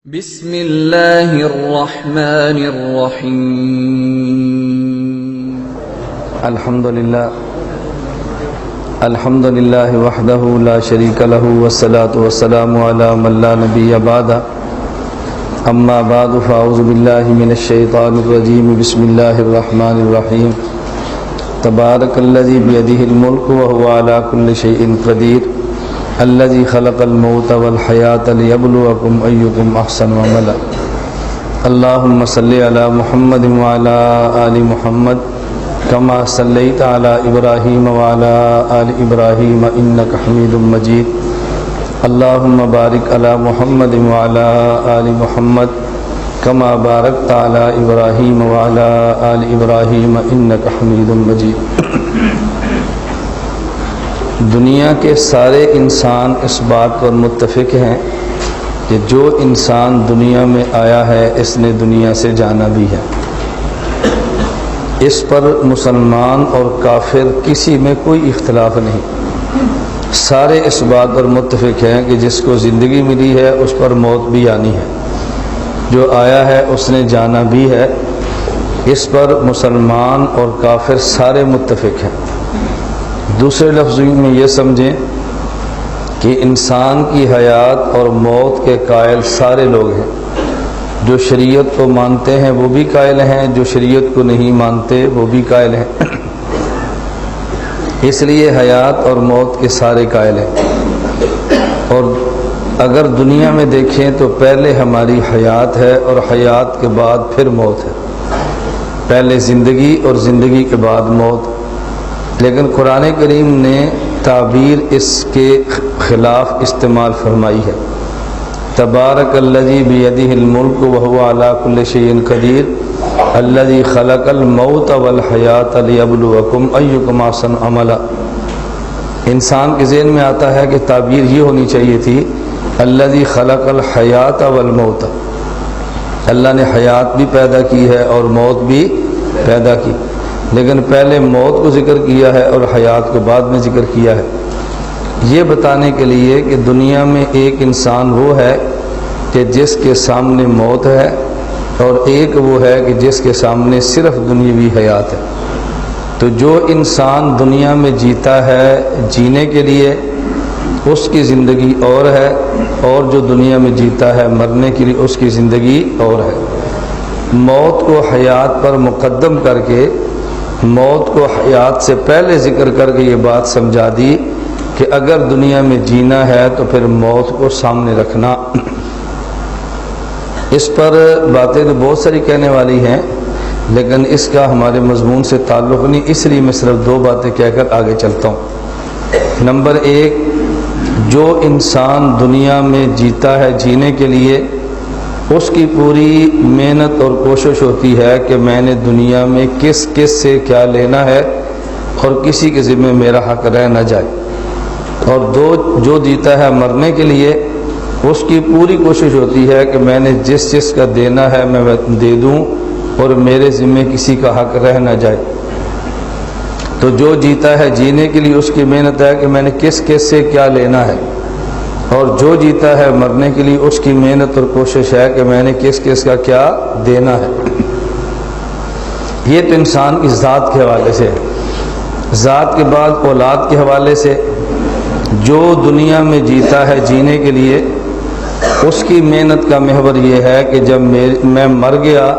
بسم اللہ الرحمن الرحیم الحمد للہ وحدہ لا شریک لہ والصلاة والسلام علی من لا نبی بعدہ اما بعد فاعوذ باللہ من الشیطان الرجیم بسم اللہ الرحمن الرحیم تبارک الذی بیدہ الملک وهو علی کل شیء قدیر الذي خلق الموت والحياة ليبلوكم أيكم أحسن عملا اللهم صل على محمد وعلى آل محمد كما صليت على إبراهيم وعلى آل إبراهيم إنك حميد مجيد اللهم بارك على محمد وعلى آل محمد كما باركت على إبراهيم وعلى آل إبراهيم إنك حميد مجيد دنیا کے سارے انسان اس بات پر متفق ہیں کہ جو انسان دنیا میں آیا ہے اس نے دنیا سے جانا بھی ہے۔ اس پر مسلمان اور کافر کسی میں کوئی اختلاف نہیں، سارے اس بات پر متفق ہیں کہ جس کو زندگی ملی ہے اس پر موت بھی آنی ہے، جو آیا ہے اس نے جانا بھی ہے۔ اس پر مسلمان اور کافر سارے متفق ہیں۔ دوسرے لفظوں میں یہ سمجھیں کہ انسان کی حیات اور موت کے قائل سارے لوگ ہیں، جو شریعت کو مانتے ہیں وہ بھی قائل ہیں، جو شریعت کو نہیں مانتے وہ بھی قائل ہیں۔ اس لیے حیات اور موت کے سارے قائل ہیں۔ اور اگر دنیا میں دیکھیں تو پہلے ہماری حیات ہے اور حیات کے بعد پھر موت ہے، پہلے زندگی اور زندگی کے بعد موت۔ لیکن قرآن کریم نے تعبیر اس کے خلاف استعمال فرمائی ہے۔ تبارک الذی بیدہ الملک وہو علی کل شیء قدیر الذی خلق الموت والحیاۃ لیبلوکم ایکم احسن عملا۔ انسان کے ذہن میں آتا ہے کہ تعبیر یہ ہونی چاہیے تھی الذی خلق الحیاۃ والموت، اللہ نے حیات بھی پیدا کی ہے اور موت بھی پیدا کی، لیکن پہلے موت کو ذکر کیا ہے اور حیات کو بعد میں ذکر کیا ہے، یہ بتانے کے لیے کہ دنیا میں ایک انسان وہ ہے کہ جس کے سامنے موت ہے اور ایک وہ ہے کہ جس کے سامنے صرف دنیاوی حیات ہے۔ تو جو انسان دنیا میں جیتا ہے جینے کے لیے اس کی زندگی اور ہے، اور جو دنیا میں جیتا ہے مرنے کے لیے اس کی زندگی اور ہے۔ موت کو حیات پر مقدم کر کے، موت کو حیات سے پہلے ذکر کر کے یہ بات سمجھا دی کہ اگر دنیا میں جینا ہے تو پھر موت کو سامنے رکھنا۔ اس پر باتیں تو بہت ساری کہنے والی ہیں، لیکن اس کا ہمارے مضمون سے تعلق نہیں، اس لیے میں صرف دو باتیں کہہ کر آگے چلتا ہوں۔ نمبر ایک، جو انسان دنیا میں جیتا ہے جینے کے لیے اس کی پوری محنت اور کوشش ہوتی ہے کہ میں نے دنیا میں کس سے کیا لینا ہے اور کسی کے ذمہ میرا حق رہ نہ جائے۔ اور جو جیتا ہے مرنے کے لیے اس کی پوری کوشش ہوتی ہے کہ میں نے جس کا دینا ہے میں دے دوں اور میرے ذمہ کسی کا حق رہ نہ جائے۔ تو جو جیتا ہے جینے کے لیے اس کی محنت ہے کہ میں نے کس سے کیا لینا ہے، اور جو جیتا ہے مرنے کے لیے اس کی محنت اور کوشش ہے کہ میں نے کس کا کیا دینا ہے۔ یہ تو انسان کی ذات کے حوالے سے ہے۔ ذات کے بعد اولاد کے حوالے سے جو دنیا میں جیتا ہے جینے کے لیے اس کی محنت کا محور یہ ہے کہ جب میں مر گیا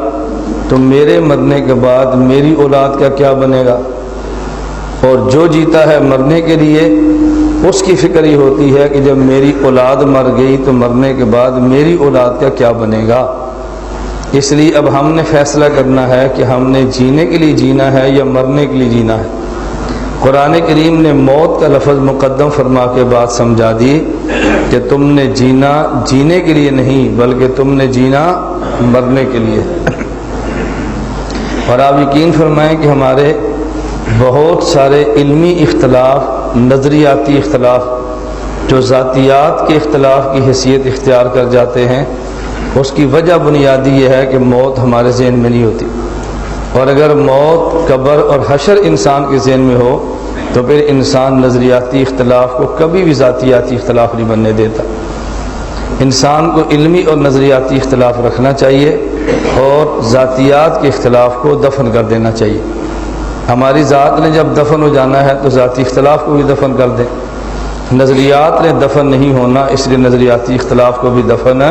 تو میرے مرنے کے بعد میری اولاد کا کیا بنے گا، اور جو جیتا ہے مرنے کے لیے اس کی فکر یہ ہوتی ہے کہ جب میری اولاد مر گئی تو مرنے کے بعد میری اولاد کا کیا بنے گا۔ اس لیے اب ہم نے فیصلہ کرنا ہے کہ ہم نے جینے کے لیے جینا ہے یا مرنے کے لیے جینا ہے۔ قرآن کریم نے موت کا لفظ مقدم فرما کے بات سمجھا دی کہ تم نے جینا جینے کے لیے نہیں بلکہ تم نے جینا مرنے کے لیے۔ اور آپ یقین فرمائیں کہ ہمارے بہت سارے علمی اختلاف، نظریاتی اختلاف جو ذاتیات کے اختلاف کی حیثیت اختیار کر جاتے ہیں، اس کی وجہ بنیادی یہ ہے کہ موت ہمارے ذہن میں نہیں ہوتی، اور اگر موت، قبر اور حشر انسان کے ذہن میں ہو تو پھر انسان نظریاتی اختلاف کو کبھی بھی ذاتیاتی اختلاف نہیں بننے دیتا۔ انسان کو علمی اور نظریاتی اختلاف رکھنا چاہیے اور ذاتیات کے اختلاف کو دفن کر دینا چاہیے۔ ہماری ذات نے جب دفن ہو جانا ہے تو ذاتی اختلاف کو بھی دفن کر دیں، نظریات نے دفن نہیں ہونا، اس لیے نظریاتی اختلاف کو بھی دفن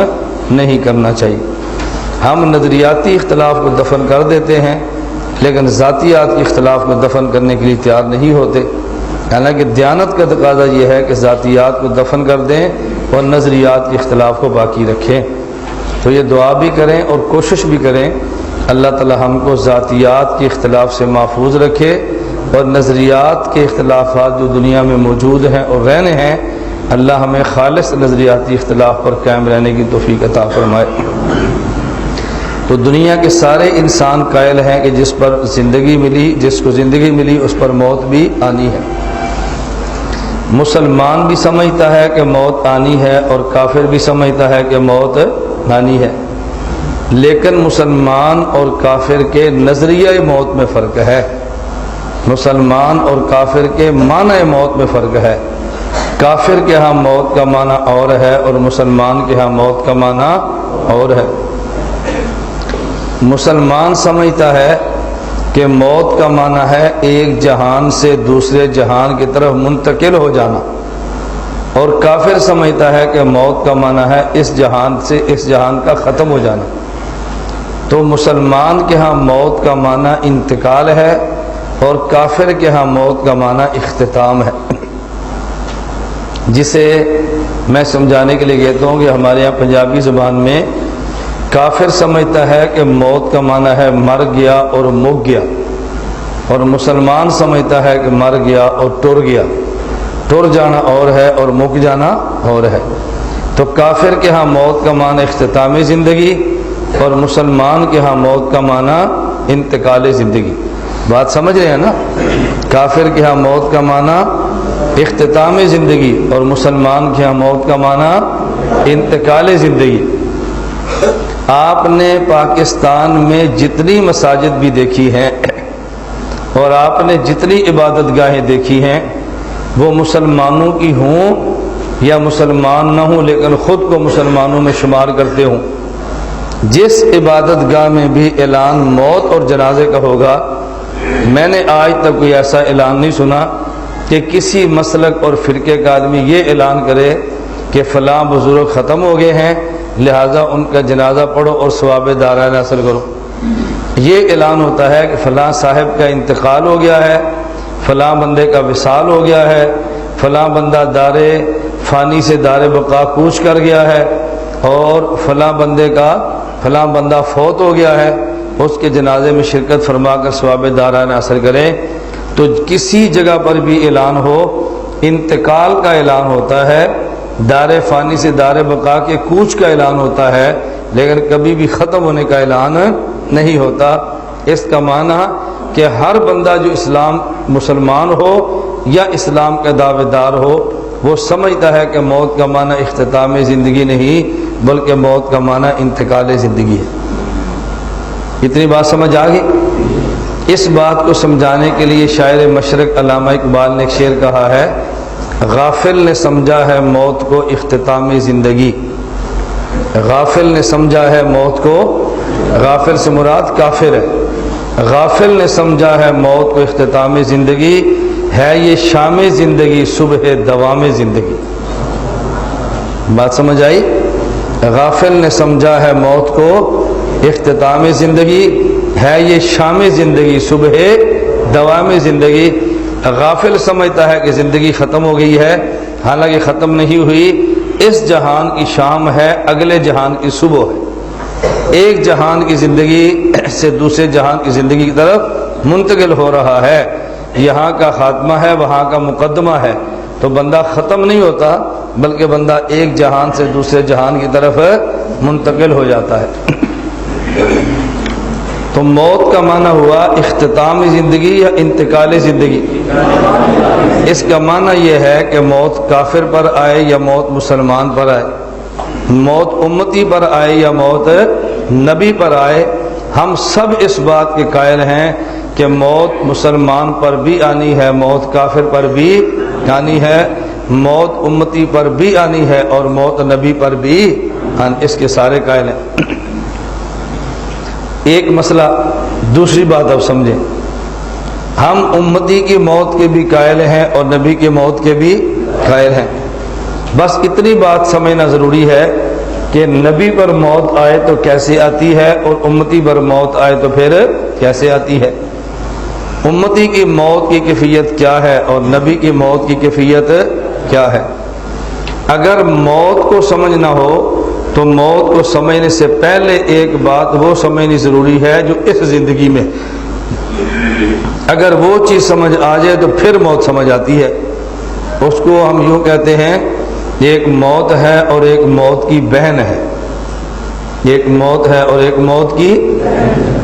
نہیں کرنا چاہیے۔ ہم نظریاتی اختلاف کو دفن کر دیتے ہیں لیکن ذاتیات کے اختلاف کو دفن کرنے کے لیے تیار نہیں ہوتے، حالانکہ دیانت کا تقاضا یہ ہے کہ ذاتیات کو دفن کر دیں اور نظریات کے اختلاف کو باقی رکھیں۔ تو یہ دعا بھی کریں اور کوشش بھی کریں اللہ تعالی ہم کو ذاتیات کے اختلاف سے محفوظ رکھے اور نظریات کے اختلافات جو دنیا میں موجود ہیں اور رہنے ہیں، اللہ ہمیں خالص نظریاتی اختلاف پر قائم رہنے کی توفیق عطا فرمائے۔ تو دنیا کے سارے انسان قائل ہیں کہ جس پر زندگی ملی، جس کو زندگی ملی اس پر موت بھی آنی ہے۔ مسلمان بھی سمجھتا ہے کہ موت آنی ہے اور کافر بھی سمجھتا ہے کہ موت آنی ہے، لیکن مسلمان اور کافر کے نظریہ موت میں فرق ہے، مسلمان اور کافر کے معنی موت میں فرق ہے۔ کافر کے ہاں موت کا معنی اور ہے اور مسلمان کے ہاں موت کا معنی اور ہے۔ مسلمان سمجھتا ہے کہ موت کا معنی ہے ایک جہان سے دوسرے جہان کی طرف منتقل ہو جانا، اور کافر سمجھتا ہے کہ موت کا معنی ہے اس جہان سے اس جہان کا ختم ہو جانا۔ تو مسلمان کے ہاں موت کا معنی انتقال ہے اور کافر کے ہاں موت کا معنی اختتام ہے، جسے میں سمجھانے کے لیے کہتا ہوں کہ ہمارے یہاں پنجابی زبان میں کافر سمجھتا ہے کہ موت کا معنی ہے مر گیا اور مک گیا، اور مسلمان سمجھتا ہے کہ مر گیا اور ٹر گیا۔ ٹر جانا اور ہے اور مک جانا اور ہے۔ تو کافر کے ہاں موت کا معنی اختتام زندگی اور مسلمان کے ہاں موت کا معنی انتقال زندگی۔ بات سمجھ رہے ہیں نا؟ کافر کے ہاں موت کا معنی اختتام زندگی اور مسلمان کے ہاں موت کا معنی انتقال زندگی۔ آپ نے پاکستان میں جتنی مساجد بھی دیکھی ہیں اور آپ نے جتنی عبادت گاہیں دیکھی ہیں، وہ مسلمانوں کی ہوں یا مسلمان نہ ہوں لیکن خود کو مسلمانوں میں شمار کرتے ہوں، جس عبادت گاہ میں بھی اعلان موت اور جنازے کا ہوگا، میں نے آج تک کوئی ایسا اعلان نہیں سنا کہ کسی مسلک اور فرقے کا آدمی یہ اعلان کرے کہ فلاں بزرگ ختم ہو گئے ہیں لہٰذا ان کا جنازہ پڑھو اور ثواب دارین حاصل کرو۔ یہ اعلان ہوتا ہے کہ فلاں صاحب کا انتقال ہو گیا ہے، فلاں بندے کا وصال ہو گیا ہے، فلاں بندہ دار فانی سے دار بقا کوچ کر گیا ہے، اور فلاں بندہ فوت ہو گیا ہے، اس کے جنازے میں شرکت فرما کر ثواب دارین حاصل کریں۔ تو کسی جگہ پر بھی اعلان ہو، انتقال کا اعلان ہوتا ہے، دار فانی سے دار بقا کے کوچ کا اعلان ہوتا ہے، لیکن کبھی بھی ختم ہونے کا اعلان نہیں ہوتا۔ اس کا معنی کہ ہر بندہ جو مسلمان ہو یا اسلام کا دعوے دار ہو، وہ سمجھتا ہے کہ موت کا معنی اختتام زندگی نہیں بلکہ موت کا معنی انتقال زندگی ہے۔ اتنی بات سمجھ آ گئی؟ اس بات کو سمجھانے کے لیے شاعر مشرق علامہ اقبال نے ایک شعر کہا ہے، غافل نے سمجھا ہے موت کو اختتام زندگی۔ غافل نے سمجھا ہے موت کو، غافل سے مراد کافر ہے، غافل نے سمجھا ہے موت کو اختتام زندگی، ہے یہ شام زندگی صبح دوام زندگی۔ بات سمجھ آئی؟ غافل نے سمجھا ہے موت کو اختتام زندگی، ہے یہ شام زندگی صبح دوام زندگی۔ غافل سمجھتا ہے کہ زندگی ختم ہو گئی ہے، حالانکہ ختم نہیں ہوئی، اس جہان کی شام ہے، اگلے جہان کی صبح ہے۔ ایک جہان کی زندگی سے دوسرے جہان کی زندگی کی طرف منتقل ہو رہا ہے، یہاں کا خاتمہ ہے وہاں کا مقدمہ ہے۔ تو بندہ ختم نہیں ہوتا بلکہ بندہ ایک جہان سے دوسرے جہان کی طرف منتقل ہو جاتا ہے۔ تو موت کا معنی ہوا اختتام زندگی یا انتقال زندگی۔ اس کا معنی یہ ہے کہ موت کافر پر آئے یا موت مسلمان پر آئے، موت امتی پر آئے یا موت نبی پر آئے، ہم سب اس بات کے قائل ہیں کہ موت مسلمان پر بھی آنی ہے، موت کافر پر بھی آنی ہے، موت امتی پر بھی آنی ہے اور موت نبی پر بھی اس کے سارے قائل ہیں۔ ایک مسئلہ، دوسری بات اب سمجھیں، ہم امتی کی موت کے بھی قائل ہیں اور نبی کی موت کے بھی قائل ہیں، بس اتنی بات سمجھنا ضروری ہے کہ نبی پر موت آئے تو کیسے آتی ہے اور امتی پر موت آئے تو پھر کیسے آتی ہے، امتی کی موت کی کیفیت کیا ہے اور نبی کی موت کی کیفیت کیا ہے۔ اگر موت کو سمجھنا ہو تو موت کو سمجھنے سے پہلے ایک بات وہ سمجھنی ضروری ہے جو اس زندگی میں، اگر وہ چیز سمجھ آ جائے تو پھر موت سمجھ آتی ہے۔ اس کو ہم یوں کہتے ہیں، ایک موت ہے اور ایک موت کی بہن ہے، ایک موت ہے اور ایک موت کی،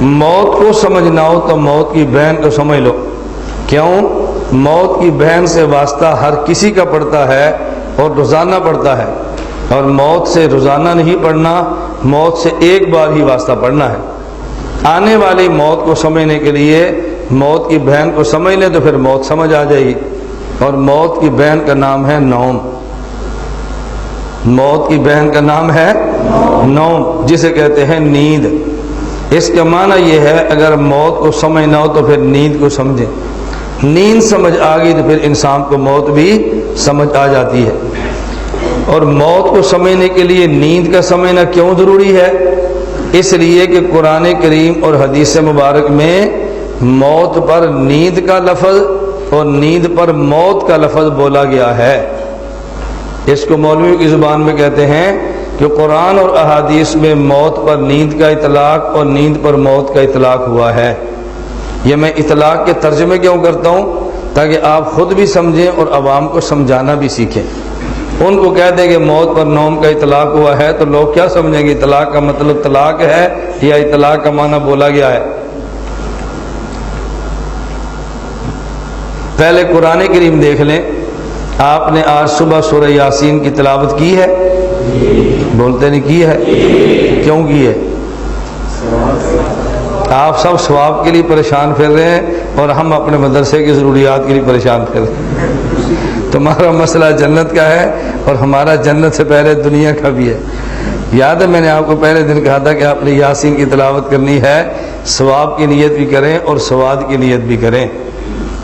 موت کو سمجھنا ہو تو موت کی بہن کو سمجھ لو۔ کیوں؟ موت کی بہن سے واسطہ ہر کسی کا پڑتا ہے اور روزانہ پڑتا ہے، اور موت سے روزانہ نہیں پڑھنا، موت سے ایک بار ہی واسطہ پڑھنا ہے۔ آنے والی موت کو سمجھنے کے لیے موت کی بہن کو سمجھ لیں تو پھر موت سمجھ آ جائے گی، اور موت کی بہن کا نام ہے نوم، موت کی بہن کا نام ہے نوم، جسے کہتے ہیں نیند۔ اس کا معنی یہ ہے اگر موت کو سمجھنا ہو تو پھر نیند کو سمجھیں، نیند سمجھ آ گئی تو پھر انسان کو موت بھی سمجھ آ جاتی ہے۔ اور موت کو سمجھنے کے لیے نیند کا سمجھنا کیوں ضروری ہے؟ اس لیے کہ قرآن کریم اور حدیث مبارک میں موت پر نیند کا لفظ اور نیند پر موت کا لفظ بولا گیا ہے۔ اس کو مولویوں کی زبان میں کہتے ہیں کہ قرآن اور احادیث میں موت پر نیند کا اطلاق اور نیند پر موت کا اطلاق ہوا ہے۔ یہ میں اطلاق کے ترجمے کیوں کرتا ہوں؟ تاکہ آپ خود بھی سمجھیں اور عوام کو سمجھانا بھی سیکھیں۔ ان کو کہہ دیں کہ موت پر نوم کا اطلاق ہوا ہے تو لوگ کیا سمجھیں گے؟ اطلاق کا مطلب طلاق ہے یا اطلاق کا معنی بولا گیا ہے؟ پہلے قرآن کریم دیکھ لیں، آپ نے آج صبح سورہ یاسین کی تلاوت کی ہے؟ بولتے نہیں کی ہے؟ کیوں کی ہے؟ آپ سب ثواب کے لیے پریشان پھر رہے ہیں اور ہم اپنے مدرسے کی ضروریات کے لیے پریشان پھر رہے ہیں۔ تمہارا مسئلہ جنت کا ہے اور ہمارا جنت سے پہلے دنیا کا بھی ہے۔ یاد ہے میں نے آپ کو پہلے دن کہا تھا کہ آپ نے یاسین کی تلاوت کرنی ہے، ثواب کی نیت بھی کریں اور سواد کی نیت بھی کریں،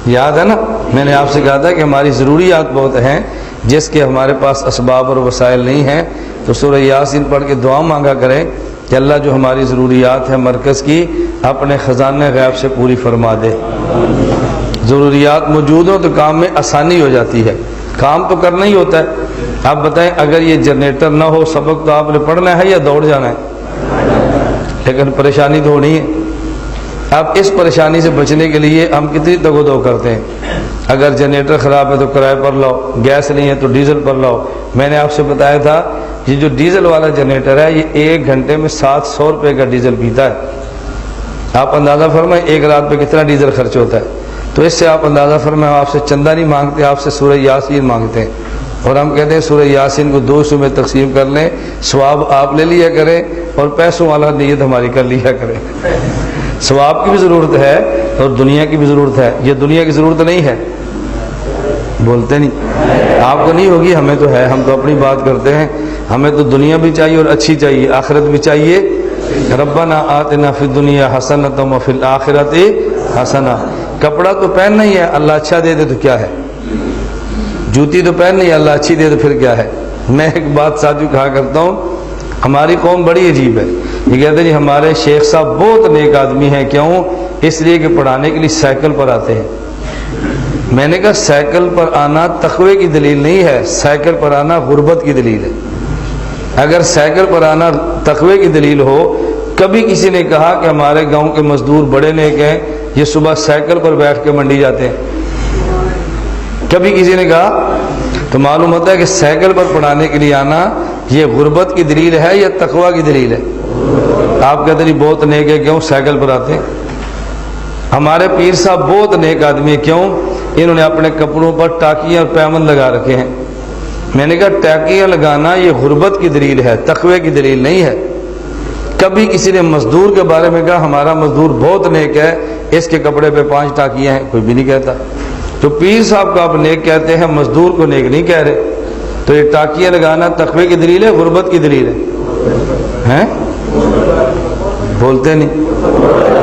یاد ہے نا؟ میں نے آپ سے کہا تھا کہ ہماری ضروریات بہت ہیں جس کے ہمارے پاس اسباب اور وسائل نہیں ہیں، تو سورہ یاسین پڑھ کے دعا مانگا کریں کہ اللہ جو ہماری ضروریات ہیں مرکز کی اپنے خزانہ غیب سے پوری فرما دے۔ ضروریات موجود ہوں تو کام میں آسانی ہو جاتی ہے، کام تو کرنا ہی ہوتا ہے۔ آپ بتائیں اگر یہ جنریٹر نہ ہو سبق تو آپ نے پڑھنا ہے یا دوڑ جانا ہے؟ لیکن پریشانی تو ہونی ہے۔ اب اس پریشانی سے بچنے کے لیے ہم کتنی دگ و دو کرتے ہیں، اگر جنریٹر خراب ہے تو کرائے پر لاؤ، گیس نہیں ہے تو ڈیزل پر لاؤ۔ میں نے آپ سے بتایا تھا یہ جو ڈیزل والا جنریٹر ہے یہ 1 گھنٹے میں 700 روپے کا ڈیزل پیتا ہے۔ آپ اندازہ فرمائیں ایک رات پہ کتنا ڈیزل خرچ ہوتا ہے، تو اس سے آپ اندازہ فرمائیں آپ سے چندہ نہیں مانگتے، آپ سے سورہ یاسین مانگتے ہیں، اور ہم کہتے ہیں سورہ یاسین کو 2 حصوں میں تقسیم کر لیں، ثواب آپ لے لیا کریں اور پیسوں والا نیت ہماری کر لیا کریں۔ ثواب کی بھی ضرورت ہے اور دنیا کی بھی ضرورت ہے، یہ دنیا کی ضرورت نہیں ہے، بولتے نہیں، آپ کو نہیں ہوگی، ہمیں تو ہے، ہم تو اپنی بات کرتے ہیں، ہمیں تو دنیا بھی چاہیے اور اچھی چاہیے، آخرت بھی چاہیے۔ ربنا آتنا فی الدنیا حسنۃ وفی الآخرۃ حسنہ، کپڑا تو پہننا ہی ہے، اللہ اچھا دے دے تو کیا ہے، جوتی تو پہننی ہے، اللہ اچھی دے تو پھر کیا ہے۔ میں ایک بات ساتھی کہا کرتا ہوں، ہماری قوم بڑی عجیب ہے، یہ کہتے ہیں جی ہمارے شیخ صاحب بہت نیک آدمی ہیں، کیوں؟ اس لیے کہ پڑھانے کے لیے سائیکل پر آتے ہیں۔ میں نے کہا سائیکل پر آنا تقوی کی دلیل نہیں ہے، سائیکل پر آنا غربت کی دلیل ہے۔ اگر سائیکل پر آنا تقوی کی دلیل ہو، کبھی کسی نے کہا کہ ہمارے گاؤں کے مزدور بڑے نیک ہیں، یہ صبح سائیکل پر بیٹھ کے منڈی جاتے ہیں، کبھی کسی نے کہا؟ تو معلوم ہوتا ہے کہ سائیکل پر پڑھانے کے لیے آنا یہ غربت کی دلیل ہے یا تقوی کی دلیل ہے؟ آپ کہتے ہیں بہت نیک ہے، کیوں سائیکل پر آتے ہیں؟ ہمارے پیر صاحب بہت نیک آدمی ہے، کیوں؟ انہوں نے اپنے کپڑوں پر ٹاکیاں اور پیمند لگا رکھے ہیں۔ میں نے کہا ٹاکیاں لگانا یہ غربت کی دلیل ہے، تقوی کی دلیل نہیں ہے۔ کبھی کسی نے مزدور کے بارے میں کہا ہمارا مزدور بہت نیک ہے، اس کے کپڑے پہ 5 ٹاکیاں ہیں، کوئی بھی نہیں کہتا۔ تو پیر صاحب کو آپ نیک کہتے ہیں، مزدور کو نیک نہیں کہہ رہے. تو یہ ٹاکیاں لگانا تقوی کی دلیل ہے، غربت کی دلیل ہے؟ بولتے نہیں.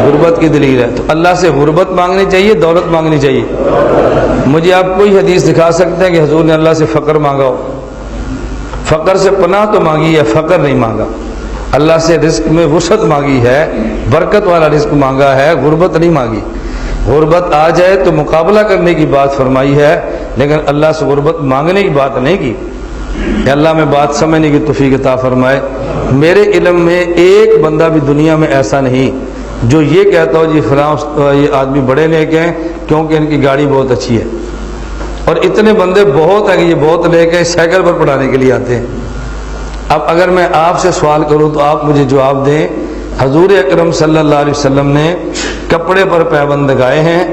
غربت کی دلیل ہے. تو اللہ سے غربت مانگنی چاہیے، دولت مانگنی چاہیے؟ مجھے آپ کوئی حدیث دکھا سکتے ہیں کہ حضور نے اللہ سے فقر مانگا ہو؟ فقر سے پناہ تو مانگی ہے، فقر نہیں مانگا. اللہ سے رزق میں وسعت مانگی ہے، برکت والا رزق مانگا ہے، غربت نہیں مانگی. غربت آ جائے تو مقابلہ کرنے کی بات فرمائی ہے، لیکن اللہ سے غربت مانگنے کی بات نہیں کی. کہ اللہ میں بات سمجھنے کی توفیق عطا فرمائے. میرے علم میں ایک بندہ بھی دنیا میں ایسا نہیں جو یہ کہتا ہو جی فلاں یہ آدمی بڑے نیک ہیں کیونکہ ان کی گاڑی بہت اچھی ہے. اور اتنے بندے بہت ہیں کہ یہ بہت نیک ہیں، سائیکل پر پڑھانے کے لیے آتے ہیں. اب اگر میں آپ سے سوال کروں تو آپ مجھے جواب دیں. حضور اکرم صلی اللہ علیہ وسلم نے کپڑے پر پابند لگائے ہیں،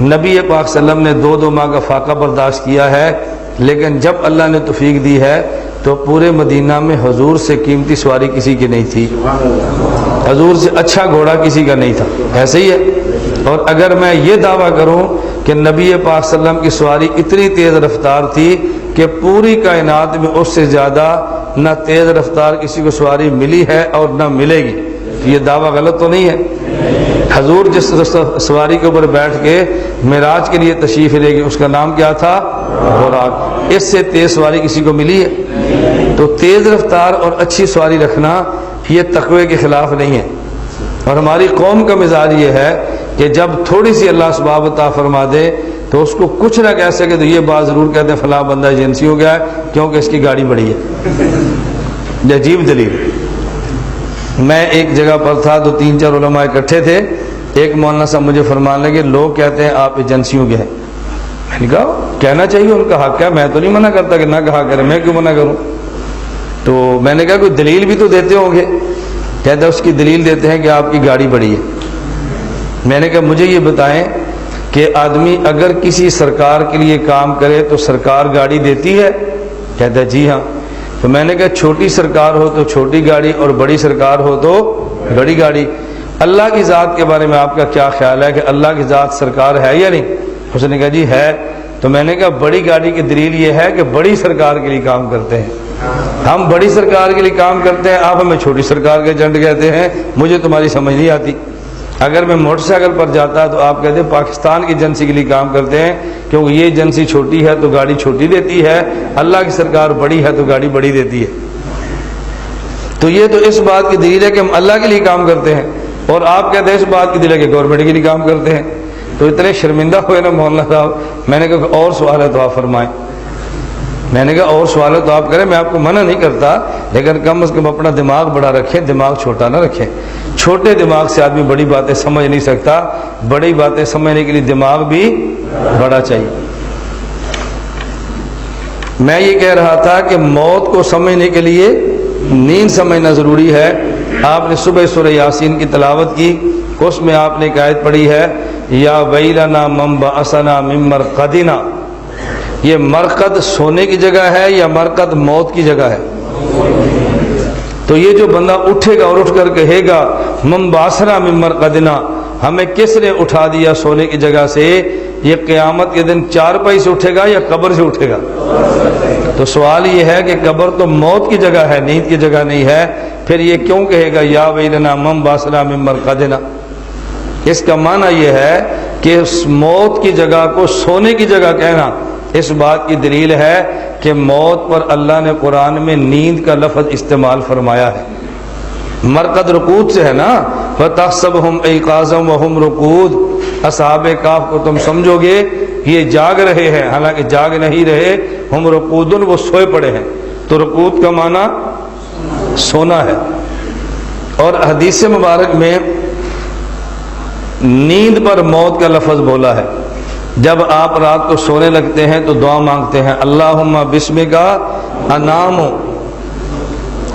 نبی پاک صلی اللہ علیہ وسلم نے 2 ماہ کا فاقہ برداشت کیا ہے، لیکن جب اللہ نے توفیق دی ہے تو پورے مدینہ میں حضور سے قیمتی سواری کسی کی نہیں تھی، حضور سے اچھا گھوڑا کسی کا نہیں تھا. ایسے ہی ہے. اور اگر میں یہ دعویٰ کروں کہ نبی پاک صلی اللہ علیہ وسلم کی سواری اتنی تیز رفتار تھی کہ پوری کائنات میں اس سے زیادہ نہ تیز رفتار کسی کو سواری ملی ہے اور نہ ملے گی، یہ دعویٰ غلط تو نہیں ہے؟ حضور جس سواری کے اوپر بیٹھ کے معراج کے لیے تشریف لے گئے اس کا نام کیا تھا؟ براق. اس سے تیز سواری کسی کو ملی ہے؟ تو تیز رفتار اور اچھی سواری رکھنا یہ تقوی کے خلاف نہیں ہے. اور ہماری قوم کا مزاج یہ ہے کہ جب تھوڑی سی اللہ سبحانہ عطا فرما دے تو اس کو کچھ نہ کہہ سکے تو یہ بات ضرور کہتے ہیں فلاں بندہ ایجنسی ہو گیا ہے کیونکہ اس کی گاڑی بڑی ہے. یہ عجیب دلیل. میں ایک جگہ پر تھا تو 3-4 علماء اکٹھے تھے. ایک مولانا صاحب مجھے فرمانے لگے لوگ کہتے ہیں آپ ایجنسیوں کے ہیں. میں نے کہا کہنا چاہیے، ان کا حق ہے، میں تو نہیں منع کرتا کہ نہ کہا کریں، میں کیوں منع کروں؟ تو میں نے کہا کوئی دلیل بھی تو دیتے ہوں گے. کہتے ہیں اس کی دلیل دیتے ہیں کہ آپ کی گاڑی بڑی ہے. میں نے کہا مجھے یہ بتائیں کہ آدمی اگر کسی سرکار کے لیے کام کرے تو سرکار گاڑی دیتی ہے؟ کہتا ہے جی ہاں. تو میں نے کہا چھوٹی سرکار ہو تو چھوٹی گاڑی اور بڑی سرکار ہو تو بڑی گاڑی. اللہ کی ذات کے بارے میں آپ کا کیا خیال ہے کہ اللہ کی ذات سرکار ہے یا نہیں؟ اس نے کہا جی ہے. تو میں نے کہا بڑی گاڑی کی دلیل یہ ہے کہ بڑی سرکار کے لیے کام کرتے ہیں. ہم بڑی سرکار کے لیے کام کرتے ہیں، آپ ہمیں چھوٹی سرکار کے ایجنٹ کہتے ہیں. مجھے تمہاری سمجھ نہیں آتی. اگر میں موٹر سائیکل پر جاتا تو آپ کہتے ہیں پاکستان کی ایجنسی کے لیے کام کرتے ہیں کیونکہ یہ ایجنسی چھوٹی ہے تو گاڑی چھوٹی دیتی ہے، اللہ کی سرکار بڑی ہے تو گاڑی بڑی دیتی ہے. تو یہ تو اس بات کی دلیل ہے کہ ہم اللہ کے لیے کام کرتے ہیں، اور آپ کہتے ہیں اس بات کی دلیل ہے کہ گورنمنٹ کے لیے کام کرتے ہیں. تو اتنے شرمندہ ہوئے نا مولانا صاحب. میں نے کہا اور سوال ہے تو آپ فرمائیں. میں نے کہا اور سوال ہے تو آپ کریں، میں آپ کو منع نہیں کرتا، لیکن کم از کم اپنا دماغ بڑا رکھیں، دماغ چھوٹا نہ رکھیں. چھوٹے دماغ سے آدمی بڑی باتیں سمجھ نہیں سکتا، بڑی باتیں سمجھنے کے لیے دماغ بھی بڑا چاہیے. میں یہ کہہ رہا تھا کہ موت کو سمجھنے کے لیے نیند سمجھنا ضروری ہے. آپ نے صبح سورہ یاسین کی تلاوت کی، اس میں آپ نے ایک آیت پڑھی ہے یا ویلنا من بعثنا من مرقدنا. یہ مرقد سونے کی جگہ ہے یا مرقد موت کی جگہ ہے؟ تو یہ جو بندہ اٹھے گا اور اٹھ کر کہے گا من بعثنا من مرقدنا، ہمیں کس نے اٹھا دیا سونے کی جگہ سے، یہ قیامت کے دن چارپائی سے اٹھے گا یا قبر سے اٹھے گا؟ تو سوال یہ ہے کہ قبر تو موت کی جگہ ہے، نیند کی جگہ نہیں ہے. پھر یہ کیوں کہے گا یا ویلنا من بعثنا من مرقدنا؟ اس کا معنی یہ ہے کہ اس موت کی جگہ کو سونے کی جگہ کہنا اس بات کی دلیل ہے کہ موت پر اللہ نے قرآن میں نیند کا لفظ استعمال فرمایا ہے. مرقد رقود سے ہے نا، وَتَحْسَبُهُمْ أَيْقَاظًا وَهُمْ رُقُودٌ. اصحاب کہف کو تم سمجھو گے یہ جاگ رہے ہیں، حالانکہ جاگ نہیں رہے. ہم رقودن، وہ سوئے پڑے ہیں. تو رقود کا معنی سونا ہے. اور حدیث مبارک میں نیند پر موت کا لفظ بولا ہے. جب آپ رات کو سونے لگتے ہیں تو دعا مانگتے ہیں اللہم بسمک انام.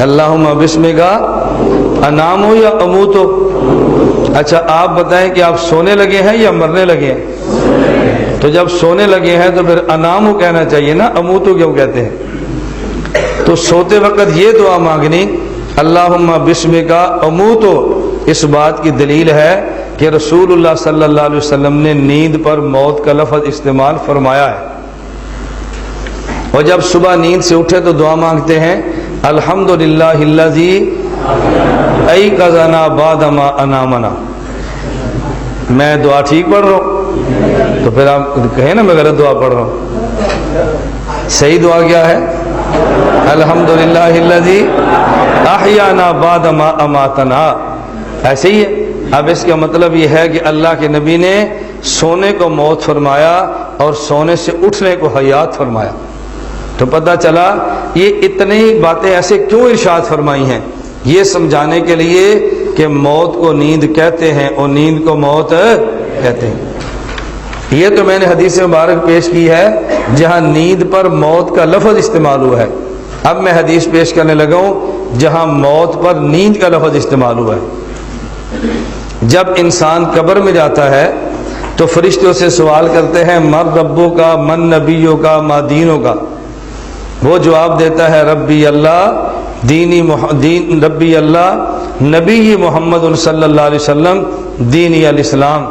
اللہم بسمک انام یا اموتو؟ اچھا آپ بتائیں کہ آپ سونے لگے ہیں یا مرنے لگے ہیں؟ تو جب سونے لگے ہیں تو پھر انامو کہنا چاہیے نا، اموتو کیوں کہتے ہیں؟ تو سوتے وقت یہ دعا مانگنی اللہم بسمک اموتو، اس بات کی دلیل ہے کہ رسول اللہ صلی اللہ علیہ وسلم نے نیند پر موت کا لفظ استعمال فرمایا ہے، اور جب صبح نیند سے اٹھے تو دعا مانگتے ہیں الحمدللہ الذی ایقظنا بعد ما انامنا۔ میں دعا ٹھیک پڑھ رہا ہوں تو پھر آپ کہیں نا میں غلط دعا پڑھ رہا ہوں۔ صحیح دعا کیا ہے؟ الحمدللہ الذی احیانا بعد ما اماتنا، ایسے ہی ہے۔ اب اس کا مطلب یہ ہے کہ اللہ کے نبی نے سونے کو موت فرمایا اور سونے سے اٹھنے کو حیات فرمایا، تو پتہ چلا یہ اتنی باتیں ایسے کیوں ارشاد فرمائی ہیں، یہ سمجھانے کے لیے کہ موت کو نیند کہتے ہیں اور نیند کو موت کہتے ہیں۔ یہ تو میں نے حدیث مبارک پیش کی ہے جہاں نیند پر موت کا لفظ استعمال ہوا ہے، اب میں حدیث پیش کرنے لگا ہوں جہاں موت پر نیند کا لفظ استعمال ہوا ہے۔ جب انسان قبر میں جاتا ہے تو فرشتوں سے سوال کرتے ہیں من ربوں کا، من نبیوں کا، ما دینوں کا۔ وہ جواب دیتا ہے ربی اللہ ربی اللہ نبی محمد صلی اللہ علیہ وسلم دینی الاسلام۔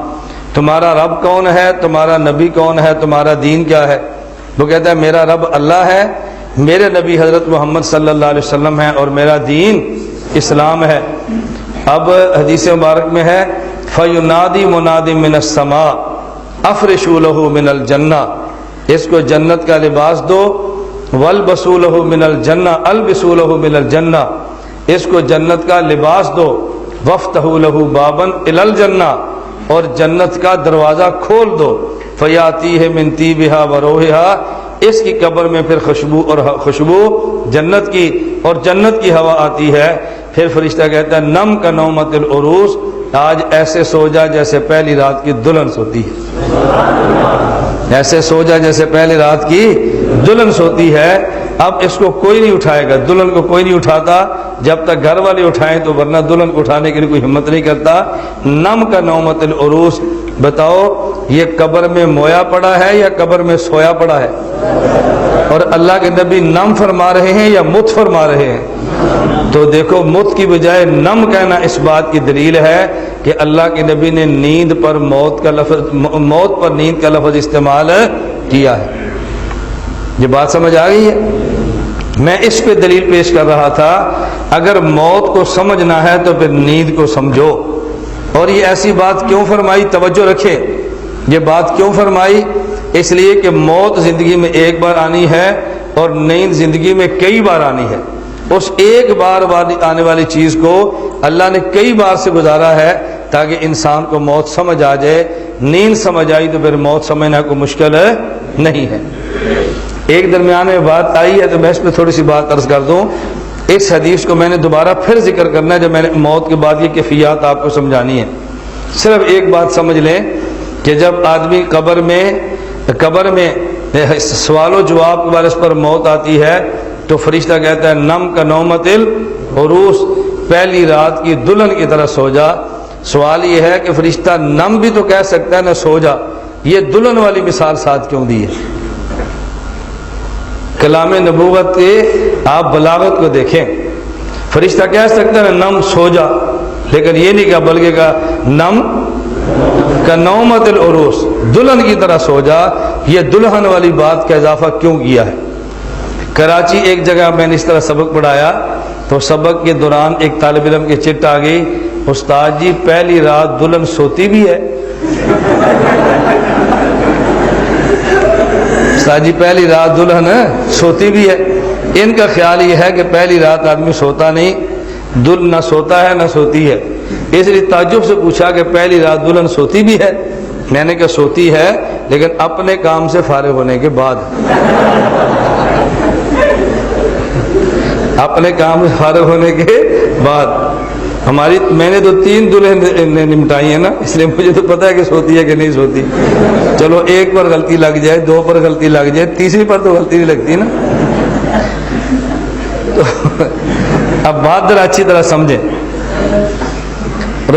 تمہارا رب کون ہے، تمہارا نبی کون ہے، تمہارا دین کیا ہے؟ وہ کہتا ہے میرا رب اللہ ہے، میرے نبی حضرت محمد صلی اللہ علیہ وسلم ہے، اور میرا دین اسلام ہے۔ اب حدیث مبارک میں ہے فَيُنَادِي مُنَادٍ مِّنَ السَّمَاءِ أَفْرِشُوا لَهُ مِنَ الْجَنَّةِ، اس کو جنت کا لباس دو، وَالْبَسُوا لَهُ مِنَ الْجَنَّةِ أَلْبِسُوا لَهُ مِنَ الْجَنَّةِ، اس کو جنت کا لباس دو، وَافْتَحُوا لَهُ بَابًا إِلَى الْجَنَّةِ، اور جنت کا دروازہ کھول دو، فَيَأْتِيهِ مِن طِيبِهَا وَرَوْحِهَا، اس کی قبر میں پھر خوشبو جنت کی اور جنت کی ہوا آتی ہے۔ پھر فرشتہ کہتا ہے نم کا نومت العروس، آج ایسے سو جا جیسے پہلی رات کی دلہن سوتی ہے، ایسے سو جا جیسے پہلی رات کی دلہن سوتی ہے۔ اب اس کو کوئی نہیں اٹھائے گا، دلہن کو کوئی نہیں اٹھاتا جب تک گھر والے اٹھائیں، تو ورنہ دلہن کو اٹھانے کے لیے کوئی ہمت نہیں کرتا۔ نم کا نومت العروس، بتاؤ یہ قبر میں مویا پڑا ہے یا قبر میں سویا پڑا ہے؟ اور اللہ کے نبی نم فرما رہے ہیں یا مت فرما رہے ہیں؟ تو دیکھو مت کی بجائے نم کہنا اس بات کی دلیل ہے کہ اللہ کے نبی نے نیند پر موت پر نیند کا لفظ استعمال کیا ہے۔ یہ بات سمجھ آ گئی ہے؟ میں اس پہ دلیل پیش کر رہا تھا، اگر موت کو سمجھنا ہے تو پھر نیند کو سمجھو۔ اور یہ ایسی بات کیوں فرمائی، توجہ رکھے، یہ بات کیوں فرمائی؟ اس لیے کہ موت زندگی میں ایک بار آنی ہے اور نیند زندگی میں کئی بار آنی ہے۔ اس ایک بار آنے والی چیز کو اللہ نے کئی بار سے گزارا ہے تاکہ انسان کو موت سمجھ آ جائے۔ نیند سمجھ آئی تو پھر موت سمجھنا کوئی مشکل نہیں ہے۔ ایک درمیان میں بات آئی ہے تو میں اس پہ تھوڑی سی بات عرض کر دوں۔ اس حدیث کو میں نے دوبارہ پھر ذکر کرنا ہے جب میں نے موت کے بعد یہ کیفیات آپ کو سمجھانی ہے۔ صرف ایک بات سمجھ لیں کہ جب آدمی قبر میں سوال و جواب کے بعد اس پر موت آتی ہے تو فرشتہ کہتا ہے نم کا نومت العروس، پہلی رات کی دلہن کی طرح سو جا۔ سوال یہ ہے کہ فرشتہ نم بھی تو کہہ سکتا ہے نہ سو جا، یہ دلہن والی مثال ساتھ کیوں دی ہے؟ کلام نبوت کے آپ بلاغت کو دیکھیں، فرشتہ کہہ سکتا ہے نم سو جا، لیکن یہ نہیں کہا بلکہ کہا نم کا نومت العروس، دلہن کی طرح سو جا۔ یہ دلہن والی بات کا اضافہ کیوں کیا ہے؟ کراچی ایک جگہ میں نے اس طرح سبق پڑھایا تو سبق کے دوران ایک طالب علم کی چٹ آ گئی، استاد جی پہلی رات دلہن سوتی بھی ہے؟ استاد جی پہلی رات دلہن سوتی بھی ہے؟ ان کا خیال یہ ہے کہ پہلی رات آدمی سوتا نہیں، دل نہ سوتا ہے نہ سوتی ہے۔ اس لیے تعجب سے پوچھا کہ پہلی رات دلہن سوتی بھی ہے؟ میں نے کہا سوتی ہے لیکن اپنے کام سے فارغ ہونے کے بعد، اپنے کام سے فارغ ہونے کے بعد۔ میں نے تو 3 دلہن نمٹائی ہیں نا، اس لیے مجھے تو پتا ہے کہ سوتی ہے کہ نہیں سوتی۔ چلو ایک پر غلطی لگ جائے، 2 پر غلطی لگ جائے، تیسری پر تو غلطی نہیں لگتی نا۔ تو اب بات ذرا اچھی طرح سمجھیں،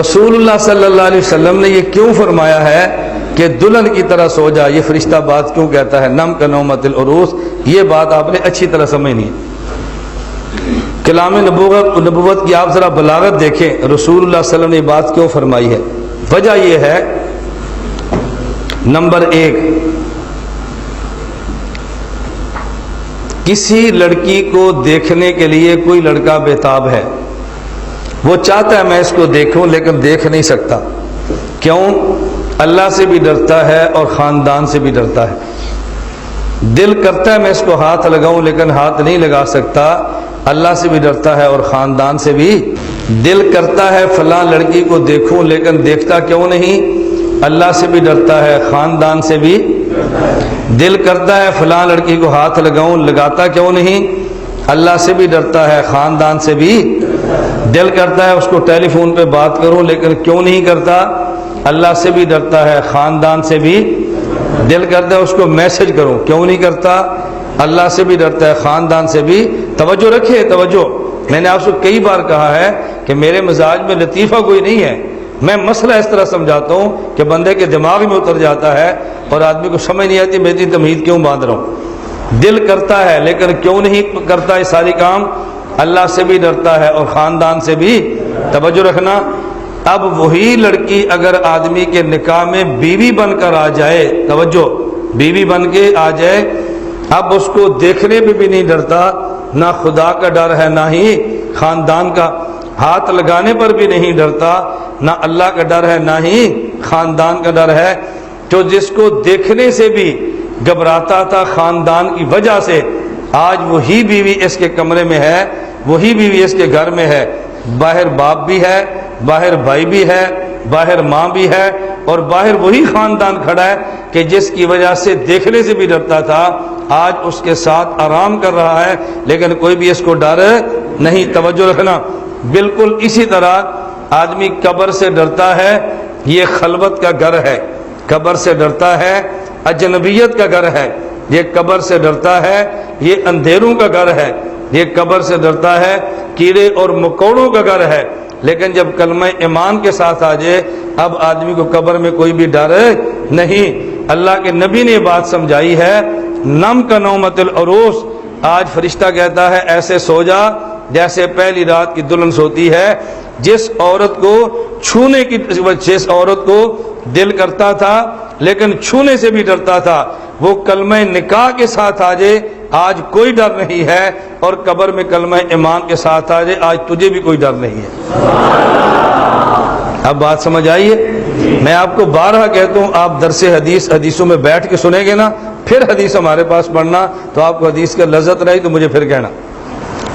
رسول اللہ صلی اللہ علیہ وسلم نے یہ کیوں فرمایا ہے کہ دلہن کی طرح سو جا؟ یہ فرشتہ بات کیوں کہتا ہے نم کا نومت العروس؟ یہ بات آپ نے اچھی طرح سمجھنی ہے۔ کلام نبوت کی آپ ذرا بلاغت دیکھیں، رسول اللہ صلی اللہ علیہ وسلم نے یہ بات کیوں فرمائی ہے۔ وجہ یہ ہے، نمبر 1، کسی لڑکی کو دیکھنے کے لیے کوئی لڑکا بےتاب ہے، وہ چاہتا ہے میں اس کو دیکھوں لیکن دیکھ نہیں سکتا۔ کیوں؟ اللہ سے بھی ڈرتا ہے اور خاندان سے بھی ڈرتا ہے۔ دل کرتا ہے میں اس کو ہاتھ لگاؤں لیکن ہاتھ نہیں لگا سکتا، اللہ سے بھی ڈرتا ہے اور خاندان سے بھی۔ دل کرتا ہے فلاں لڑکی کو دیکھوں لیکن دیکھتا کیوں نہیں؟ اللہ سے بھی ڈرتا ہے، خاندان سے بھی۔ دل کرتا ہے فلاں لڑکی کو ہاتھ لگاؤں، لگاتا کیوں نہیں؟ اللہ سے بھی ڈرتا ہے، خاندان سے بھی۔ دل کرتا ہے اس کو ٹیلی فون پہ بات کروں لیکن کیوں نہیں کرتا؟ اللہ سے بھی ڈرتا ہے، خاندان سے بھی۔ دل کرتا ہے اس کو میسج کروں، کیوں نہیں کرتا؟ اللہ سے بھی ڈرتا ہے، خاندان سے بھی۔ توجہ رکھے، توجہ۔ میں نے آپ سے کئی بار کہا ہے کہ میرے مزاج میں لطیفہ کوئی نہیں ہے، میں مسئلہ اس طرح سمجھاتا ہوں کہ بندے کے دماغ میں اتر جاتا ہے اور آدمی کو سمجھ نہیں آتی میں اتنی تمہید کیوں باندھ رہا ہوں۔ دل کرتا ہے لیکن کیوں نہیں کرتا یہ ساری کام؟ اللہ سے بھی ڈرتا ہے اور خاندان سے بھی۔ توجہ رکھنا۔ اب وہی لڑکی اگر آدمی کے نکاح میں بیوی بن کر آ جائے، توجہ، بیوی بن کے آ جائے، اب اس کو دیکھنے پہ بھی نہیں ڈرتا، نہ خدا کا ڈر ہے نہ ہی خاندان کا، ہاتھ لگانے پر بھی نہیں ڈرتا، نہ اللہ کا ڈر ہے نہ ہی خاندان کا ڈر ہے۔ تو جس کو دیکھنے سے بھی گھبراتا تھا خاندان کی وجہ سے، آج وہی بیوی اس کے کمرے میں ہے، وہی بیوی اس کے گھر میں ہے، باہر باپ بھی ہے، باہر بھائی بھی ہے، باہر ماں بھی ہے، اور باہر وہی خاندان کھڑا ہے کہ جس کی وجہ سے دیکھنے سے بھی ڈرتا تھا، آج اس کے ساتھ آرام کر رہا ہے لیکن کوئی بھی اس کو ڈر نہیں۔ توجہ رکھنا۔ بالکل اسی طرح آدمی قبر سے ڈرتا ہے، یہ خلوت کا گھر ہے، قبر سے ڈرتا ہے، اجنبیت کا گھر ہے، یہ قبر سے ڈرتا ہے، یہ اندھیروں کا گھر ہے، یہ قبر سے ڈرتا ہے، کیڑے اور مکوڑوں کا گھر ہے۔ لیکن جب کلمہ ایمان کے ساتھ آ جائے، اب آدمی کو قبر میں کوئی بھی ڈر نہیں۔ اللہ کے نبی نے یہ بات سمجھائی ہے، نم کا نومت العروس۔ آج فرشتہ کہتا ہے ایسے سو جا جیسے پہلی رات کی دلہن سوتی ہے۔ جس عورت کو چھونے کی، جس عورت کو دل کرتا تھا لیکن چھونے سے بھی ڈرتا تھا، وہ کلمہ نکاح کے ساتھ آ جائے، آج کوئی ڈر نہیں ہے، اور قبر میں کلمہ ایمان کے ساتھ آ جائے، آج تجھے بھی کوئی ڈر نہیں ہے۔ اب بات سمجھ آئیے؟ میں آپ کو بارہا کہتا ہوں، آپ درس حدیثوں میں بیٹھ کے سنیں گے نا، پھر حدیث ہمارے پاس پڑھنا، تو آپ کو حدیث کا لذت رہی تو مجھے پھر کہنا۔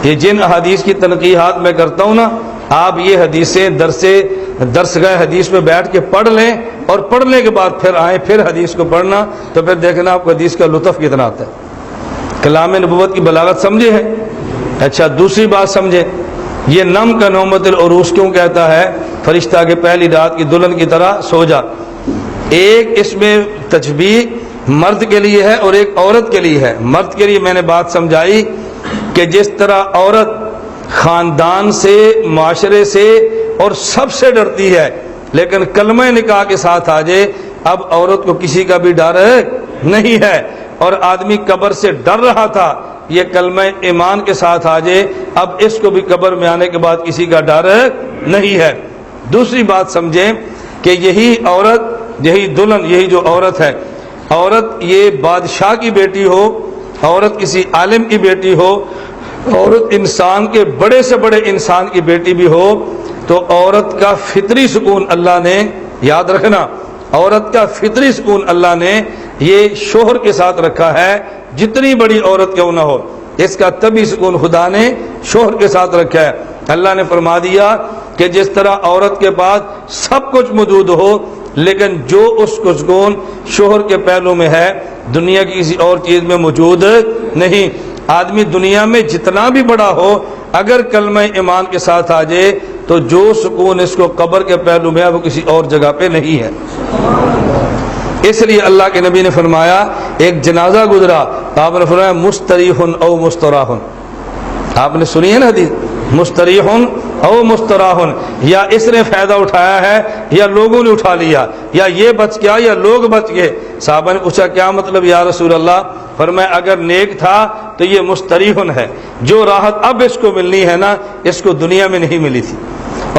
یہ جن حدیث کی تنقیحات میں کرتا ہوں نا، آپ یہ حدیثیں درسگاہ حدیث میں بیٹھ کے پڑھ لیں، اور پڑھنے کے بعد پھر آئیں، پھر حدیث کو پڑھنا، تو پھر دیکھنا آپ کو حدیث کا لطف کتنا آتا ہے۔ کلام نبوت کی بلاغت سمجھے ہے؟ اچھا، دوسری بات سمجھے، یہ نم کا نومت العروس کیوں کہتا ہے؟ فرشتہ کے پہلی رات کی دلہن کی طرح سو جا۔ ایک اس میں تشبیہ مرد کے لیے ہے اور ایک عورت کے لیے ہے۔ مرد کے لیے میں نے بات سمجھائی کہ جس طرح عورت خاندان سے، معاشرے سے اور سب سے ڈرتی ہے، لیکن کلمہ نکاح کے ساتھ آ جائے، اب عورت کو کسی کا بھی ڈر نہیں ہے، اور آدمی قبر سے ڈر رہا تھا، یہ کلمہ ایمان کے ساتھ آ جائے، اب اس کو بھی قبر میں آنے کے بعد کسی کا ڈر نہیں ہے۔ دوسری بات سمجھیں کہ یہی عورت، یہی دلہن، یہی جو عورت ہے، عورت یہ بادشاہ کی بیٹی ہو، عورت کسی عالم کی بیٹی ہو، عورت انسان کے بڑے سے بڑے انسان کی بیٹی بھی ہو، تو عورت کا فطری سکون اللہ نے، یاد رکھنا، عورت کا فطری سکون اللہ نے یہ شوہر کے ساتھ رکھا ہے، جتنی بڑی عورت کیوں نہ ہو، اس کا طبی سکون خدا نے شوہر کے ساتھ رکھا ہے۔ اللہ نے فرما دیا کہ جس طرح عورت کے پاس سب کچھ موجود ہو، لیکن جو اس کو سکون شوہر کے پہلو میں ہے، دنیا کی کسی اور چیز میں موجود نہیں۔ آدمی دنیا میں جتنا بھی بڑا ہو، اگر کلمہ ایمان کے ساتھ آ جائے تو جو سکون اس کو قبر کے پہلو میں ہے وہ کسی اور جگہ پہ نہیں ہے۔ اس لیے اللہ کے نبی نے فرمایا، ایک جنازہ گزرا، آپ نے فرمایا مستریح او مستراح۔ آپ نے سنی ہے نا حدیث، مستریح او مستراح، یا اس نے فائدہ اٹھایا ہے یا لوگوں نے اٹھا لیا، یا یہ بچ گیا یا لوگ بچ گئے۔ صحابہ نے پوچھا کیا مطلب یا رسول اللہ؟ فرمایا اگر نیک تھا تو یہ مستریح ہے، جو راحت اب اس کو ملنی ہے نا، اس کو دنیا میں نہیں ملی تھی۔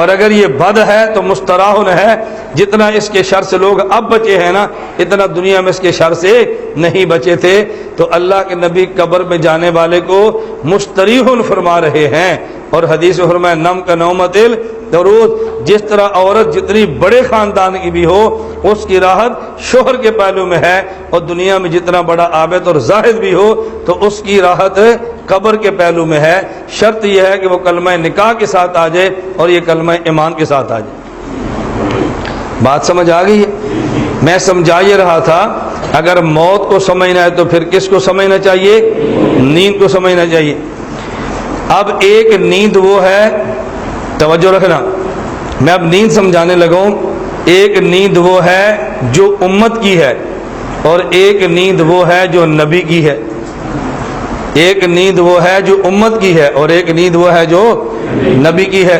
اور اگر یہ بد ہے تو مستراحن ہے، جتنا اس کے شر سے لوگ اب بچے ہیں نا، اتنا دنیا میں اس کے شر سے نہیں بچے تھے۔ تو اللہ کے نبی قبر میں جانے والے کو مستریحن فرما رہے ہیں، اور حدیث میں فرمایا نم کا نومت الدروس، جس طرح عورت جتنی بڑے خاندان کی بھی ہو اس کی راحت شوہر کے پہلو میں ہے، اور دنیا میں جتنا بڑا عابد اور زاہد بھی ہو تو اس کی راحت قبر کے پہلو میں ہے۔ شرط یہ ہے کہ وہ کلمہ نکاح کے ساتھ آ جائے اور یہ کلمہ ایمان کے ساتھ آ جائے۔ بات سمجھ آ گئی ہے؟ میں سمجھا یہ رہا تھا اگر موت کو سمجھنا ہے تو پھر کس کو سمجھنا چاہیے؟ نیند کو سمجھنا چاہیے۔ اب ایک نیند وہ ہے، توجہ رکھنا، میں اب نیند سمجھانے لگا ہوں۔ ایک نیند وہ ہے جو امت کی ہے، اور ایک نیند وہ ہے جو نبی کی ہے۔ ایک نیند وہ ہے جو امت کی ہے، اور ایک نیند وہ ہے جو نبی کی ہے۔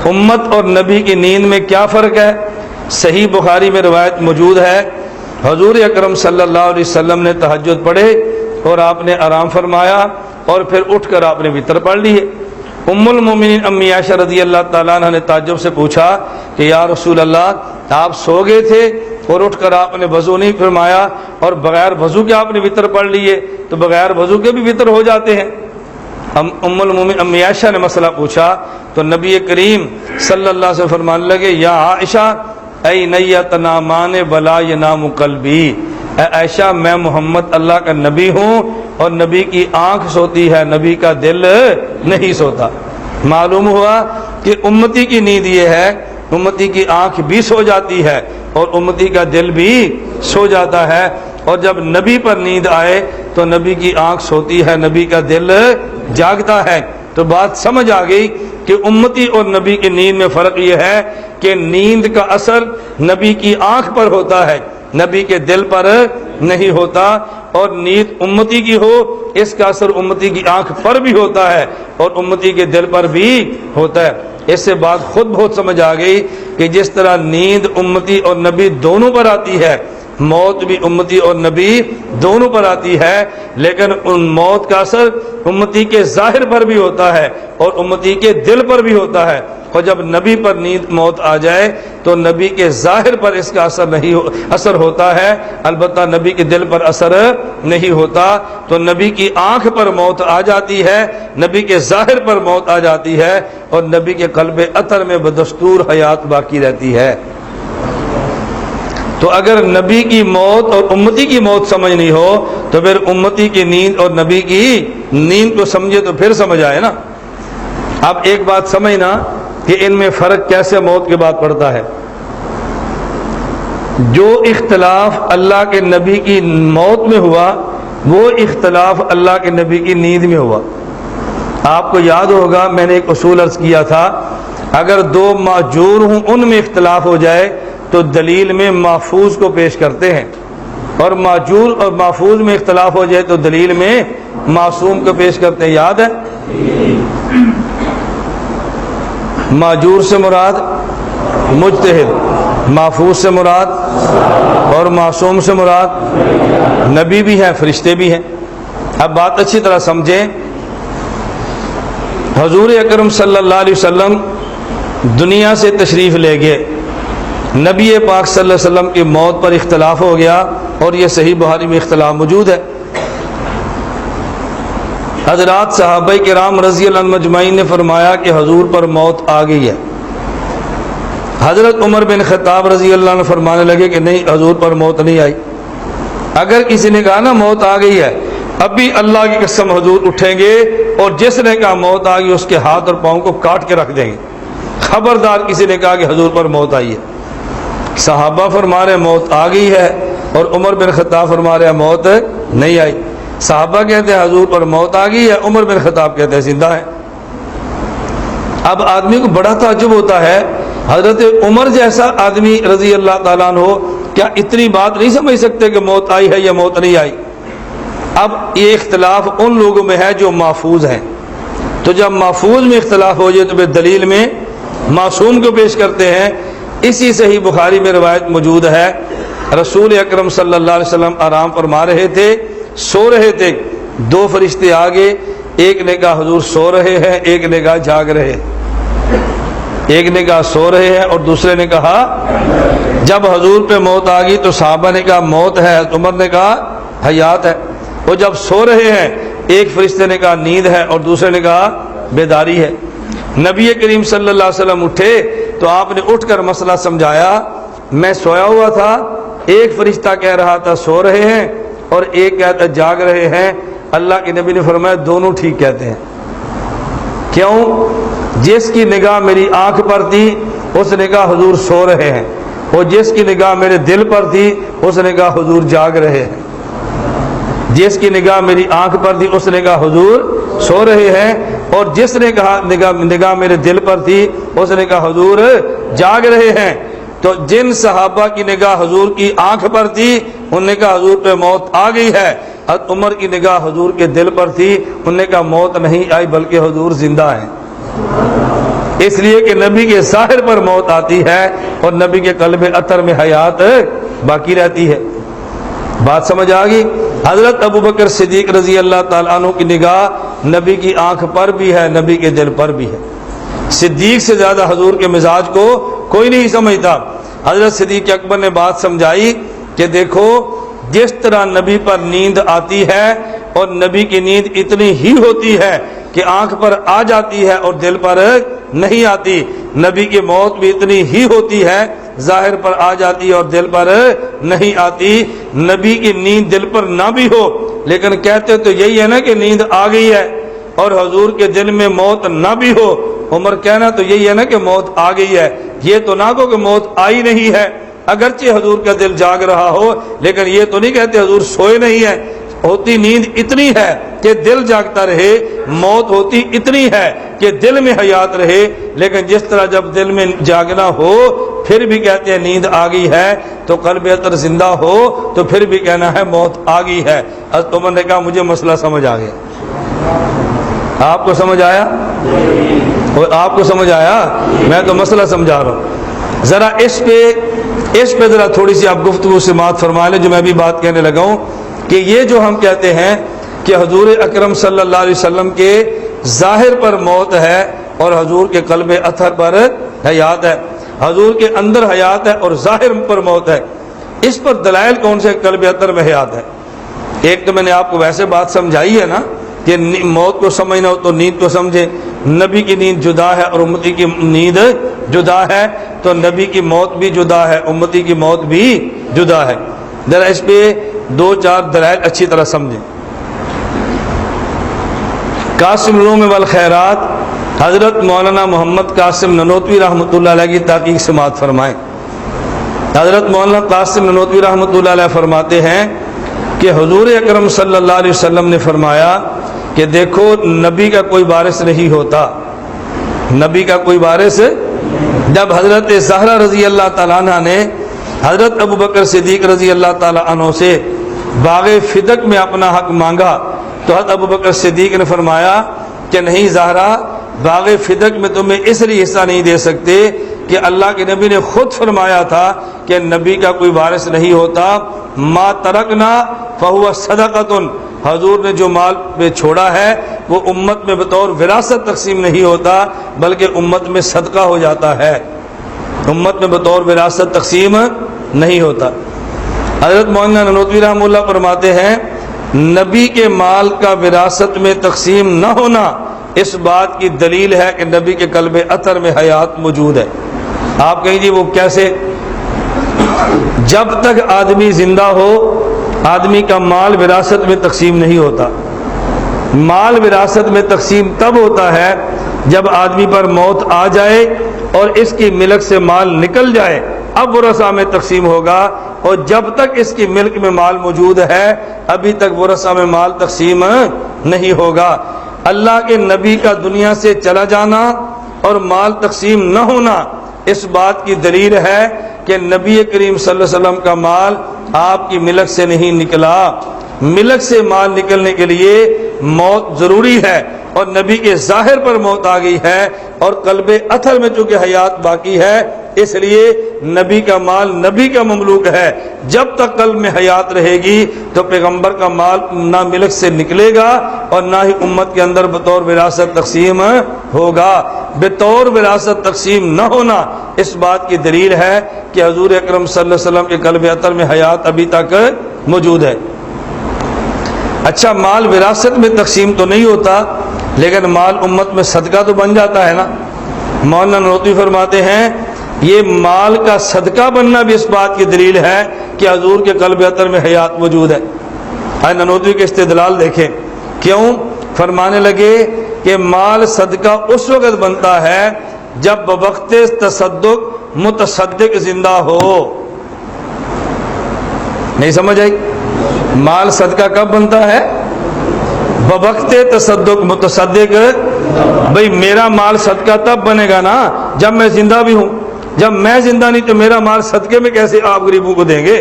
امت اور نبی کی نیند میں کیا فرق ہے؟ صحیح بخاری میں روایت موجود ہے، حضور اکرم صلی اللہ علیہ وسلم نے تہجد پڑھے اور آپ نے آرام فرمایا اور پھر اٹھ کر آپ نے وتر پڑھ لی ہے۔ ام المومنین امی عائشہ رضی اللہ تعالیٰ عنہ نے تعجب سے پوچھا کہ یا رسول اللہ، آپ سو گئے تھے اور اٹھ کر آپ نے وضو نہیں فرمایا، اور بغیر وضو کے آپ نے وتر پڑھ لیے، تو بغیر وضو کے بھی وتر ہو جاتے ہیں؟ ام المومنین امی عائشہ نے مسئلہ پوچھا تو نبی کریم صلی اللہ علیہ وسلم فرمانے لگے یا عائشہ اے نیتنامان ولا ینام قلبی، اے عائشہ میں محمد اللہ کا نبی ہوں اور نبی کی آنکھ سوتی ہے، نبی کا دل نہیں سوتا۔ معلوم ہوا کہ امتی کی نیند یہ ہے، امتی کی آنکھ بھی سو جاتی ہے اور امتی کا دل بھی سو جاتا ہے، اور جب نبی پر نیند آئے تو نبی کی آنکھ سوتی ہے، نبی کا دل جاگتا ہے۔ تو بات سمجھ آ گئی کہ امتی اور نبی کی نیند میں فرق یہ ہے کہ نیند کا اثر نبی کی آنکھ پر ہوتا ہے، نبی کے دل پر نہیں ہوتا، اور نیند امتی کی ہو اس کا اثر امتی کی آنکھ پر بھی ہوتا ہے اور امتی کے دل پر بھی ہوتا ہے۔ اس سے بات خود بہت سمجھ آ گئی کہ جس طرح نیند امتی اور نبی دونوں پر آتی ہے، موت بھی امتی اور نبی دونوں پر آتی ہے، لیکن ان موت کا اثر امتی کے ظاہر پر بھی ہوتا ہے اور امتی کے دل پر بھی ہوتا ہے، اور جب نبی پر نیند موت آ جائے تو نبی کے ظاہر پر اس کا اثر ہوتا ہے، البتہ نبی کے دل پر اثر نہیں ہوتا۔ تو نبی کی آنکھ پر موت آ جاتی ہے، نبی کے ظاہر پر موت آ جاتی ہے، اور نبی کے قلب اطہر میں بدستور حیات باقی رہتی ہے۔ تو اگر نبی کی موت اور امتی کی موت سمجھنی ہو تو پھر امتی کی نیند اور نبی کی نیند کو سمجھے تو پھر سمجھ آئے نا۔ اب ایک بات سمجھنا کہ ان میں فرق کیسے موت کے بعد پڑتا ہے۔ جو اختلاف اللہ کے نبی کی موت میں ہوا وہ اختلاف اللہ کے نبی کی نیند میں ہوا۔ آپ کو یاد ہوگا میں نے ایک اصول عرض کیا تھا، اگر دو ماجور ہوں ان میں اختلاف ہو جائے تو دلیل میں محفوظ کو پیش کرتے ہیں، اور ماجور اور محفوظ میں اختلاف ہو جائے تو دلیل میں معصوم کو پیش کرتے ہیں۔ یاد ہے؟ ماجور سے مراد مجتہد، محفوظ سے مراد اور معصوم سے مراد نبی بھی ہیں، فرشتے بھی ہیں۔ اب بات اچھی طرح سمجھیں، حضور اکرم صلی اللہ علیہ وسلم دنیا سے تشریف لے گئے، نبی پاک صلی اللہ علیہ وسلم کی موت پر اختلاف ہو گیا، اور یہ صحیح بخاری میں اختلاف موجود ہے۔ حضرات صحابہ کرام رضی اللہ عنہم اجمعین نے فرمایا کہ حضور پر موت آ گئی ہے۔ حضرت عمر بن خطاب رضی اللہ عنہ فرمانے لگے کہ نہیں، حضور پر موت نہیں آئی۔ اگر کسی نے کہا نا موت آ گئی ہے، ابھی اللہ کی قسم حضور اٹھیں گے اور جس نے کہا موت آ گئی اس کے ہاتھ اور پاؤں کو کاٹ کے رکھ دیں گے۔ خبردار کسی نے کہا کہ حضور پر موت آئی ہے۔ صحابہ فرما رہے موت آ گئی ہے، اور عمر بن خطاب فرما رہے موت نہیں آئی۔ صحابہ کہتے ہیں حضور پر موت آ گئی ہے، عمر بن خطاب کہتے ہیں زندہ ہے۔ اب آدمی کو بڑا تعجب ہوتا ہے، حضرت عمر جیسا آدمی رضی اللہ تعالیٰ عنہ کیا اتنی بات نہیں سمجھ سکتے کہ موت آئی ہے یا موت نہیں آئی؟ اب یہ اختلاف ان لوگوں میں ہے جو محفوظ ہیں، تو جب محفوظ میں اختلاف ہو جائے تو پھر دلیل میں معصوم کو پیش کرتے ہیں۔ اسی صحیح بخاری میں روایت موجود ہے، رسول اکرم صلی اللہ علیہ وسلم آرام فرما رہے تھے، سو رہے تھے، دو فرشتے آگے، ایک نے کہا حضور سو رہے ہیں، ایک نے کہا جاگ رہے۔ ایک نے کہا سو رہے ہیں اور دوسرے نے کہا جب حضور پہ موت آ گئی تو صحابہ نے کہا موت ہے، عمر نے کہا حیات ہے۔ وہ جب سو رہے ہیں ایک فرشتے نے کہا نیند ہے اور دوسرے نے کہا بیداری ہے۔ نبی کریم صلی اللہ علیہ وسلم اٹھے تو آپ نے اٹھ کر مسئلہ سمجھایا، میں سویا ہوا تھا، ایک فرشتہ کہہ رہا تھا سو رہے ہیں اور ایک کہتا جاگ رہے ہیں۔ اللہ کے نبی نے فرمایا دونوں ٹھیک کہتے ہیں۔ کیوں؟ جس کی نگاہ میری آنکھ پر تھی اس نے کہا حضور سو رہے ہیں، اور جس کی نگاہ میرے دل پر تھی اس نے کہا حضور جاگ رہے ہیں۔ جس کی نگاہ میری آنکھ پر تھی اس نے کہا حضور سو رہے ہیں، اور جس نے کہا نگاہ میرے دل پر تھی اس نے کہا حضور جاگ رہے ہیں۔ تو جن صحابہ کی نگاہ حضور کی آنکھ پر تھی انہوں نے کہا حضور پہ موت آ گئی ہے، اور عمر کی نگاہ حضور کے دل پر تھی انہوں نے کہا موت نہیں آئی بلکہ حضور زندہ ہیں۔ اس لیے کہ نبی کے ظاہر پر موت آتی ہے اور نبی کے قلب اطہر میں حیات باقی رہتی ہے۔ بات سمجھ آ گئی؟ حضرت ابوبکر صدیق رضی اللہ تعالیٰ عنہ کی نگاہ نبی کی آنکھ پر بھی ہے، نبی کے دل پر بھی ہے۔ صدیق سے زیادہ حضور کے مزاج کو کوئی نہیں سمجھتا۔ حضرت صدیق اکبر نے بات سمجھائی کہ دیکھو جس طرح نبی پر نیند آتی ہے اور نبی کی نیند اتنی ہی ہوتی ہے کہ آنکھ پر آ جاتی ہے اور دل پر نہیں آتی، نبی کی موت بھی اتنی ہی ہوتی ہے، ظاہر پر آ جاتی ہے اور دل پر نہیں آتی۔ نبی کی نیند دل پر نہ بھی ہو لیکن کہتے تو یہی ہے نا کہ نیند آ گئی ہے، اور حضور کے دل میں موت نہ بھی ہو، عمر کہنا تو یہی ہے نا کہ موت آ گئی ہے، یہ تو نہ کہو کہ موت آئی نہیں ہے۔ اگرچہ حضور کا دل جاگ رہا ہو لیکن یہ تو نہیں کہتے حضور سوئے نہیں ہے۔ ہوتی نیند اتنی ہے کہ دل جاگتا رہے، موت ہوتی اتنی ہے کہ دل میں حیات رہے، لیکن جس طرح جب دل میں جاگنا ہو پھر بھی کہتے ہیں نیند آ گئی ہے، تو قلب اطہر زندہ ہو تو پھر بھی کہنا ہے موت آ گئی ہے۔ حضرت عمر نے کہا مجھے مسئلہ سمجھ آ گیا۔ آپ کو سمجھ آیا؟ اور آپ کو سمجھ آیا؟ میں تو مسئلہ سمجھا رہا ہوں۔ ذرا اس پہ ذرا تھوڑی سی آپ گفتگو سے بات فرما لیں جو میں بھی بات کہنے لگا ہوں، کہ یہ جو ہم کہتے ہیں کہ حضور اکرم صلی اللہ علیہ وسلم کے ظاہر پر موت ہے اور حضور کے قلب اطہر پر حیات ہے، حضور کے اندر حیات ہے اور ظاہر پر موت ہے، اس پر دلائل کون سے قلب اطہر میں حیات ہے؟ ایک تو میں نے آپ کو ویسے بات سمجھائی ہے نا کہ موت کو سمجھنا ہو تو نیند کو سمجھے، نبی کی نیند جدا ہے اور امتی کی نیند جدا ہے، تو نبی کی موت بھی جدا ہے، امتی کی موت بھی جدا ہے۔ ذرا اس پہ دو چار دلائل اچھی طرح سمجھیں۔ قاسم العلوم والخیرات حضرت مولانا محمد قاسم ننوتوی رحمۃ اللہ علیہ کی تحقیق سماعت فرمائیں۔ حضرت مولانا قاسم ننوتوی رحمۃ اللہ علیہ فرماتے ہیں کہ حضور اکرم صلی اللہ علیہ وسلم نے فرمایا کہ دیکھو نبی کا کوئی وارث نہیں ہوتا، نبی کا کوئی وارث۔ جب حضرت زہرا رضی اللہ تعالیٰ عنہ نے حضرت ابوبکر صدیق رضی اللہ تعالیٰ عنہ سے باغ فدق میں اپنا حق مانگا تو حضرت ابوبکر صدیق نے فرمایا کہ نہیں زہرا، باغ فدق میں تمہیں اس لیے حصہ نہیں دے سکتے کہ اللہ کے نبی نے خود فرمایا تھا کہ نبی کا کوئی وارث نہیں ہوتا، ما ترکنا فہو صدقۃ، حضور نے جو مال پہ چھوڑا ہے وہ امت میں بطور وراثت تقسیم نہیں ہوتا بلکہ امت میں صدقہ ہو جاتا ہے، امت میں بطور وراثت تقسیم نہیں ہوتا۔ حضرت مولانا ننوتوی رحمہ اللہ فرماتے ہیں نبی کے مال کا وراثت میں تقسیم نہ ہونا اس بات کی دلیل ہے کہ نبی کے قلب اطہر میں حیات موجود ہے۔ آپ کہیں جی وہ کیسے؟ جب تک آدمی زندہ ہو آدمی کا مال وراثت میں تقسیم نہیں ہوتا، مال وراثت میں تقسیم تب ہوتا ہے جب آدمی پر موت آ جائے اور اس کی ملک سے مال نکل جائے، اب ورثہ میں تقسیم ہوگا، اور جب تک اس کی ملک میں مال موجود ہے ابھی تک ورثہ میں مال تقسیم نہیں ہوگا۔ اللہ کے نبی کا دنیا سے چلا جانا اور مال تقسیم نہ ہونا اس بات کی دلیل ہے کہ نبی کریم صلی اللہ علیہ وسلم کا مال آپ کی ملک سے نہیں نکلا، ملک سے مال نکلنے کے لیے موت ضروری ہے، اور نبی کے ظاہر پر موت آ گئی ہے اور قلب اطہر میں چونکہ حیات باقی ہے اس لیے نبی کا مال نبی کا مملوک ہے۔ جب تک قلب میں حیات رہے گی تو پیغمبر کا مال نہ ملک سے نکلے گا اور نہ ہی امت کے اندر بطور وراثت تقسیم ہوگا۔ بطور وراثت تقسیم نہ ہونا اس بات کی دلیل ہے کہ حضور اکرم صلی اللہ علیہ وسلم کے قلب اطہر میں حیات ابھی تک موجود ہے۔ اچھا، مال وراثت میں تقسیم تو نہیں ہوتا، لیکن مال امت میں صدقہ تو بن جاتا ہے نا۔ مولانا نانوتوی فرماتے ہیں یہ مال کا صدقہ بننا بھی اس بات کی دلیل ہے کہ حضور کے قلب اطہر میں حیات موجود ہے۔ نانوتوی کے استدلال دیکھیں، کیوں؟ فرمانے لگے کہ مال صدقہ اس وقت بنتا ہے جب بوقت تصدق متصدق زندہ ہو۔ نہیں سمجھ آئی؟ مال صدقہ کب بنتا ہے؟ بوقت تصدق متصدق۔ بھئی میرا مال صدقہ تب بنے گا نا جب میں زندہ بھی ہوں، جب میں زندہ نہیں تو میرا مال صدقے میں کیسے آپ غریبوں کو دیں گے؟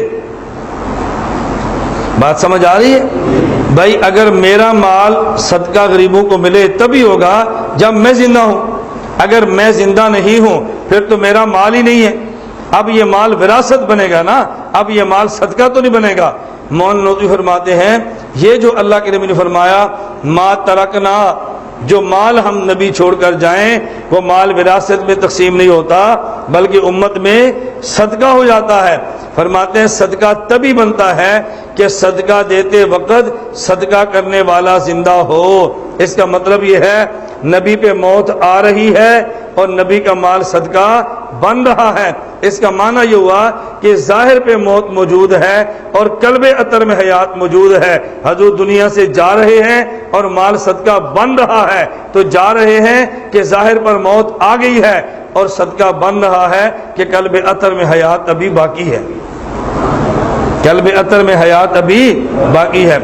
بات سمجھ آ رہی ہے؟ بھائی اگر میرا مال صدقہ غریبوں کو ملے تبھی ہوگا جب میں زندہ ہوں، اگر میں زندہ نہیں ہوں پھر تو میرا مال ہی نہیں ہے۔ اب یہ مال وراثت بنے گا نا، اب یہ مال صدقہ تو نہیں بنے گا۔ مولانا نانوتوی فرماتے ہیں یہ جو اللہ کے نبی نے فرمایا ما ترکنا، جو مال ہم نبی چھوڑ کر جائیں وہ مال وراثت میں تقسیم نہیں ہوتا بلکہ امت میں صدقہ ہو جاتا ہے۔ فرماتے ہیں صدقہ تبھی بنتا ہے کہ صدقہ دیتے وقت صدقہ کرنے والا زندہ ہو۔ اس کا مطلب یہ ہے نبی پہ موت آ رہی ہے اور نبی کا مال صدقہ بن رہا ہے۔ اس کا معنی یہ ہوا کہ ظاہر پہ موت موجود ہے اور قلب اطہر میں حیات موجود ہے۔ حضور دنیا سے جا رہے ہیں اور مال صدقہ بن رہا ہے، تو جا رہے ہیں کہ ظاہر پر موت آ گئی ہے اور صدقہ بن رہا ہے کہ قلب اطہر میں حیات ابھی باقی ہے، قلب اطہر میں حیات ابھی باقی ہے۔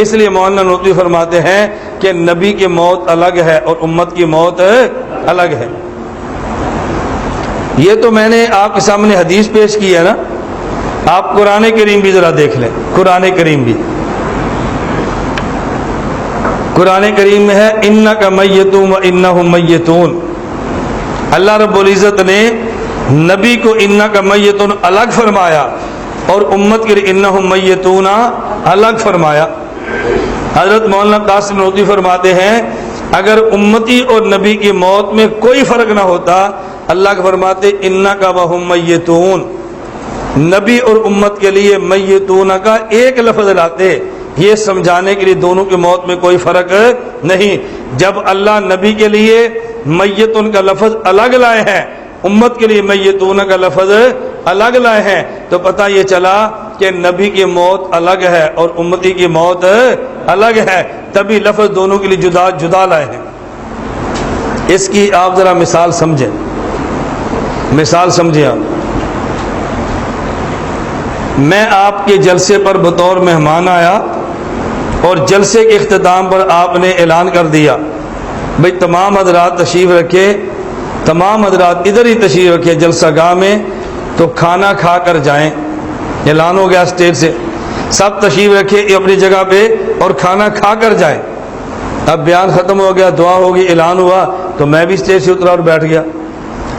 اس لیے مولانا نانوتوی فرماتے ہیں کہ نبی کی موت الگ ہے اور امت کی موت الگ ہے۔ یہ تو میں نے آپ کے سامنے حدیث پیش کی ہے نا، آپ قرآن کریم بھی ذرا دیکھ لیں۔ قرآن کریم بھی، قرآن کریم میں ہے انک میت و انہم میتون۔ اللہ رب العزت نے نبی کو انک میتون الگ فرمایا اور امت کے لیے انہم میتون الگ فرمایا۔ حضرت مولانا قاسم نانوتوی فرماتے ہیں اگر امتی اور نبی کی موت میں کوئی فرق نہ ہوتا، اللہ کے فرماتے انک وہم میتون، نبی اور امت کے لیے میتون کا ایک لفظ لاتے، یہ سمجھانے کے لیے دونوں کی موت میں کوئی فرق نہیں۔ جب اللہ نبی کے لیے میتون کا لفظ الگ لائے ہیں، امت کے لیے میتون کا لفظ الگ لائے ہیں، تو پتہ یہ چلا کہ نبی کی موت الگ ہے اور امتی کی موت الگ ہے، تبھی لفظ دونوں کے لیے جدا جدا لائے ہیں۔ اس کی آپ ذرا مثال سمجھیں، مثال سمجھیں آپ۔ میں آپ کے جلسے پر بطور مہمان آیا اور جلسے کے اختتام پر آپ نے اعلان کر دیا بھئی تمام حضرات تشریف رکھے، تمام حضرات ادھر ہی تشریف رکھے جلسہ گاہ میں، تو کھانا کھا کر جائیں۔ اعلان ہو گیا اسٹیج سے، سب تشریف رکھے اپنی جگہ پہ اور کھانا کھا کر جائیں۔ اب بیان ختم ہو گیا، دعا ہوگی، اعلان ہوا، تو میں بھی اسٹیج سے اترا اور بیٹھ گیا۔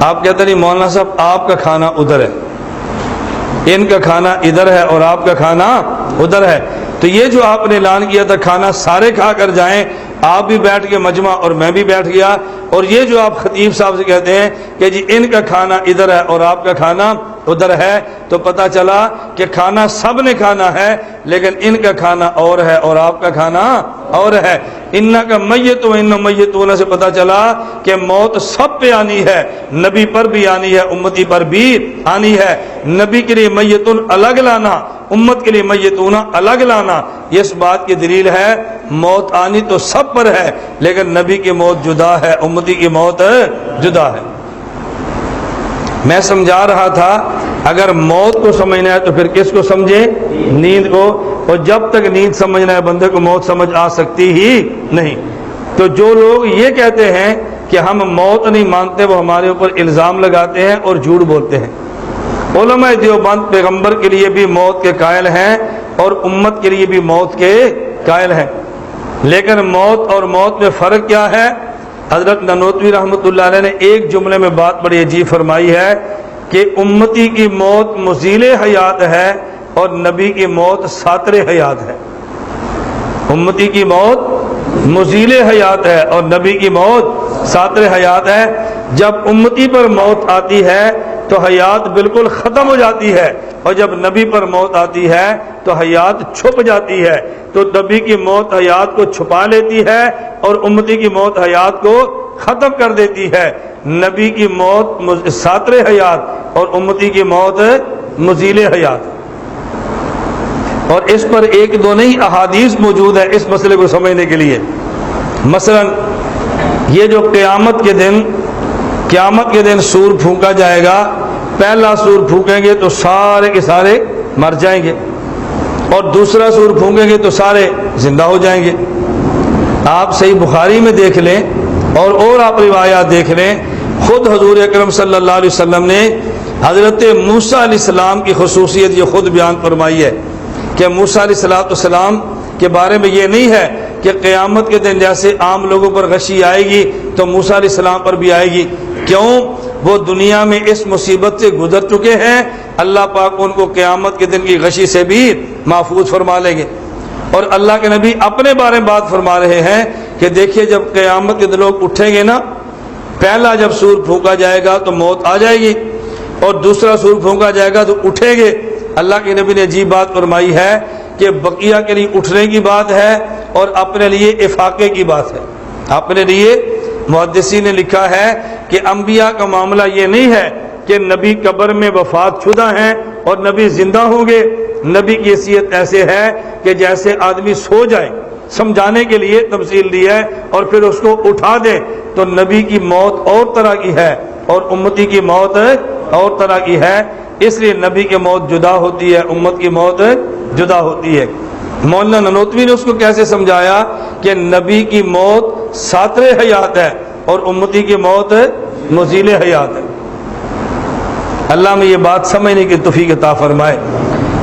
آپ کہتے نہیں مولانا صاحب آپ کا کھانا ادھر ہے، ان کا کھانا ادھر ہے اور آپ کا کھانا ادھر ہے، تو یہ جو آپ نے اعلان کیا تھا کھانا سارے کھا کر جائیں، آپ بھی بیٹھ کے مجمع اور میں بھی بیٹھ گیا، اور یہ جو آپ خطیب صاحب سے کہتے ہیں کہ جی ان کا کھانا ادھر ہے اور آپ کا کھانا ادھر ہے، تو پتہ چلا کہ کھانا سب نے کھانا ہے لیکن ان کا کھانا اور ہے اور آپ کا کھانا اور ہے۔ انک میت و انہم میتون سے پتہ چلا کہ موت سب پہ آنی ہے، نبی پر بھی آنی ہے، امتی پر بھی آنی ہے۔ نبی کے لیے میتون الگ لانا، امت کے لیے میتون الگ لانا، یہ اس بات کی دلیل ہے موت آنی تو سب پر ہے لیکن نبی کی موت جدا ہے، امتی کی موت جدا ہے۔ میں سمجھا رہا تھا اگر موت کو سمجھنا ہے تو پھر کس کو سمجھے؟ نیند کو، اور جب تک نیند سمجھنا ہے بندے کو موت سمجھ آ سکتی ہی نہیں۔ تو جو لوگ یہ کہتے ہیں کہ ہم موت نہیں مانتے وہ ہمارے اوپر الزام لگاتے ہیں اور جھوٹ بولتے ہیں۔ علماء دیوبند پیغمبر کے لیے بھی موت کے قائل ہیں اور امت کے لیے بھی موت کے قائل ہیں، لیکن موت اور موت میں فرق کیا ہے؟ حضرت نانوتوی رحمۃ اللہ علیہ نے ایک جملے میں بات بڑی عجیب فرمائی ہے کہ امتی کی موت مزیل حیات ہے اور نبی کی موت ساتر حیات ہے۔ امتی کی موت مزیل حیات ہے اور نبی کی موت ساتر حیات ہے۔ جب امتی پر موت آتی ہے تو حیات بالکل ختم ہو جاتی ہے، اور جب نبی پر موت آتی ہے تو حیات چھپ جاتی ہے۔ تو نبی کی موت حیات کو چھپا لیتی ہے اور امتی کی موت حیات کو ختم کر دیتی ہے۔ نبی کی موت ساتر حیات اور امتی کی موت مزیل حیات۔ اور اس پر ایک دو نہیں احادیث موجود ہے اس مسئلے کو سمجھنے کے لیے۔ مثلا یہ جو قیامت کے دن سور پھونکا جائے گا، پہلا سور پھونکیں گے تو سارے کے سارے مر جائیں گے، اور دوسرا سور پھونکیں گے تو سارے زندہ ہو جائیں گے۔ آپ صحیح بخاری میں دیکھ لیں اور آپ روایات دیکھ لیں، خود حضور اکرم صلی اللہ علیہ وسلم نے حضرت موسیٰ علیہ السلام کی خصوصیت یہ خود بیان فرمائی ہے کہ موسیٰ علیہ السلام کے بارے میں یہ نہیں ہے کہ قیامت کے دن جیسے عام لوگوں پر غشی آئے گی تو موسیٰ علیہ السلام پر بھی آئے گی۔ کیوں؟ وہ دنیا میں اس مصیبت سے گزر چکے ہیں، اللہ پاک ان کو قیامت کے دن کی غشی سے بھی محفوظ فرما لیں گے۔ اور اللہ کے نبی اپنے بارے میں بات فرما رہے ہیں کہ دیکھیے جب قیامت کے دن لوگ اٹھیں گے نا، پہلا جب سور پھونکا جائے گا تو موت آ جائے گی، اور دوسرا سور پھونکا جائے گا تو اٹھیں گے۔ اللہ کے نبی نے عجیب بات فرمائی ہے کہ بقیہ کے لیے اٹھنے کی بات ہے اور اپنے لیے افاقے کی بات ہے۔ اپنے لیے محدثین نے لکھا ہے کہ انبیاء کا معاملہ یہ نہیں ہے کہ نبی قبر میں وفات شدہ ہیں اور نبی زندہ ہوں گے۔ نبی کی حیثیت ایسے ہے کہ جیسے آدمی سو جائے، سمجھانے کے لیے تفصیل دی ہے، اور پھر اس کو اٹھا دے۔ تو نبی کی موت اور طرح کی ہے اور امتی کی موت اور طرح کی ہے، اس لیے نبی کی موت جدا ہوتی ہے، امت کی موت جدا ہوتی ہے۔ مولانا ننوتوی نے اس کو کیسے سمجھایا کہ نبی کی موت ساتر حیات ہے اور امتی کی موت مزیل حیات ہے۔ اللہ میں یہ بات سمجھنے کی توفیق عطا فرمائے۔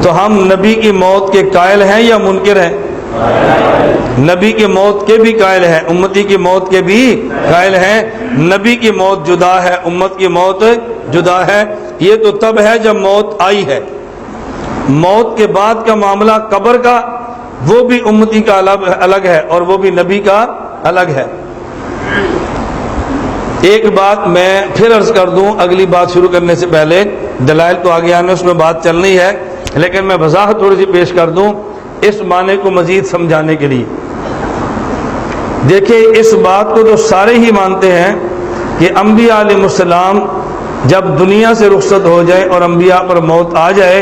تو ہم نبی کی موت کے قائل ہیں یا منکر ہیں؟ نبی کی موت کے بھی قائل ہیں، امتی کی موت کے بھی قائل ہیں۔ نبی کی موت جدا ہے، امت کی موت جدا ہے۔ یہ تو تب ہے جب موت آئی ہے۔ موت کے بعد کا معاملہ قبر کا، وہ بھی امتی کا الگ ہے اور وہ بھی نبی کا الگ ہے۔ ایک بات میں پھر عرض کر دوں اگلی بات شروع کرنے سے پہلے، دلائل تو آگے آنے اس میں بات چلنی ہے، لیکن میں وضاحت تھوڑی سی پیش کر دوں اس معنی کو مزید سمجھانے کے لیے۔ دیکھیں اس بات کو تو سارے ہی مانتے ہیں کہ انبیاء علیہ السلام جب دنیا سے رخصت ہو جائے اور انبیاء پر موت آ جائے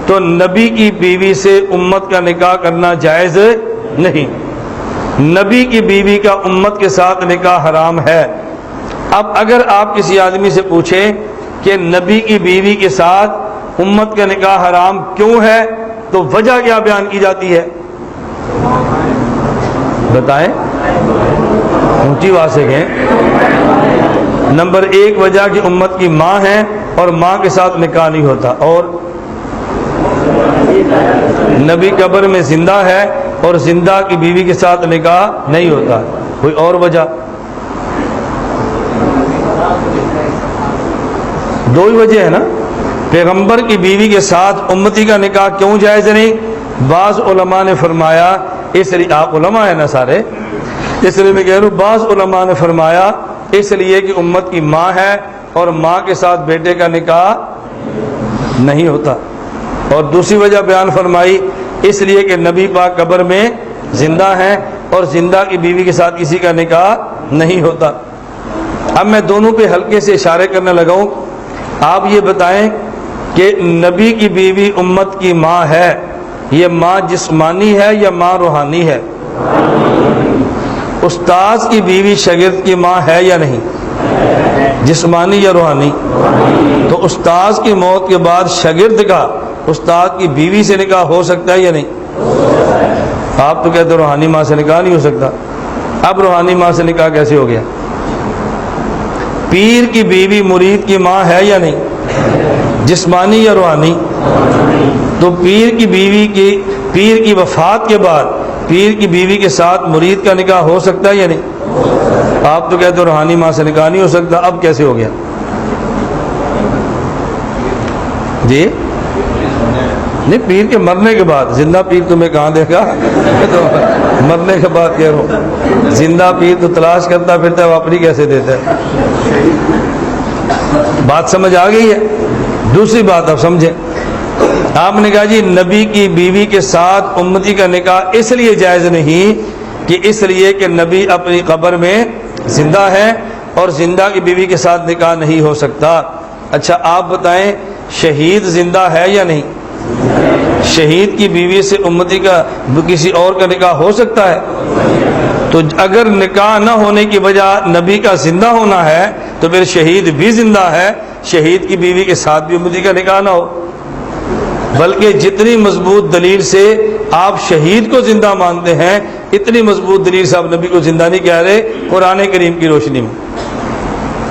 تو نبی کی بیوی سے امت کا نکاح کرنا جائز نہیں، نبی کی بیوی کا امت کے ساتھ نکاح حرام ہے۔ اب اگر آپ کسی آدمی سے پوچھیں کہ نبی کی بیوی کے ساتھ امت کا نکاح حرام کیوں ہے تو وجہ کیا بیان کی جاتی ہے؟ بتائیں، اونچی آواز سے کہیں۔ نمبر ایک وجہ کہ امت کی ماں ہے اور ماں کے ساتھ نکاح نہیں ہوتا، اور نبی قبر میں زندہ ہے اور زندہ کی بیوی کے ساتھ نکاح نہیں ہوتا۔ کوئی اور وجہ؟ دو ہی وجہ ہے نا۔ پیغمبر کی بیوی کے ساتھ امتی کا نکاح کیوں جائز نہیں؟ بعض علماء نے فرمایا، اس لیے آپ علماء ہیں نا سارے، اس لیے میں کہہ رہا ہوں، بعض علماء نے فرمایا اس لیے کہ امت کی ماں ہے اور ماں کے ساتھ بیٹے کا نکاح نہیں ہوتا، اور دوسری وجہ بیان فرمائی اس لیے کہ نبی پاک قبر میں زندہ ہیں اور زندہ کی بیوی کے ساتھ کسی کا نکاح نہیں ہوتا۔ اب میں دونوں پہ ہلکے سے اشارے کرنے لگا ہوں۔ آپ یہ بتائیں کہ نبی کی بیوی امت کی ماں ہے، یہ ماں جسمانی ہے یا ماں روحانی ہے؟ استاذ کی بیوی شاگرد کی ماں ہے یا نہیں؟ جسمانی یا روحانی؟ تو استاذ کی موت کے بعد شاگرد کا استاد کی بیوی سے نکاح ہو سکتا ہے یا نہیں؟ آپ تو کہتے روحانی ماں سے نکاح نہیں ہو سکتا۔ اب روحانی ماں سے نکاح کیسے ہو گیا؟ پیر کی بیوی مرید کی ماں ہے یا نہیں؟ جسمانی یا روحانی؟ تو پیر کی بیوی کی پیر کی وفات کے بعد پیر کی بیوی کے ساتھ مرید کا نکاح ہو سکتا ہے یا نہیں؟ آپ تو کہتے روحانی ماں سے نکاح نہیں ہو سکتا، اب کیسے ہو گیا؟ جی نہیں، پیر کے مرنے کے بعد، زندہ پیر تمہیں کہاں دیکھا؟ مرنے کے بعد کہہ رہا ہوں، زندہ پیر تو تلاش کرتا پھرتا ہے، وہ اپنی کیسے دیتا ہے؟ بات سمجھ آ گئی ہے؟ دوسری بات آپ سمجھیں، آپ نے کہا جی نبی کی بیوی کے ساتھ امتی کا نکاح اس لیے جائز نہیں کہ اس لیے کہ نبی اپنی قبر میں زندہ ہے اور زندہ کی بیوی کے ساتھ نکاح نہیں ہو سکتا۔ اچھا آپ بتائیں شہید زندہ ہے یا نہیں؟ شہید کی بیوی سے امتی کا کسی اور کا نکاح ہو سکتا ہے؟ تو اگر نکاح نہ ہونے کی وجہ نبی کا زندہ ہونا ہے تو پھر شہید بھی زندہ ہے، شہید کی بیوی کے ساتھ بھی امتی کا نکاح نہ ہو۔ بلکہ جتنی مضبوط دلیل سے آپ شہید کو زندہ مانتے ہیں اتنی مضبوط دلیل سے آپ نبی کو زندہ نہیں کہہ رہے قرآن کریم کی روشنی میں۔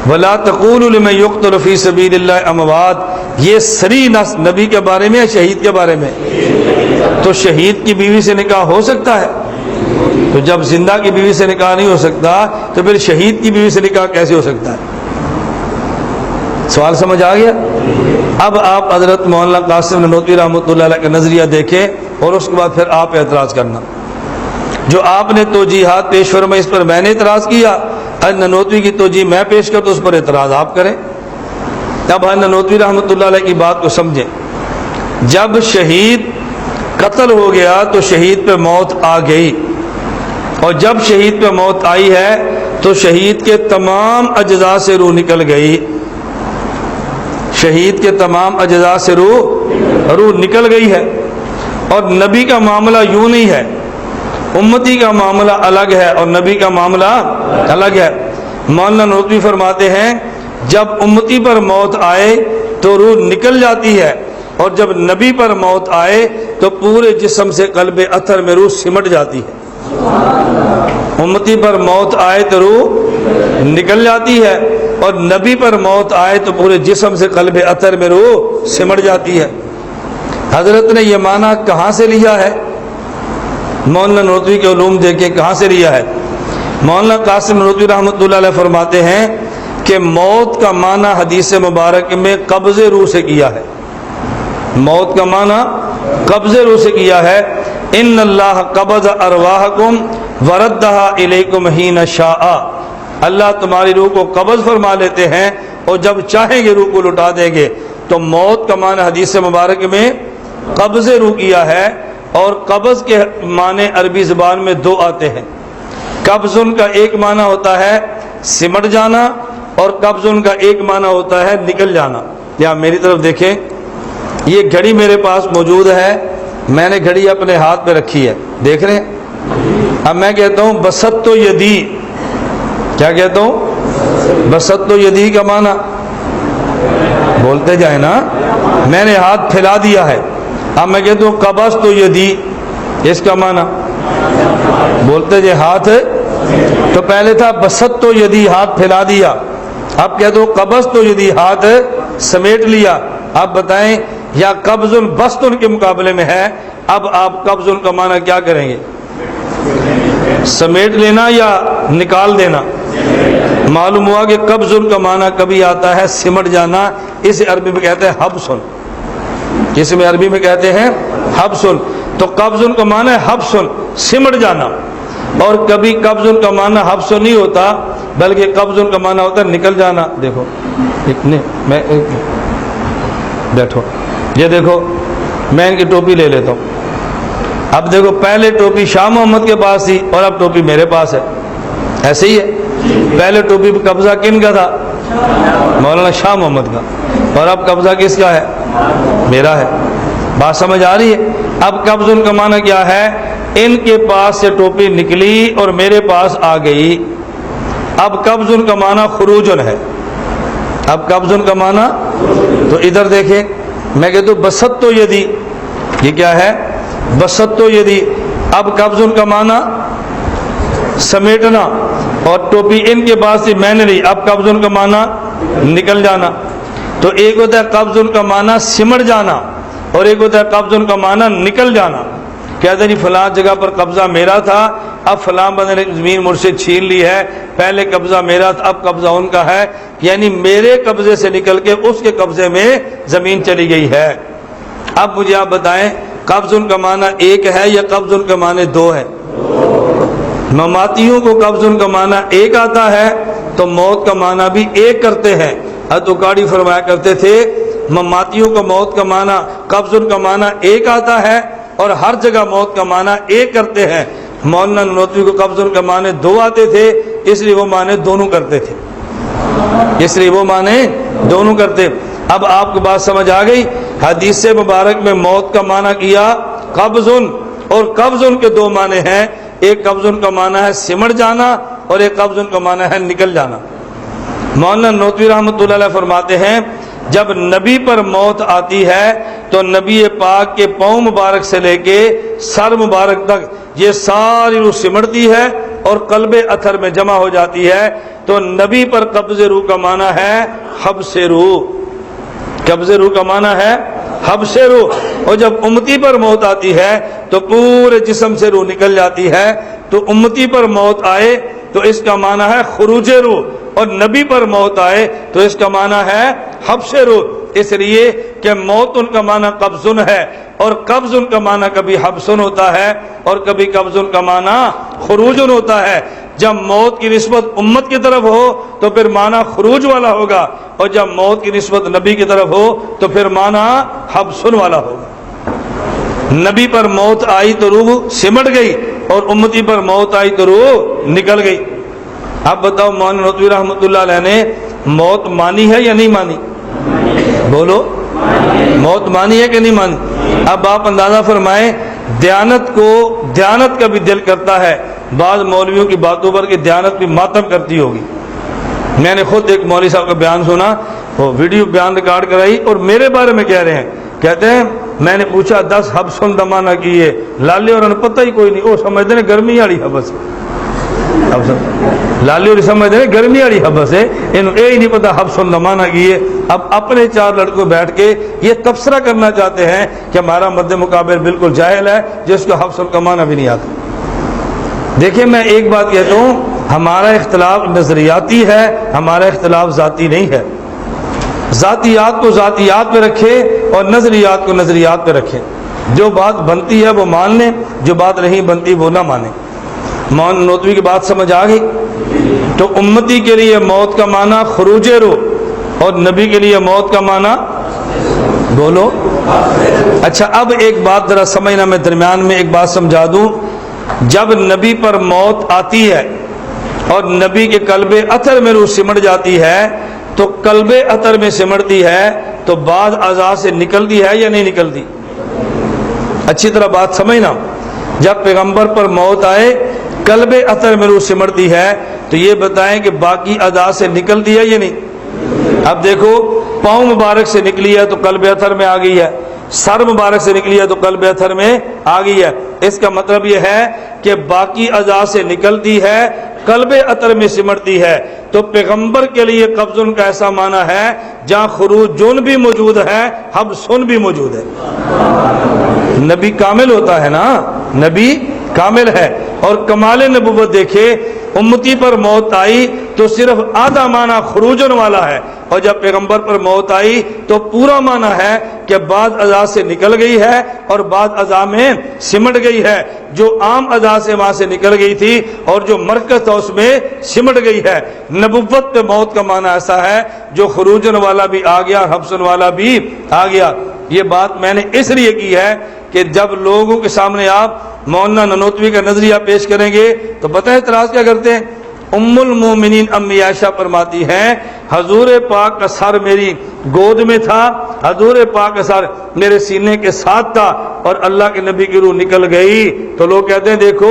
وَلَا تَقُولُوا لِمَن يُقْتَلُ فِي سَبِيلِ اللَّهِ أَمْوَاتٌ، یہ صریح نص نبی کے بارے میں ہے شہید کے بارے میں؟ تو شہید کی بیوی سے نکاح ہو سکتا ہے؟ تو جب زندہ کی بیوی سے نکاح نہیں ہو سکتا تو پھر شہید کی بیوی سے نکاح کیسے ہو سکتا ہے؟ سوال سمجھ آ گیا؟ اب آپ حضرت مولانا قاسم نانوتوی رحمۃ اللہ علیہ کا نظریہ دیکھیں اور اس کے بعد پھر آپ اعتراض کرنا۔ جو آپ نے توجیحات پیش فرمائی اس پر میں نے اعتراض کیا، نانوتوی کی توجیح میں پیش کر تو اس پر اعتراض آپ کریں۔ اب نانوتوی رحمۃ اللہ علیہ کی بات کو سمجھیں، جب شہید قتل ہو گیا تو شہید پہ موت آ گئی، اور جب شہید پہ موت آئی ہے تو شہید کے تمام اجزاء سے روح نکل گئی، شہید کے تمام اجزاء سے روح نکل گئی ہے۔ اور نبی کا معاملہ یوں نہیں ہے، امتی کا معاملہ الگ ہے اور نبی کا معاملہ الگ ہے۔ مولانا نانوتوی فرماتے ہیں جب امتی پر موت آئے تو روح نکل جاتی ہے، اور جب نبی پر موت آئے تو پورے جسم سے قلب اطہر میں روح سمٹ جاتی ہے۔ امتی پر موت آئے تو روح نکل جاتی ہے، اور نبی پر موت آئے تو پورے جسم سے قلب اطہر میں روح سمٹ جاتی ہے۔ حضرت نے یہ معنی کہاں سے لیا ہے؟ مولانا نانوتوی کے علوم دیکھیں کہاں سے لیا ہے۔ مولانا قاسم نانوتوی رحمۃ اللہ علیہ فرماتے ہیں کہ موت کا معنی حدیث مبارک میں قبض روح سے کیا ہے، موت کا معنی قبض روح سے کیا ہے۔ ان اللہ قبض ارواحکم وردھا الیکم حین شاء، اللہ تمہاری روح کو قبض فرما لیتے ہیں اور جب چاہیں گے روح کو لوٹا دیں گے۔ تو موت کا معنی حدیث مبارک میں قبض روح کیا ہے، اور قبض کے معنی عربی زبان میں دو آتے ہیں۔ قبض ان کا ایک معنی ہوتا ہے سمٹ جانا، اور قبض ان کا ایک معنی ہوتا ہے نکل جانا۔ یا میری طرف دیکھیں، یہ گھڑی میرے پاس موجود ہے، میں نے گھڑی اپنے ہاتھ پہ رکھی ہے، دیکھ رہے ہیں؟ اب میں کہتا ہوں بسط تو یدی، کیا کہتا ہوں؟ بسط تو یدی کا معنی بولتے جائیں نا، میں نے ہاتھ پھیلا دیا ہے۔ اب میں کہتا ہوں قبض تو یدی، اس کا معنی بولتے جائیں ہاتھ، تو پہلے تھا بسط تو یدی، ہاتھ پھیلا دیا، اب کہتا ہوں قبض تو یدی، ہاتھ سمیٹ لیا۔ اب بتائیں یا قبض بسط ان کے مقابلے میں ہے، اب آپ قبض ان کا معنی کیا کریں گے؟ سمیٹ لینا یا نکال دینا؟ معلوم ہوا کہ قبض ان کا معنی کبھی آتا ہے سمٹ جانا، اسے عربی میں کہتے ہیں حبسن، جس میں عربی میں کہتے ہیں حبسن۔ تو قبض ان کا معنی ہے حبسن، سمٹ جانا، اور کبھی قبض ان کا معنی حبسن نہیں ہوتا بلکہ قبض ان کا معنی ہوتا ہے نکل جانا۔ دیکھو میں بیٹھو، یہ دیکھو میں ان کی ٹوپی لے لیتا ہوں۔ اب دیکھو پہلے ٹوپی شاہ محمد کے پاس تھی اور اب ٹوپی میرے پاس ہے، ایسے ہی ہے۔ پہلے ٹوپی پہ قبضہ کن کا تھا؟ مولانا شاہ محمد کا، اور اب قبضہ کس کا ہے؟ میرا ہے۔ بات سمجھ آ رہی ہے؟ اب قبض ان کا معنی کیا ہے؟ ان کے پاس سے ٹوپی نکلی اور میرے پاس آ گئی۔ اب قبض ان کا معنی خروجن ہے، اب قبض ان کا معنی، تو ادھر دیکھیں میں کہتا ہوں بسط تو یدی، یہ کیا ہے؟ بسط تو یدی۔ اب قبض ان کا معنی سمیٹنا، اور ٹوپی ان کے پاس تھی میں نے لی، اب قبض ان کا معنی نکل جانا۔ تو ایک ہوتا ہے قبض ان کا معنی سمٹ جانا، اور ایک ہوتا ہے قبض ان کا معنی نکل جانا۔ کہتے ہیں فلاں جگہ پر قبضہ میرا تھا، اب فلاں بندے نے زمین مجھ سے چھین لی ہے، پہلے قبضہ میرا تھا اب قبضہ ان کا ہے، یعنی میرے قبضے سے نکل کے اس کے قبضے میں زمین چلی گئی ہے۔ اب مجھے آپ بتائیں قبض ان کا معنی ایک ہے یا قبض ان کا معنی دو ہے؟ مماتیوں کو قبض کا معنی ایک آتا ہے تو موت کا معنی بھی ایک کرتے ہیں. اتوکاڑی فرمایا کرتے تھے مماتیوں کو موت کا معنی قبض کا معنی ایک آتا ہے اور ہر جگہ موت کا معنی ایک کرتے ہیں. مولانا نانوتوی کو قبض کا معنی دو آتے تھے اس لیے وہ معنی دونوں کرتے تھے، اس لیے وہ معنی دونوں کرتے. اب آپ کو بات سمجھ آ گئی. حدیث مبارک میں موت کا معنی کیا قبض، اور قبض کے دو معنی ہیں. ایک قبض کا معنی ہے سمٹ جانا اور ایک قبض کا معنی ہے نکل جانا. مولانا نانوتوی رحمۃ اللہ علیہ فرماتے ہیں جب نبی پر موت آتی ہے تو نبی پاک کے پاؤں مبارک سے لے کے سر مبارک تک یہ ساری روح سمٹتی ہے اور قلب اثر میں جمع ہو جاتی ہے. تو نبی پر قبض روح کا معنی ہے حبس روح. قبض روح کا معنی ہے حبس روح. اور جب امتی پر موت آتی ہے تو پورے جسم سے روح نکل جاتی ہے. تو امتی پر موت آئے تو اس کا معنی ہے خروج روح، اور نبی پر موت آئے تو اس کا معنی ہے حبس روح. اس لیے کہ موت ان کا معنی قبض ہے اور قبض ان کا معنی کبھی حبس ہوتا ہے اور کبھی قبض کا معنی خروج ہوتا ہے. جب موت کی نسبت امت کی طرف ہو تو پھر معنی خروج والا ہوگا، اور جب موت کی نسبت نبی کی طرف ہو تو پھر معنی حبس والا ہوگا. نبی پر موت آئی تو روح سمٹ گئی اور امتی پر موت آئی تو روح نکل گئی. اب بتاؤ مولانا نانوتوی رحمۃ اللہ علیہ نے موت مانی ہے یا نہیں مانی؟ بولو، موت مانی ہے کہ نہیں مانی؟ اب آپ اندازہ فرمائیں دیانت کا بھی دل کرتا ہے بعض مولویوں کی باتوں پر کہ دیانت بھی ماتم کرتی ہوگی. میں نے خود ایک مولوی صاحب کا بیان سنا، وہ ویڈیو بیان ریکارڈ کرائی اور میرے بارے میں کہہ رہے ہیں. کہتے ہیں میں نے پوچھا 10 حبس دمانہ کیے لالے اور پتہ ہی کوئی نہیں. وہ سمجھتے ہیں گرمی والی حبس، لالی اور سمجھتے ہیں گرمی والی حبس ہے، انہوں یہ نہیں پتا حبس دمانہ کیے. اب اپنے 4 لڑکوں بیٹھ کے یہ تبصرہ کرنا چاہتے ہیں کہ ہمارا مد مقابل بالکل جاہل ہے جس کو حبس کا معنی بھی نہیں آتا. دیکھیں میں ایک بات کہتا ہوں، ہمارا اختلاف نظریاتی ہے، ہمارا اختلاف ذاتی نہیں ہے. ذاتیات کو ذاتیات پہ رکھے اور نظریات کو نظریات پہ رکھے. جو بات بنتی ہے وہ مان لیں، جو بات نہیں بنتی وہ نہ مانیں. مولانا نانوتوی کی بات سمجھ آ گئی؟ تو امتی کے لیے موت کا معنی خروج روح اور نبی کے لیے موت کا معنی بولو. اچھا اب ایک بات ذرا سمجھنا، میں درمیان میں ایک بات سمجھا دوں. جب نبی پر موت آتی ہے اور نبی کے قلب اثر میں روح سمٹ جاتی ہے تو قلب اثر میں سمٹتی ہے تو بعض اعضاء سے نکلتی ہے یا نہیں نکلتی؟ اچھی طرح بات سمجھنا. جب پیغمبر پر موت آئے قلب اثر میں روح سمٹتی ہے تو یہ بتائیں کہ باقی اعضاء سے نکلتی ہے یا نہیں؟ اب دیکھو پاؤں مبارک سے نکلی ہے تو قلب اثر میں آ گئی ہے، سر مبارک سے نکلی ہے تو قلب اثر میں آ گئی ہے. اس کا مطلب یہ ہے کہ باقی اعضاء سے نکلتی ہے، قلب اثر میں سمٹتی ہے. تو پیغمبر کے لیے قبض کا ایسا معنی ہے جہاں خروج بھی موجود ہے، حبس بھی موجود ہے. نبی کامل ہوتا ہے نا، نبی کامل ہے. اور کمال نبوت دیکھے امتی پر موت آئی تو صرف آدھا معنی خروجن والا ہے، اور جب پیغمبر پر موت آئی تو پورا معنی ہے کہ بعض اعضاء سے نکل گئی ہے اور بعض اعضاء میں سمٹ گئی ہے. جو عام اعضاء سے وہاں سے نکل گئی تھی اور جو مرکز تھا اس میں سمٹ گئی ہے. نبوت پہ موت کا معنی ایسا ہے جو خروجن والا بھی آ گیا اور حبسن والا بھی آ گیا. یہ بات میں نے اس لیے کی ہے کہ جب لوگوں کے سامنے آپ مولانا نانوتوی کا نظریہ پیش کریں گے تو پتہ ہے اعتراض کیا کرتے ہیں؟ ام المومنین امی عائشہ فرماتی ہیں حضور پاک کا سر میری گود میں تھا، حضور پاک کا سر میرے سینے کے ساتھ تھا اور اللہ کے نبی کی روح نکل گئی. تو لوگ کہتے ہیں دیکھو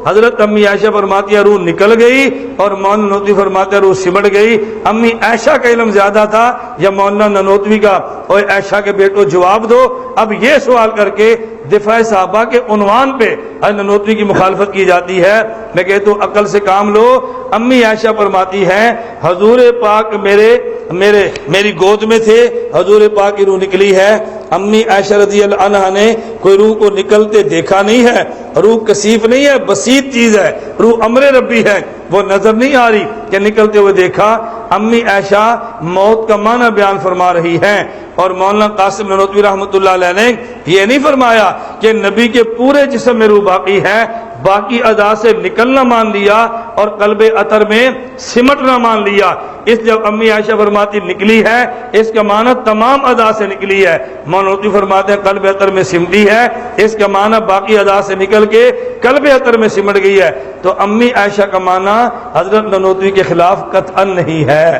حضرت امی عائشہ فرماتی ہے روح نکل گئی اور مولانا نانوتوی فرماتے ہیں روح سمٹ گئی. امی عائشہ کا علم زیادہ تھا یا مولانا نانوتوی کا؟ اور عائشہ کے بیٹو جواب دو. اب یہ سوال کر کے دفاع صحابہ کے عنوان پہ نانوتوی کی مخالفت کی جاتی ہے. میں کہتا ہوں عقل سے کام لو. امی عائشہ فرماتی ہیں حضور پاک میری گود میں تھے، حضور پاک کی روح نکلی ہے. امی عائشہ رضی اللہ عنہا نے کوئی روح کو نکلتے دیکھا نہیں ہے. روح کثیف نہیں ہے، بسیط چیز ہے. روح امر ربی ہے، وہ نظر نہیں آ رہی کہ نکلتے ہوئے دیکھا. امی عائشہ موت کا معنی بیان فرما رہی ہیں. اور مولانا قاسم نانوتوی رحمۃ اللہ علیہ نے یہ نہیں فرمایا کہ نبی کے پورے جسم میں روح باقی ہے، باقی اعضاء سے نکلنا مان لیا اور قلب اطہر میں سمٹنا مان لیا۔ اس جب امی عائشہ فرماتی نکلی ہے، اس کا معنی تمام اعضاء سے نکلی ہے۔ مولانا فرماتے ہیں قلب اطہر میں سمٹی ہے، اس کا معنی باقی اعضاء سے نکل کے قلب اطہر میں سمٹ گئی ہے۔ تو امی عائشہ کا معنی حضرت نانوتوی کے خلاف قطعا نہیں ہے۔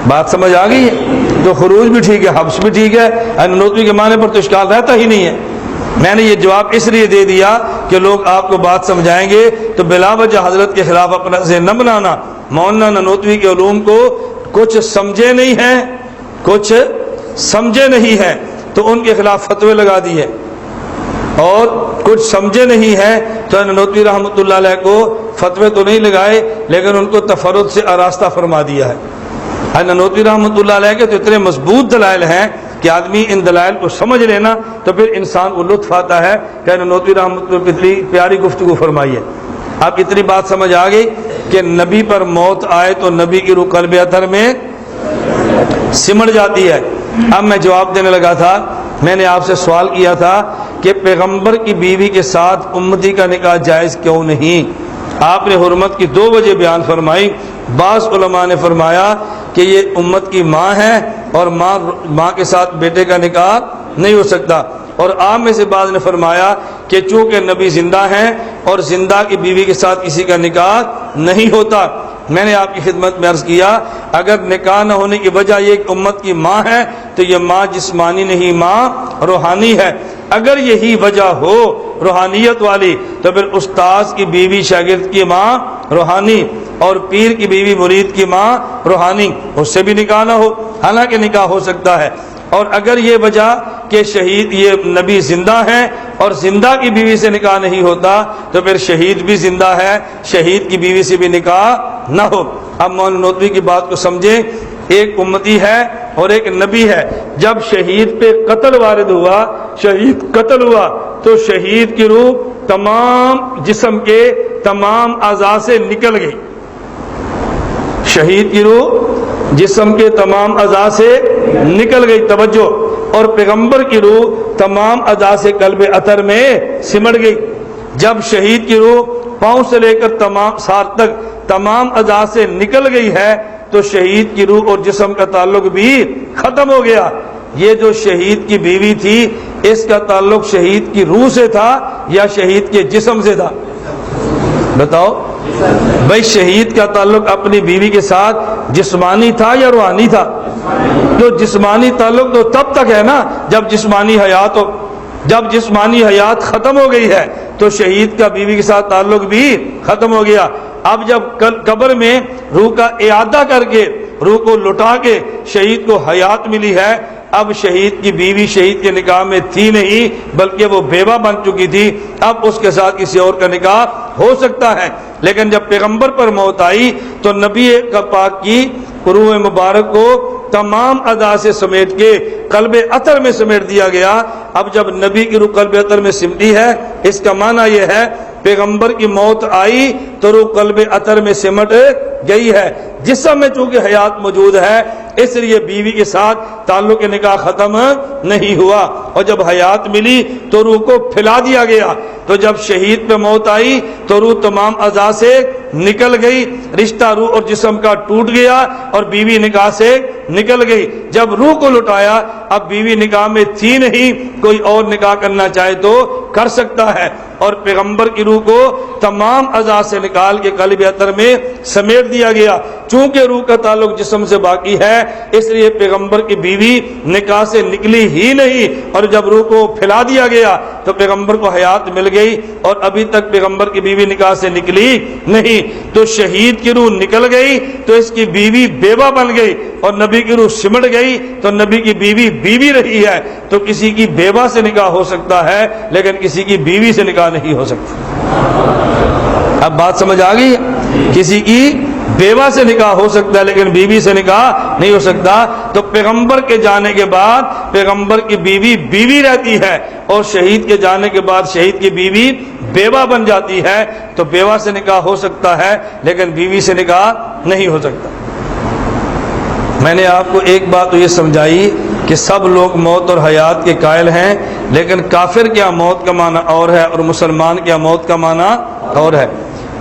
بات سمجھ آ گئی ہے؟ تو خروج بھی ٹھیک ہے، حبس بھی ٹھیک ہے، نانوتوی کے معنی پر تو اشکال رہتا ہی نہیں ہے۔ میں نے یہ جواب اس لیے دے دیا کہ لوگ آپ کو بات سمجھائیں گے تو بلا وجہ حضرت کے خلاف اپنا ذہن نہ بنانا۔ مولانا نانوتوی کے علوم کو کچھ سمجھے نہیں ہیں، کچھ سمجھے نہیں ہیں تو ان کے خلاف فتوے لگا دیے، اور کچھ سمجھے نہیں ہیں تو نانوتوی رحمۃ اللہ علیہ کو فتوے تو نہیں لگائے لیکن ان کو تفرد سے آراستہ فرما دیا ہے۔ نانوتوی رحمۃ اللہ علیہ کے تو اتنے مضبوط دلائل ہیں کہ آدمی ان دلائل کو سمجھ لینا تو پھر انسان کو لطف آتا ہے کہ نانوتوی رحمۃ اللہ کتنی پیاری گفتگو فرمائی ہے۔ اب اتنی بات سمجھ آ گئی کہ نبی پر موت آئے تو نبی کی روح قلب اطہر میں سمٹ جاتی ہے۔ اب میں جواب دینے لگا تھا، میں نے آپ سے سوال کیا تھا کہ پیغمبر کی بیوی کے ساتھ امتی کا نکاح جائز کیوں نہیں؟ آپ نے حرمت کی 2 وجہ بیان فرمائی۔ بعض علماء نے فرمایا کہ یہ امت کی ماں ہے اور ماں کے ساتھ بیٹے کا نکاح نہیں ہو سکتا، اور آپ میں سے بعض نے فرمایا کہ چونکہ نبی زندہ ہیں اور زندہ کی بیوی کے ساتھ کسی کا نکاح نہیں ہوتا۔ میں نے آپ کی خدمت میں عرض کیا اگر نکاح نہ ہونے کی وجہ یہ کہ امت کی ماں ہے تو یہ ماں جسمانی نہیں، ماں روحانی ہے۔ اگر یہی وجہ ہو روحانیت والی تو پھر استاذ کی بیوی شاگرد کی ماں روحانی اور پیر کی بیوی مرید کی ماں روحانی، اس سے بھی نکاح نہ ہو، حالانکہ نکاح ہو سکتا ہے۔ اور اگر یہ وجہ کہ شہید یہ نبی زندہ ہیں اور زندہ کی بیوی سے نکاح نہیں ہوتا تو پھر شہید بھی زندہ ہے، شہید کی بیوی سے بھی نکاح نہ ہو۔ اب مولانا نانوتوی کی بات کو سمجھیں، ایک امتی ہے اور ایک نبی ہے۔ جب شہید پہ قتل وارد ہوا، شہید قتل ہوا تو شہید کی روح تمام جسم کے تمام اعضاء سے نکل گئی، شہید کی روح جسم کے تمام اعضاء سے نکل گئی، توجہ، اور پیغمبر کی روح تمام اعضاء سے قلب اطہر میں سمٹ گئی۔ جب شہید کی روح پاؤں سے لے کر سار تک تمام اعضاء سے نکل گئی ہے تو شہید کی روح اور جسم کا تعلق بھی ختم ہو گیا۔ یہ جو شہید کی بیوی تھی اس کا تعلق شہید کی روح سے تھا یا شہید کے جسم سے تھا؟ بتاؤ بھائی، شہید کا تعلق اپنی بیوی کے ساتھ جسمانی تھا یا روحانی تھا؟ تو جسمانی تعلق تو تب تک ہے نا جب جسمانی حیات ہو، جب جسمانی حیات ختم ہو گئی ہے تو شہید کا بیوی کے ساتھ تعلق بھی ختم ہو گیا۔ اب جب قبر میں روح کا اعادہ کر کے روح کو لٹا کے شہید کو حیات ملی ہے، اب شہید کی بیوی شہید کے نکاح میں تھی نہیں بلکہ وہ بیوہ بن چکی تھی، اب اس کے ساتھ کسی اور کا نکاح ہو سکتا ہے۔ لیکن جب پیغمبر پر موت آئی تو نبی پاک کی روح مبارک کو تمام اعضاء سے سمیٹ کے قلب اطہر میں سمیٹ دیا گیا۔ اب جب نبی کی روح قلب اطہر میں سمٹی ہے، اس کا معنی یہ ہے پیغمبر کی موت آئی تو روح قلب اطہر میں سمٹ گئی ہے۔ جسم میں چونکہ حیات موجود ہے اس لیے بیوی کے ساتھ تعلق نکاح ختم نہیں ہوا، اور جب حیات ملی تو روح کو پھیلا دیا گیا۔ تو جب شہید پہ موت آئی تو روح تمام اعضاء سے نکل گئی، رشتہ روح اور جسم کا ٹوٹ گیا اور بیوی نکاح سے نکل گئی۔ جب روح کو لٹایا اب بیوی نکاح میں تھی نہیں، کوئی اور نکاح کرنا چاہے تو کر سکتا ہے، اور پیغمبر کی روح کو تمام اعضاء سے نکال کے قلب اطہر میں سمیٹ دیا گیا۔ چونکہ روح کا تعلق جسم سے باقی ہے اس لیے پیغمبر کی بیوی نکاح سے نکلی ہی نہیں، اور جب روح کو پھیلا دیا گیا تو پیغمبر کو حیات مل گئی اور ابھی تک پیغمبر کی بیوی نکاح سے نکلی نہیں۔ تو شہید کی روح نکل گئی تو اس کی بیوی بیوہ بن گئی، اور نبی کی روح سمٹ گئی تو نبی کی بیوی بیوی رہی ہے۔ تو کسی کی بیوہ سے نکاح ہو سکتا ہے لیکن کسی کی بیوی سے نکاح نہیں ہو سکتا۔ اب بات سمجھ آ گئی؟ کسی کی بیوہ سے نکاح ہو سکتا ہے لیکن بیوی سے نکاح نہیں ہو سکتا۔ تو پیغمبر کے جانے کے بعد پیغمبر کی بیوی بیوی رہتی ہے، اور شہید کے جانے کے بعد شہید کی بیوی بیوہ بن جاتی ہے۔ تو بیوہ سے نکاح ہو سکتا ہے لیکن بیوی سے نکاح نہیں ہو سکتا۔ میں نے آپ کو ایک بات تو یہ سمجھائی کہ سب لوگ موت اور حیات کے قائل ہیں، لیکن کافر کیا موت کا معنی اور ہے اور مسلمان کیا موت کا معنی اور ہے۔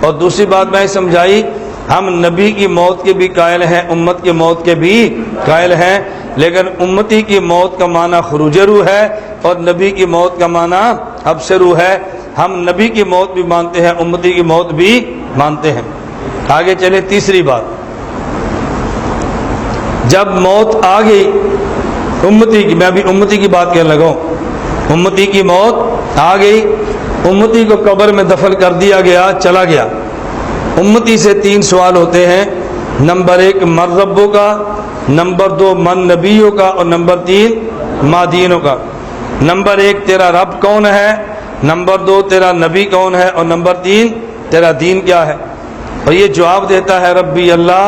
اور دوسری بات میں سمجھائی، ہم نبی کی موت کے بھی قائل ہیں، امت کی موت کے بھی قائل ہیں، لیکن امتی کی موت کا معنی خروج روح ہے اور نبی کی موت کا معنی حبس روح ہے۔ ہم نبی کی موت بھی مانتے ہیں، امتی کی موت بھی مانتے ہیں۔ آگے چلیں تیسری بات، جب موت آ گئی امتی کی، میں ابھی امتی کی بات کرنے لگا ہوں، امتی کی موت آ گئی، امتی کو قبر میں دفن کر دیا گیا، چلا گیا۔ امتی سے 3 سوال ہوتے ہیں، نمبر 1 من ربوں کا، نمبر 2 من نبیوں کا، اور نمبر 3 ما دینوں کا۔ نمبر 1 تیرا رب کون ہے، نمبر 2 تیرا نبی کون ہے، اور نمبر 3 تیرا دین کیا ہے۔ اور یہ جواب دیتا ہے ربی اللہ،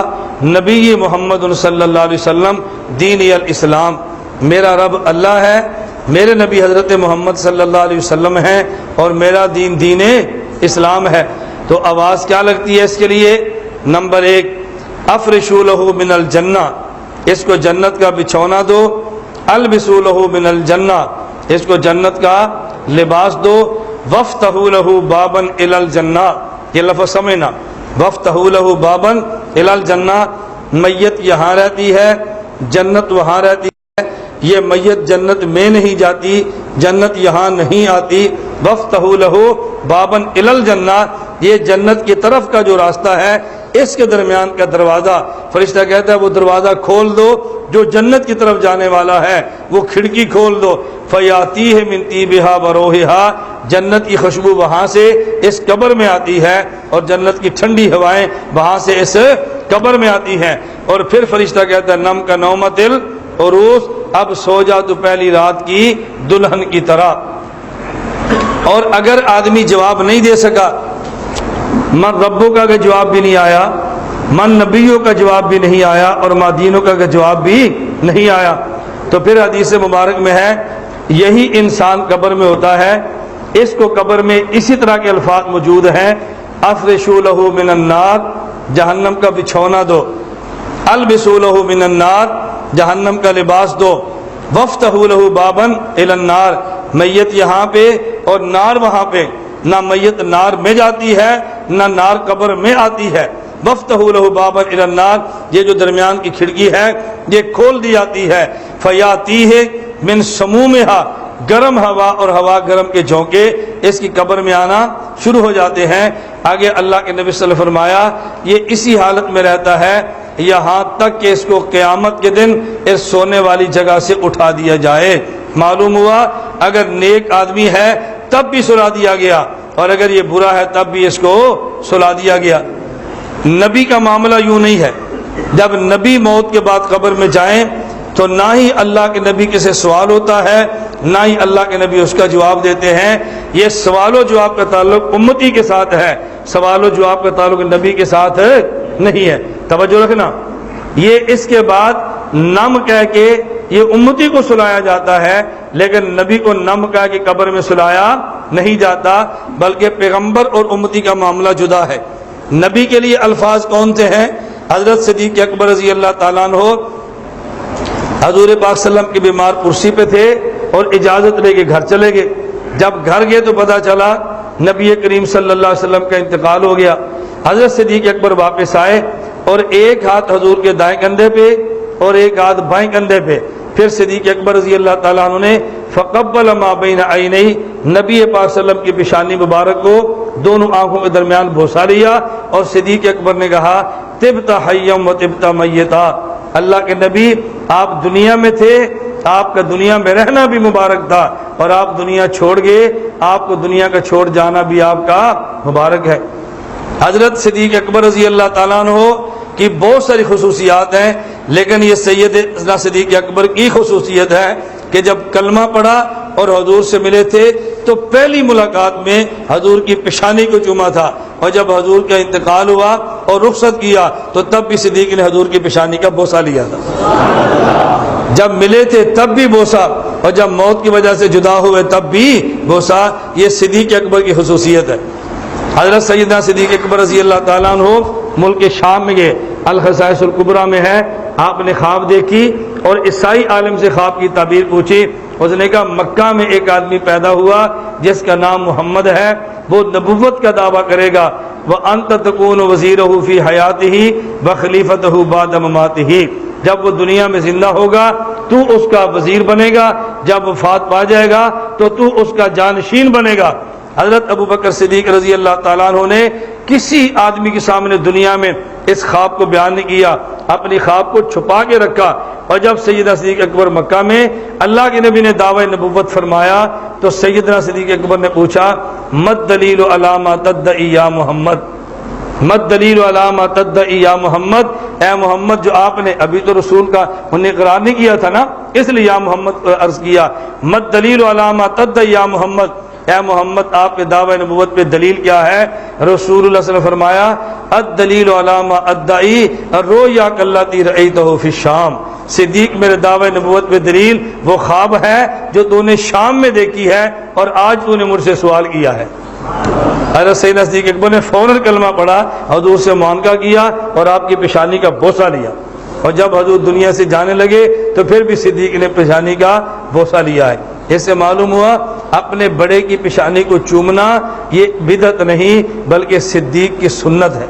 نبی محمد صلی اللہ علیہ وسلم، دینی الاسلام، میرا رب اللہ ہے، میرے نبی حضرت محمد صلی اللہ علیہ وسلم ہیں، اور میرا دین دین اسلام ہے۔ تو آواز کیا لگتی ہے اس کے لیے؟ نمبر 1 افرشوا لہ من الجنہ، اس کو جنت کا بچھونا دو، البسوا لہ من الجنہ، اس کو جنت کا لباس دو، وفتحوا لہ بابا الی الجنہ، یہ لفظ سمجھنا، وفتحوا لہ بابا الی الجنہ، میت یہاں رہتی ہے، جنت وہاں رہتی ہے، یہ میت جنت میں نہیں جاتی، جنت یہاں نہیں آتی۔ وفتحوا لہ بابا الی الجنہ، یہ جنت کی طرف کا جو راستہ ہے، اس کے درمیان کا دروازہ، فرشتہ کہتا ہے وہ دروازہ کھول دو جو جنت کی طرف جانے والا ہے، وہ کھڑکی کھول دو، فیاتیہ من طیبہا وروحہا، جنت کی خوشبو وہاں سے اس قبر میں آتی ہے، اور جنت کی ٹھنڈی ہوائیں وہاں سے اس قبر میں آتی ہیں۔ اور پھر فرشتہ کہتا ہے نم کا نومت العروس، اب سو جا تو پہلی رات کی دلہن کی طرح۔ اور اگر آدمی جواب نہیں دے سکا، من ربوں کا جواب بھی نہیں آیا، من نبیوں کا جواب بھی نہیں آیا، اور ما دینوں کا جواب بھی نہیں آیا، تو پھر حدیث مبارک میں ہے یہی انسان قبر میں ہوتا ہے، اس کو قبر میں اسی طرح کے الفاظ موجود ہیں، افرشوا لہ من النار، جہنم کا بچھونا دو، البسوا لہ من النار، جہنم کا لباس دو، وفتحوا لہ بابا الی النار، میت یہاں پہ اور نار وہاں پہ، نہ میت نار میں جاتی ہے نہ نار قبر میں آتی ہے۔ وفتحوا لہ بابا الی النار، یہ جو درمیان کی کھڑکی ہے یہ کھول دی جاتی ہے، فیاتیہ من سمومہا، گرم ہوا اور ہوا گرم کے جھونکے اس کی قبر میں آنا شروع ہو جاتے ہیں۔ آگے اللہ کے نبی صلی اللہ علیہ وسلم فرمایا یہ اسی حالت میں رہتا ہے یہاں تک کہ اس کو قیامت کے دن اس سونے والی جگہ سے اٹھا دیا جائے۔ معلوم ہوا اگر نیک آدمی ہے تب بھی سلا دیا گیا، اور اگر یہ برا ہے تب بھی اس کو سلا دیا گیا۔ نبی کا معاملہ یوں نہیں ہے، جب نبی موت کے بعد قبر میں جائیں تو نہ ہی اللہ کے نبی کے سے سوال ہوتا ہے، نہ ہی اللہ کے نبی اس کا جواب دیتے ہیں۔ یہ سوال و جواب کا تعلق امتی کے ساتھ ہے، سوال و جواب کا تعلق نبی کے ساتھ نہیں ہے، توجہ رکھنا۔ یہ اس کے بعد نم کہہ کے یہ امتی کو سلایا جاتا ہے، لیکن نبی کو نم کہہ کے قبر میں سلایا نہیں جاتا، بلکہ پیغمبر اور امتی کا معاملہ جدا ہے۔ نبی کے لیے الفاظ کون سے ہیں؟ حضرت صدیق اکبر رضی اللہ تعالیٰ عنہ حضور پاک صلی اللہ علیہ وسلم کے بیمار کرسی پہ تھے اور اجازت لے کے گھر چلے گئے۔ جب گھر گئے تو پتہ چلا نبی کریم صلی اللہ علیہ وسلم کا انتقال ہو گیا۔ حضرت صدیق اکبر واپس آئے اور ایک ہاتھ حضور کے دائیں کندھے پہ اور ایک ہاتھ بائیں کندھے پہ، پھر صدیق اکبر رضی اللہ تعالیٰ عنہ نے فقبل ما بین عینیہ، نبی پاک صلی اللہ علیہ وسلم کی پیشانی مبارک کو دونوں آنکھوں کے درمیان بوسہ لیا، اور صدیق اکبر نے کہا طبت حیا و طبت میتا، اللہ کے نبی آپ دنیا میں تھے، آپ کا دنیا میں رہنا بھی مبارک تھا، اور آپ دنیا چھوڑ گئے، آپ کو دنیا کا چھوڑ جانا بھی آپ کا مبارک ہے۔ حضرت صدیق اکبر رضی اللہ تعالیٰ عنہ کی بہت ساری خصوصیات ہیں، لیکن یہ سیدنا صدیق اکبر کی خصوصیت ہے کہ جب کلمہ پڑھا اور حضور سے ملے تھے تو پہلی ملاقات میں حضور کی پیشانی کو چوما تھا، اور جب حضور کا انتقال ہوا اور رخصت کیا تو تب بھی صدیق نے حضور کی پیشانی کا بوسہ لیا تھا۔ جب ملے تھے تب بھی بوسہ، اور جب موت کی وجہ سے جدا ہوئے تب بھی بوسہ، یہ صدیق اکبر کی خصوصیت ہے۔ حضرت سیدنا صدیق اکبر رضی اللہ تعالیٰ عنہ ملک شام میں گئے، الخصائص الکبریٰ میں ہے، آپ نے خواب دیکھی اور عیسائی عالم سے خواب کی تعبیر پوچھی. اس نے کہا مکہ میں ایک آدمی پیدا ہوا جس کا نام محمد ہے, وہ نبوت کا دعویٰ کرے گا. وَأَنْتَ تَكُونُ وَزِيرَهُ فِي حَيَاتِهِ وَخَلِيفَتَهُ بَعْدَ مَمَاتِهِ. جب وہ دنیا میں زندہ ہوگا تو اس کا وزیر بنے گا, جب وفات پا جائے گا تو اس کا جانشین بنے گا. حضرت ابو بکر صدیق رضی اللہ تعالیٰ عنہ نے کسی آدمی کے سامنے دنیا میں اس خواب کو بیان نہیں کیا, اپنی خواب کو چھپا کے رکھا. اور جب سیدنا صدیق اکبر مکہ میں اللہ کے نبی نے دعوی نبوت فرمایا تو سیدنا صدیق اکبر نے پوچھا مد دلیل علی ما تدعی یا محمد, مد دلیل علی ما تدعی یا محمد, اے محمد جو آپ نے ابھی تو رسول کا انہیں اقرار نہیں کیا تھا نا, اس لیے یا محمد عرض کیا. مد دلیل علی ما تدعی یا محمد, اے محمد آپ کے دعوی نبوت پہ دلیل کیا ہے؟ رسول اللہ صلی اللہ علیہ وسلم فرمایا الدلیل علی ما ادعی الرؤیا التی رأیتہ فی الشام. صدیق میرے دعوی نبوت پہ دلیل وہ خواب ہے جو تو نے شام میں دیکھی ہے اور آج تو نے مجھ سے سوال کیا ہے. حضرت سیدنا صدیق اکبر نے فوراً کلمہ پڑھا, حضور سے معانقہ کیا اور آپ کی پیشانی کا بوسہ لیا. اور جب حضور دنیا سے جانے لگے تو پھر بھی صدیق نے پیشانی کا بوسہ لیا ہے. اس سے معلوم ہوا اپنے بڑے کی پیشانی کو چومنا یہ بدعت نہیں بلکہ صدیق کی سنت ہے,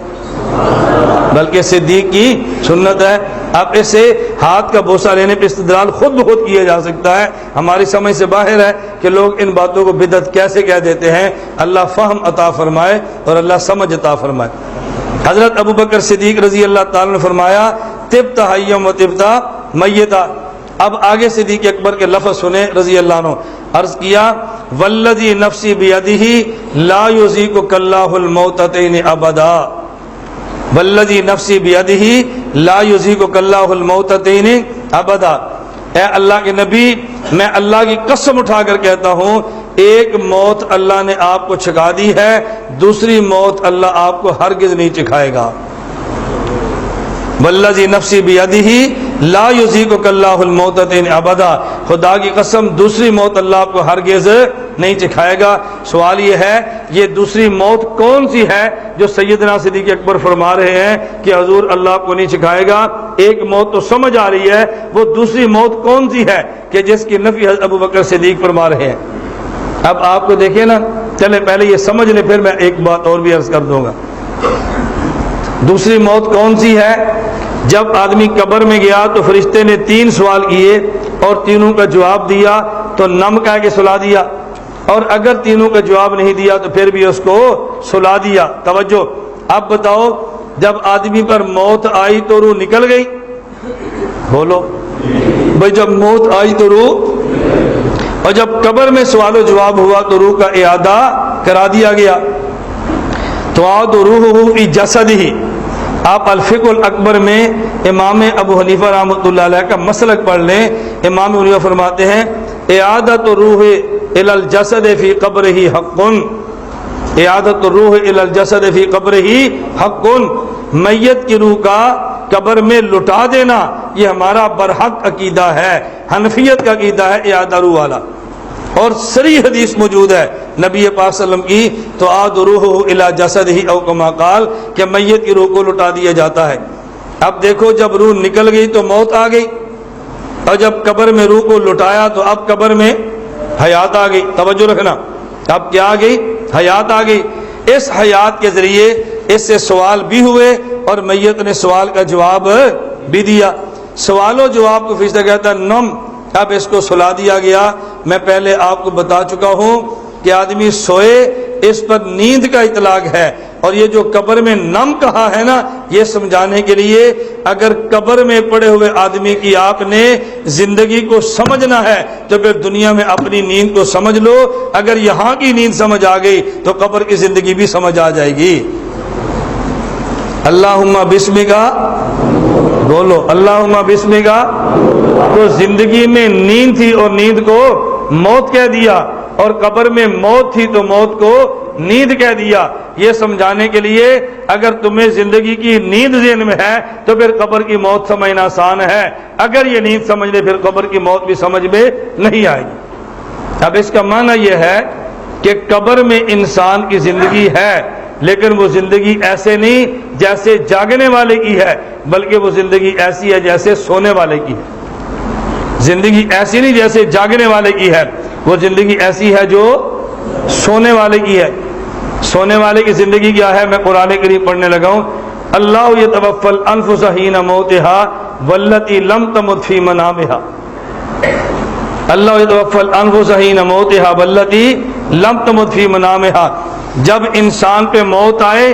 بلکہ صدیق کی سنت ہے. اب اس سے ہاتھ کا بوسہ لینے پہ استدلال خود بخود کیا جا سکتا ہے, ہماری سمجھ سے باہر ہے کہ لوگ ان باتوں کو بدعت کیسے کہہ دیتے ہیں. اللہ فہم عطا فرمائے اور اللہ سمجھ عطا فرمائے. حضرت ابو بکر صدیق رضی اللہ تعالیٰ نے فرمایا طبت حیم و طبت میتا. اب آگے صدیق اکبر کے لفظ سنے رضی اللہ عنہ. عرض کیا والذی نفسی بیدہ لا یذیقک اللہ الموتتین ابدا, والذی نفسی بیدہ لا یذیقک اللہ الموتتین ابدا. اے اللہ کے نبی میں اللہ کی قسم اٹھا کر کہتا ہوں ایک موت اللہ نے آپ کو چکھا دی ہے, دوسری موت اللہ آپ کو ہرگز نہیں چکھائے گا. والذی نفسی بیدہ لا یذیقک اللہ الموتتین ابدا, خدا کی قسم دوسری موت اللہ آپ کو ہرگز نہیں چکھائے گا. سوال یہ ہے یہ دوسری موت کون سی ہے جو سیدنا صدیق اکبر فرما رہے ہیں کہ حضور اللہ آپ کو نہیں چکھائے گا؟ ایک موت تو سمجھ آ رہی ہے, وہ دوسری موت کون سی ہے کہ جس کی نفی حضرت ابو بکر صدیق فرما رہے ہیں؟ اب آپ کو دیکھیں نا, چلے پہلے یہ سمجھ لیں پھر میں ایک بات اور بھی عرض کر دوں گا. دوسری موت کون سی ہے؟ جب آدمی قبر میں گیا تو فرشتے نے 3 سوال کیے اور تینوں کا جواب دیا تو نم کہہ کے سلا دیا, اور اگر تینوں کا جواب نہیں دیا تو پھر بھی اس کو سلا دیا. توجہ, اب بتاؤ جب آدمی پر موت آئی تو روح نکل گئی؟ بولو بھائی, جب موت آئی تو روح, اور جب قبر میں سوال و جواب ہوا تو روح کا اعادہ کرا دیا گیا. تو آد روح فی جسدہ. آپ الفقہ الاکبر میں امام ابو حنیفہ رحمۃ اللہ علیہ کا مسلک پڑھ لیں. امام ابو حنیفہ فرماتے ہیں اعادت الروح الی الجسد فی قبرہ حق, اعادت الروح الی الجسد فی قبرہ حق. میت کی روح کا قبر میں لٹا دینا یہ ہمارا برحق عقیدہ ہے, حنفیت کا عقیدہ ہے اعادہ روح والا. اور صریح حدیث موجود ہے نبی پاک صلی اللہ علیہ وسلم کی تو آد روح الی جسدہ او کما قال, کہ میت کی روح کو لٹا دیا جاتا ہے. اب دیکھو جب روح نکل گئی تو موت آ گئی, اور جب قبر میں روح کو لٹایا تو اب قبر میں حیات آ گئی. توجہ رکھنا, اب کیا آ گئی؟ حیات آ گئی. اس حیات کے ذریعے اس سے سوال بھی ہوئے اور میت نے سوال کا جواب بھی دیا. سوال و جواب کو فرشتہ کہتا ہے نم, اب اس کو سلا دیا گیا. میں پہلے آپ کو بتا چکا ہوں کہ آدمی سوئے اس پر نیند کا اطلاق ہے, اور یہ جو قبر میں نم کہا ہے نا یہ سمجھانے کے لیے اگر قبر میں پڑے ہوئے آدمی کی آپ نے زندگی کو سمجھنا ہے تو پھر دنیا میں اپنی نیند کو سمجھ لو. اگر یہاں کی نیند سمجھ آ گئی تو قبر کی زندگی بھی سمجھ آ جائے گی. اللہم بسمکا, بولو اللہم بسمکا. تو زندگی میں نیند تھی اور نیند کو موت کہہ دیا, اور قبر میں موت تھی تو موت کو نیند کہہ دیا. یہ سمجھانے کے لیے اگر تمہیں زندگی کی نیند ذہن میں ہے تو پھر قبر کی موت سمجھنا آسان ہے, اگر یہ نیند سمجھ لے پھر قبر کی موت بھی سمجھ میں نہیں آئے گی. اب اس کا معنی یہ ہے کہ قبر میں انسان کی زندگی ہے, لیکن وہ زندگی ایسے نہیں جیسے جاگنے والے کی ہے, بلکہ وہ زندگی ایسی ہے جیسے سونے والے کی ہے. زندگی ایسی نہیں جیسے جاگنے والے کی ہے، وہ زندگی ایسی ہے جو سونے والے کی ہے۔ سونے والے کی زندگی کیا ہے؟ میں قرآن کریم پڑھنے لگا ہوں، اللہ یتوفی الانفس حین موتها والتی لم تمت فی منامها، اللہ یتوفی الانفس حین موتها والتی لم تمت فی منامها۔ جب انسان پہ موت آئے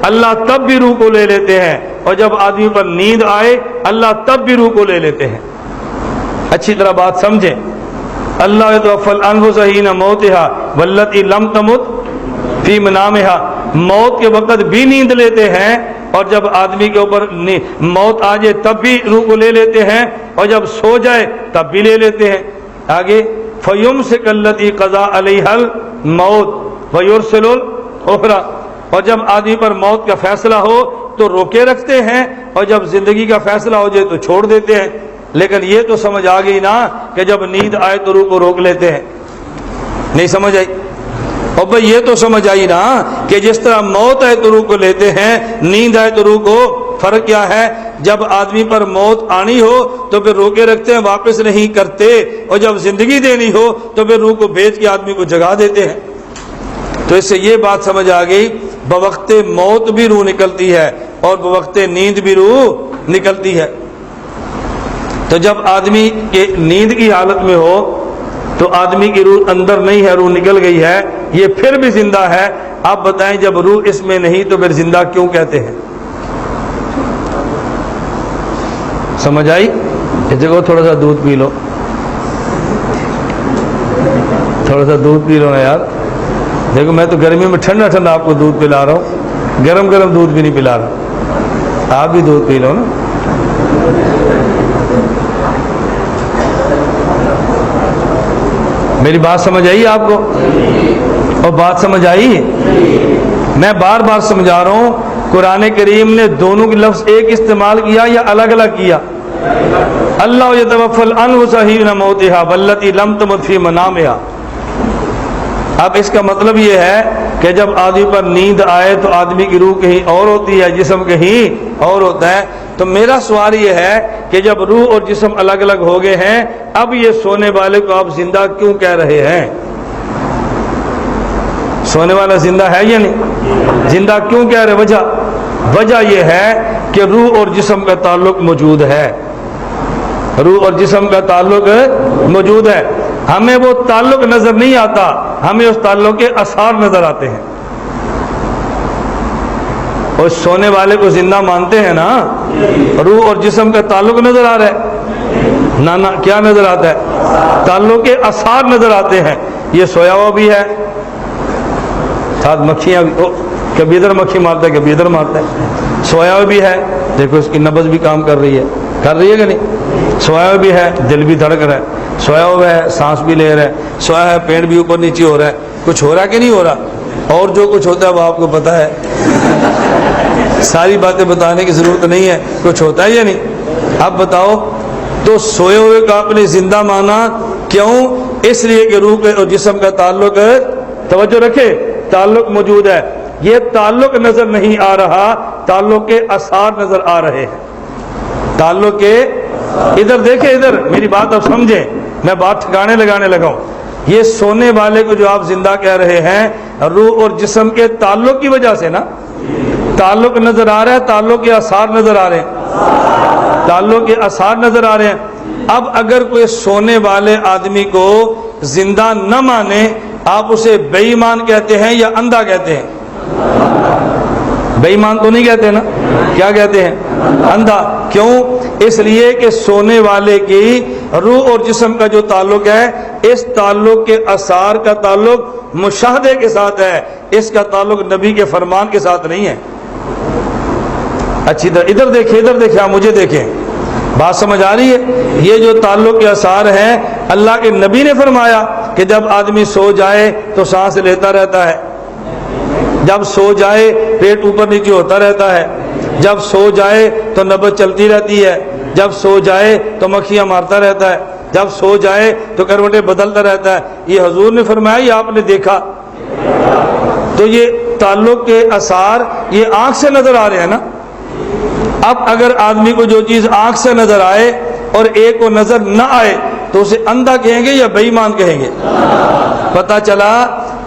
اللہ تب بھی روح کو لے لیتے ہیں، اور جب آدمی پر نیند آئے اللہ تب بھی روح کو لے لیتے ہیں۔ اچھی طرح بات سمجھیں، اللہ یتوفی الانفس حین موتها والتی لم تمت فی منامها، موت کے وقت بھی نیند لیتے ہیں، اور جب آدمی کے اوپر موت آ جائے تب بھی روح کو لے لیتے ہیں، اور جب سو جائے تب بھی لے لیتے ہیں۔ آگے فَيُمْسِكَ الَّتِي قَضَىٰ عَلَيْهَا الْمَوْتَ وَيُرْسِلُ الْأُخْرَىٰ، اور جب آدمی پر موت کا فیصلہ ہو تو روکے رکھتے ہیں، اور جب زندگی کا فیصلہ ہو جائے تو چھوڑ دیتے ہیں۔ لیکن یہ تو سمجھ آ گئی نا کہ جب نیند آئے تو روح کو روک لیتے ہیں؟ نہیں سمجھ آئی؟ اور بھائی یہ تو سمجھ آئی نا کہ جس طرح موت آئے تو روح کو لیتے ہیں، نیند آئے تو روح کو، فرق کیا ہے؟ جب آدمی پر موت آنی ہو تو پھر روکے رکھتے ہیں، واپس نہیں کرتے، اور جب زندگی دینی ہو تو پھر روح کو بھیج کے آدمی کو جگا دیتے ہیں۔ تو اس سے یہ بات سمجھ آ گئی، بوقت موت بھی روح نکلتی ہے اور بوقت نیند بھی روح نکلتی ہے۔ تو جب آدمی کے نیند کی حالت میں ہو تو آدمی کی روح اندر نہیں ہے، روح نکل گئی ہے، یہ پھر بھی زندہ ہے۔ آپ بتائیں جب روح اس میں نہیں تو پھر زندہ کیوں کہتے ہیں؟ سمجھ آئی؟ اس جگہ تھوڑا سا دودھ پی لو، تھوڑا سا دودھ پی لو نا یار۔ دیکھو میں تو گرمی میں ٹھنڈا ٹھنڈا آپ کو دودھ پلا رہا ہوں، گرم گرم دودھ بھی نہیں پلا رہا، آپ بھی دودھ پی لو نا۔ میری بات سمجھ آئی آپ کو؟ اور بات سمجھ آئی؟ میں بار بار سمجھا رہا ہوں، قرآن کریم نے دونوں کے لفظ ایک استعمال کیا یا الگ الگ کیا؟ اللہ یتوفی الانفس حین موتها والتی لم تمت فی منامها۔ اب اس کا مطلب یہ ہے کہ جب آدمی پر نیند آئے تو آدمی کی روح کہیں اور ہوتی ہے، جسم کہیں اور ہوتا ہے۔ تو میرا سوال یہ ہے کہ جب روح اور جسم الگ الگ ہو گئے ہیں، اب یہ سونے والے کو آپ زندہ کیوں کہہ رہے ہیں؟ سونے والا زندہ ہے یا نہیں؟ زندہ کیوں کہہ رہے؟ وجہ یہ ہے کہ روح اور جسم کا تعلق موجود ہے، روح اور جسم کا تعلق موجود ہے۔ ہمیں وہ تعلق نظر نہیں آتا، ہمیں اس تعلق کے آثار نظر آتے ہیں۔ اور سونے والے کو زندہ مانتے ہیں نا، روح اور جسم کا تعلق نظر آ رہا ہے نا، کیا نظر آتا ہے؟ تعلق کے آثار نظر آتے ہیں۔ یہ سویا ہوا بھی ہے، ساتھ مکھیاں بھی، کبھی ادھر مکھی مارتا ہے کبھی ادھر مارتا ہے، سویا ہوا بھی ہے، دیکھو اس کی نبض بھی کام کر رہی ہے کہ نہیں؟ سویا ہوا بھی ہے، دل بھی دھڑک رہا ہے، سویا ہوا ہے، سانس بھی لے رہا ہے، سویا ہے، پیٹ بھی اوپر نیچے ہو رہا ہے، کچھ ہو رہا ہے کہ نہیں ہو رہا؟ اور جو کچھ ہوتا ہے وہ آپ کو پتا ہے، ساری باتیں بتانے کی ضرورت نہیں ہے، کچھ ہوتا ہے یا نہیں؟ اب بتاؤ، تو سوئے ہوئے کا آپ نے زندہ مانا کیوں؟ اس لیے کہ روح اور جسم کا تعلق، توجہ رکھے، تعلق موجود ہے۔ یہ تعلق نظر نہیں آ رہا، تعلق کے آثار نظر آ رہے ہیں، تعلق کے، ادھر دیکھیں، ادھر میری بات اب سمجھیں، میں بات ٹھکانے لگانے لگا ہوں۔ یہ سونے والے کو جو آپ زندہ کہہ رہے ہیں، روح اور جسم کے تعلق کی وجہ سے نا، تعلق نظر آ رہا ہے، تعلق کے آثار نظر آ رہے ہیں، تعلق کے آثار نظر آ رہے ہیں۔ اب اگر کوئی سونے والے آدمی کو زندہ نہ مانے، آپ اسے بے ایمان کہتے ہیں یا اندھا کہتے ہیں؟ بے ایمان تو نہیں کہتے نا، کیا کہتے ہیں؟ اندھا۔ کیوں؟ اس لیے کہ سونے والے کی روح اور جسم کا جو تعلق ہے، اس تعلق کے آثار کا تعلق مشاہدے کے ساتھ ہے، اس کا تعلق نبی کے فرمان کے ساتھ نہیں ہے۔ اچھی طرح ادھر دیکھیں، ادھر دیکھیں، آپ مجھے دیکھیں، بات سمجھ آ رہی ہے؟ یہ جو تعلق کے آثار ہیں، اللہ کے نبی نے فرمایا کہ جب آدمی سو جائے تو سانس لیتا رہتا ہے، جب سو جائے پیٹ اوپر نیچے ہوتا رہتا ہے، جب سو جائے تو نبض چلتی رہتی ہے، جب سو جائے تو مکھیاں مارتا رہتا ہے، جب سو جائے تو کروٹیں بدلتا رہتا ہے۔ یہ حضور نے فرمایا، یہ آپ نے دیکھا؟ تو یہ تعلق کے آثار یہ آنکھ سے نظر آ رہے ہیں نا۔ اب اگر آدمی کو جو چیز آنکھ سے نظر آئے اور ایک کو نظر نہ آئے تو اسے اندھا کہیں گے یا بے ایمان کہیں گے؟ پتہ چلا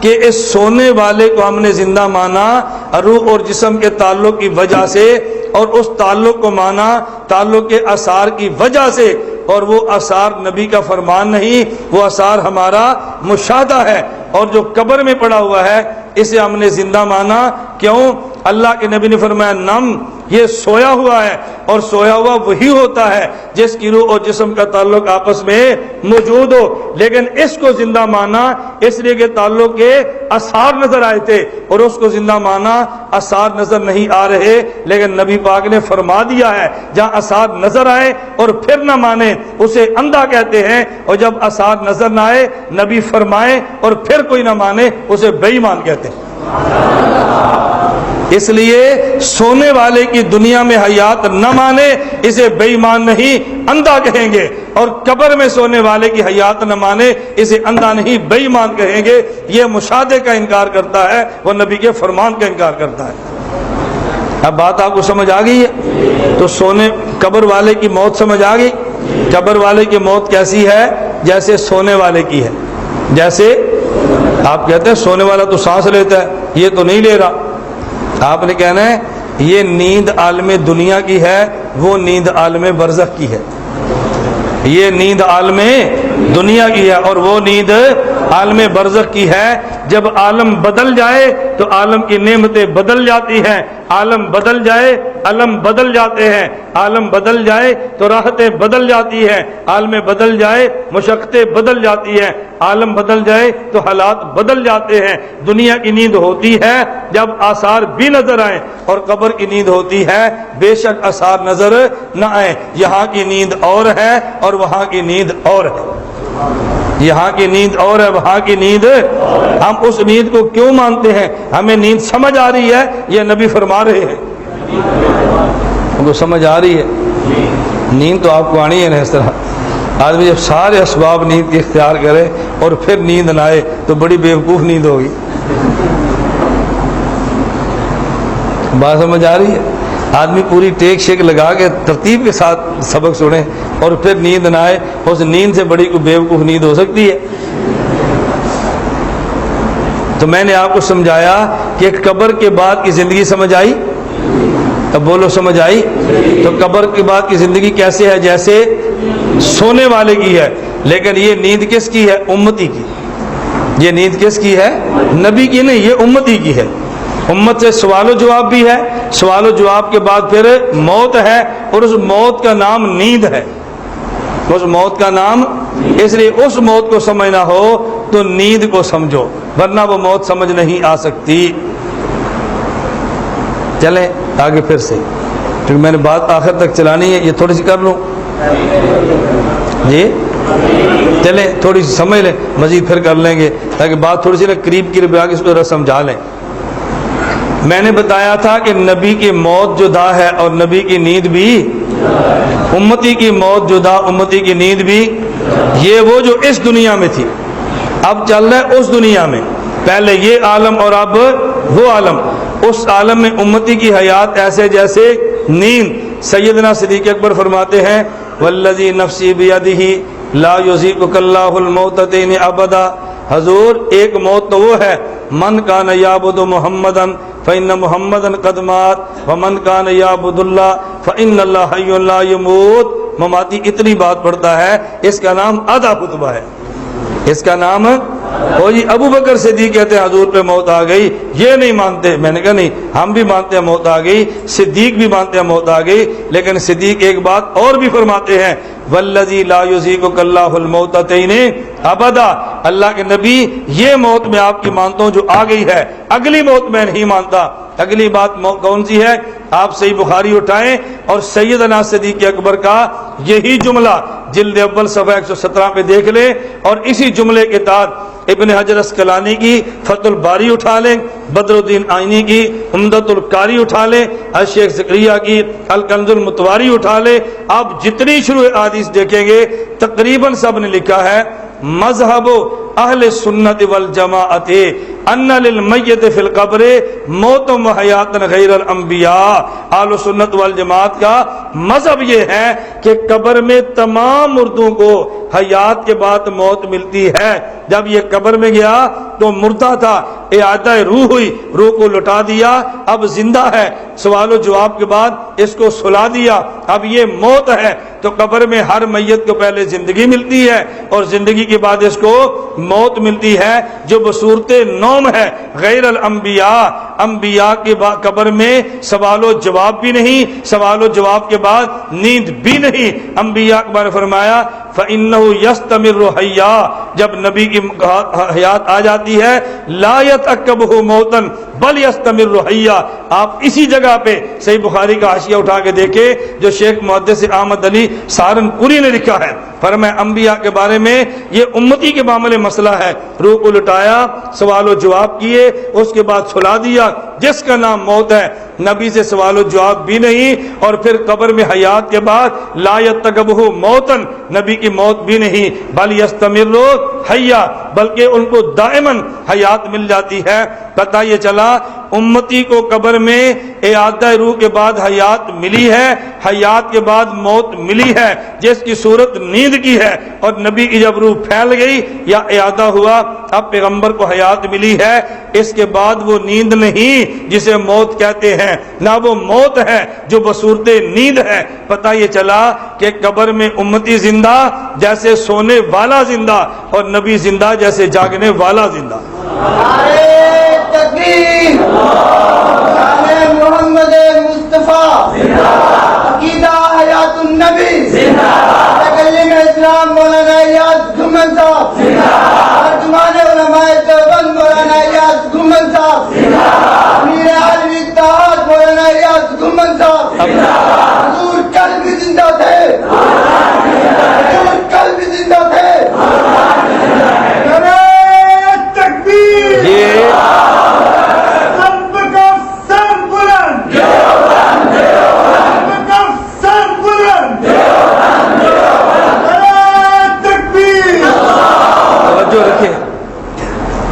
کہ اس سونے والے کو ہم نے زندہ مانا روح اور جسم کے تعلق کی وجہ سے، اور اس تعلق کو مانا تعلق کے آثار کی وجہ سے، اور وہ آثار نبی کا فرمان نہیں، وہ آثار ہمارا مشاہدہ ہے۔ اور جو قبر میں پڑا ہوا ہے اسے ہم نے زندہ مانا، کیوں؟ اللہ کے نبی نے فرمایا نم، یہ سویا ہوا ہے، اور سویا ہوا وہی ہوتا ہے جس کی روح اور جسم کا تعلق آپس میں موجود ہو۔ لیکن اس کو زندہ مانا اس لیے کہ تعلق کے آثار نظر آئے تھے، اور اس کو زندہ مانا آثار نظر نہیں آ رہے، لیکن نبی پاک نے فرما دیا ہے جہاں آثار نظر آئے اور پھر نہ مانے اسے اندھا کہتے ہیں، اور جب آثار نظر نہ آئے نبی فرمائے اور پھر کوئی نہ مانے اسے بے ایمان کہتے ہیں۔ اس لیے سونے والے کی دنیا میں حیات نہ مانے اسے بے ایمان نہیں اندھا کہیں گے، اور قبر میں سونے والے کی حیات نہ مانے اسے اندھا نہیں بے ایمان کہیں گے۔ یہ مشاہدے کا انکار کرتا ہے، وہ نبی کے فرمان کا انکار کرتا ہے۔ اب بات آپ کو سمجھ آ گئی ہے؟ تو سونے قبر والے کی موت سمجھ آ گئی؟ قبر والے کی موت کیسی ہے؟ جیسے سونے والے کی ہے۔ جیسے آپ کہتے ہیں سونے والا تو سانس لیتا ہے، یہ تو نہیں لے رہا۔ آپ نے کہنا ہے یہ نیند عالم دنیا کی ہے، وہ نیند عالم برزخ کی ہے۔ یہ نیند عالم دنیا کی ہے اور وہ نیند عالم برزخ کی ہے۔ جب عالم بدل جائے تو عالم کی نعمتیں بدل جاتی ہیں، عالم بدل جائے علم بدل جاتے ہیں، عالم بدل جائے تو راحتیں بدل جاتی ہیں، عالم بدل جائے مشقتیں بدل جاتی ہیں، عالم بدل جائے تو حالات بدل جاتے ہیں۔ دنیا کی نیند ہوتی ہے جب آثار بھی نظر آئیں، اور قبر کی نیند ہوتی ہے بے شک آثار نظر نہ آئیں۔ یہاں کی نیند اور ہے اور وہاں کی نیند اور ہے، یہاں کی نیند اور ہے وہاں کی نیند۔ ہم اس نیند کو کیوں مانتے ہیں؟ ہمیں نیند سمجھ آ رہی ہے، یہ نبی فرما رہے ہیں، ہم کو سمجھ آ رہی ہے۔ نیند تو آپ کو آنی ہے نا۔ اس طرح آدمی جب سارے اسباب نیند کے اختیار کرے اور پھر نیند نہ آئے تو بڑی بیوقوف نیند ہوگی۔ بات سمجھ آ رہی ہے؟ آدمی پوری ٹیک شیک لگا کے ترتیب کے ساتھ سبق سنے اور پھر نیند نہ آئے، اس نیند سے بڑی کوئی بیوقوف نیند ہو سکتی ہے؟ تو میں نے آپ کو سمجھایا کہ قبر کے بعد کی زندگی سمجھ آئی؟ اب بولو سمجھ آئی؟ تو قبر کے بعد کی زندگی کیسے ہے؟ جیسے سونے والے کی ہے، لیکن یہ نیند کس کی ہے؟ امتی کی۔ یہ نیند کس کی ہے؟ نبی کی نہیں، یہ امتی کی ہے۔ امت سے سوال و جواب بھی ہے، سوال و جواب کے بعد پھر موت ہے، اور اس موت کا نام نیند ہے۔ اس موت کا نام، اس لیے اس موت کو سمجھنا ہو تو نیند کو سمجھو، ورنہ وہ موت سمجھ نہیں آ سکتی۔ چلیں آگے پھر سے، کیونکہ میں نے بات آخر تک چلانی ہے، یہ تھوڑی سی کر لوں جی، چلیں تھوڑی سی سمجھ لیں، مزید پھر کر لیں گے تاکہ بات تھوڑی سی قریب کی ربیہ اس کو سمجھا لیں۔ میں نے بتایا تھا کہ نبی کی موت جدا ہے اور نبی کی نیند بھی، امتی کی موت جدا امتی کی نیند بھی۔ یہ وہ جو اس دنیا میں تھی، اب چل رہا ہے اس دنیا میں، پہلے یہ عالم اور اب وہ عالم۔ اس عالم میں امتی کی حیات ایسے جیسے نیند۔ سیدنا صدیق اکبر فرماتے ہیں والذی نفسی بیدہ لا یذیقک اللہ الموتتین ابدا، حضور ایک موت تو وہ ہے من کان یعبد محمدا فإن محمدا قد مات ومن کان یعبد اللہ فإن اللہ حی لا یموت۔ مماتی اتنی بات پڑھتا ہے، اس کا نام آدھا خطبہ ہے، اس کا نام وہ جی ابو بکر صدیق کہتے ہیں حضور پہ موت آ گئی، یہ نہیں مانتے۔ میں نے کہا نہیں، ہم بھی مانتے ہیں موت آ گئی، صدیق بھی مانتے ہیں موت آ گئی، لیکن صدیق ایک بات اور بھی فرماتے ہیں والذی لا یذیقک اللہ الموتتین ابدا، اللہ کے نبی یہ موت میں آپ کی مانتا ہوں جو آ گئی ہے، اگلی موت میں نہیں مانتا۔ اگلی بات کون سی ہے؟ آپ صحیح بخاری اٹھائیں اور سیدنا صدیق اکبر کا یہی جملہ جلد اول صفحہ 117 پہ دیکھ لیں، اور اسی جملے کے تحت ابن حجر اسقلانی کی فتح الباری اٹھا لیں، بدر الدین آئینی کی عمدۃ القاری اٹھا لیں، الشیخ زکریا کی الکنز المتواری اٹھا لیں۔ آپ جتنی شروع حدیث دیکھیں گے تقریباً سب نے لکھا ہے مذہب اہل سنت والجماعت ان للمیت فی القبر موت و حیات غیر الانبیاء۔ اہل سنت والجماعت کا مذہب یہ ہے کہ قبر میں تمام مردوں کو حیات کے بعد موت ملتی ہے. جب یہ قبر میں گیا تو مردہ تھا، اعادہ روح ہوئی، روح کو لوٹا دیا، اب زندہ ہے، سوال و جواب کے بعد اس کو سلا دیا، اب یہ موت ہے. تو قبر میں ہر میت کو پہلے زندگی ملتی ہے اور زندگی کے بعد اس کو موت ملتی ہے، جو بصورت نوم ہے. غیر الانبیاء، انبیاء کے قبر میں سوال و جواب بھی نہیں، سوال و جواب کے بعد نیند بھی نہیں. انبیاء کے بارے فرمایا فَإِنَّهُ يَسْتَمِرُّ حَيَّا، جب نبی کی حیات آ جاتی ہے لا يَتَعَقَّبُهُ مَوْتًا بل يَسْتَمِرُّ حَيَّا. آپ اسی جگہ پہ صحیح بخاری کا حاشیہ اٹھا کے دیکھیں جو شیخ محدث احمد علی سہارنپوری نے لکھا ہے. فرمایا انبیاء کے بارے میں یہ امتی کے معاملے مسئلہ ہے. روح کو لٹایا، سوال و جواب کیے، اس کے بعد سلا دیا، جس کا نام موت ہے. نبی سے سوال و جواب بھی نہیں، اور پھر قبر میں حیات کے بعد لا یتقبہ موتن، نبی کی موت بھی نہیں، بل یستمر حیا، بلکہ ان کو دائماً حیات مل جاتی ہے. پتہ یہ چلا امتی کو قبر میں اعادہ روح کے بعد حیات ملی ہے، حیات کے بعد موت ملی ہے، جس کی صورت نیند کی ہے. اور نبی کی جب روح پھیل گئی یا اعادہ ہوا، اب پیغمبر کو حیات ملی ہے. اس کے بعد وہ نیند نہیں جسے موت کہتے ہیں، نہ وہ موت ہے جو بصورت نیند ہے. پتہ یہ چلا کہ قبر میں امتی زندہ جیسے سونے والا زندہ، اور نبی زندہ جیسے جاگنے والا زندہ. تکبیر، شان محمد مصطفیٰ، عقیدہ حیات النبی، متکلم اسلام مولانا ایاز گھمن صاحب، ترجمان علماء دیوبند مولانا ایاز گھمن صاحب، امیر عالمی اتحاد مولانا ایاز گھمن صاحب. حضور کل بھی زندہ تھے، حضور کل بھی زندہ تھے.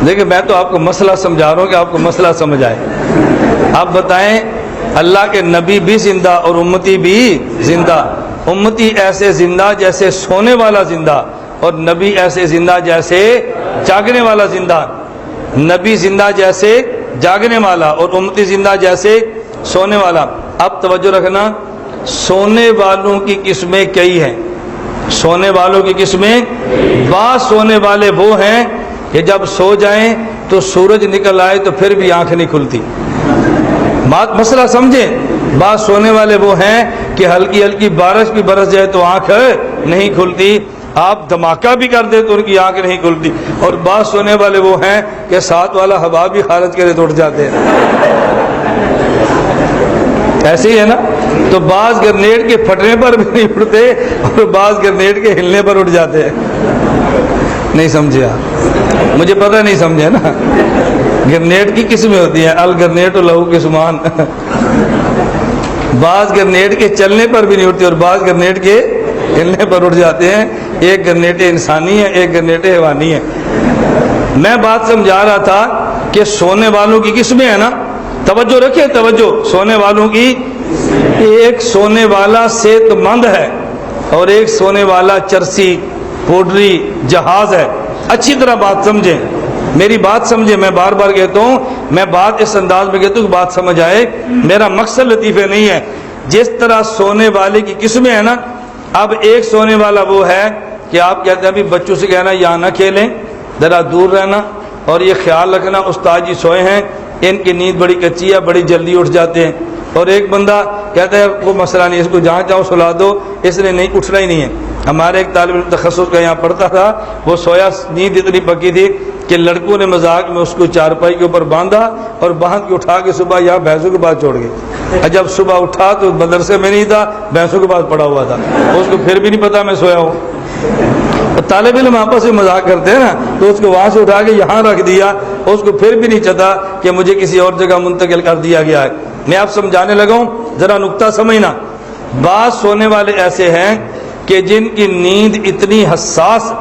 دیکھیں میں تو آپ کو مسئلہ سمجھا رہا ہوں کہ آپ کو مسئلہ سمجھ آئے. آپ بتائیں اللہ کے نبی بھی زندہ اور امتی بھی زندہ. امتی ایسے زندہ جیسے سونے والا زندہ، اور نبی ایسے زندہ جیسے جاگنے والا زندہ. نبی زندہ جیسے جاگنے والا اور امتی زندہ جیسے سونے والا. اب توجہ رکھنا، سونے والوں کی قسمیں کئی ہیں. سونے والوں کی قسمیں، بعض سونے والے وہ ہیں کہ جب سو جائیں تو سورج نکل آئے تو پھر بھی آنکھ نہیں کھلتی. مسئلہ سمجھیں. بعض سونے والے وہ ہیں کہ ہلکی ہلکی بارش بھی برس جائے تو آنکھ نہیں کھلتی، آپ دھماکہ بھی کر دے تو ان کی آنکھ نہیں کھلتی. اور بعض سونے والے وہ ہیں کہ ساتھ والا ہوا بھی خارج کرے تو اٹھ جاتے ہیں. ایسے ہی ہے نا. تو بعض گرنیڈ کے پھٹنے پر بھی نہیں اٹھتے اور بعض گرنیڈ کے ہلنے پر اٹھ جاتے ہیں. نہیں سمجھے آپ؟ مجھے پتہ نہیں سمجھے نا. گرنیڈ کی قسمیں ہوتی ہیں، الگرنیٹ و لہو قسمان. بعض گرنیڈ کے چلنے پر بھی نہیں اٹھتے اور بعض گرنیڈ کے ہلنے پر اٹھ جاتے ہیں. ایک گرنیٹ انسانی ہے، ایک گرنیٹ حیوانی ہے. میں بات سمجھا رہا تھا کہ سونے والوں کی قسمیں ہیں نا. توجہ رکھیں، توجہ. سونے والوں کی، ایک سونے والا صحت مند ہے اور ایک سونے والا چرسی پوڈری جہاز ہے. اچھی طرح بات سمجھیں، میری بات سمجھیں. میں بار بار کہتا ہوں، میں بات اس انداز میں کہتا ہوں کہ بات سمجھ آئے. میرا مقصد لطیفے نہیں ہے. جس طرح سونے والے کی قسمیں ہیں نا، اب ایک سونے والا وہ ہے کہ آپ کہتے ہیں ابھی بچوں سے کہنا یہاں نہ کھیلیں، ذرا دور رہنا، اور یہ خیال رکھنا استاد جی سوئے ہیں، ان کی نیند بڑی کچی ہے، بڑی جلدی اٹھ جاتے ہیں. اور ایک بندہ کہتا ہے وہ مسئلہ نہیں، اس کو جہاں چاہو سلا دو، اس نے نہیں اٹھنا ہی نہیں ہے. ہمارے ایک طالب علم تخصص کا یہاں پڑھتا تھا، وہ سویا، نیند اتنی پکی تھی کہ لڑکوں نے مذاق میں اس کو چارپائی کے اوپر باندھا اور باندھ کے اٹھا کے صبح یہاں بھینسوں کے بعد چھوڑ گئے. جب صبح اٹھا تو مدرسے میں نہیں تھا، بھینسوں کے بعد پڑا ہوا تھا. اس کو پھر بھی نہیں پتا میں سویا ہوں. طالب علم آپس میں مذاق کرتے ہیں نا، تو اس کو وہاں سے اٹھا کے یہاں رکھ دیا، اس کو پھر بھی نہیں چتا کہ مجھے کسی اور جگہ منتقل کر دیا گیا ہے. میں آپ سمجھانے لگا ہوں، ذرا نقطہ سمجھنا. بعض سونے والے ایسے ہیں کہ جن کی نیند اتنی حساس،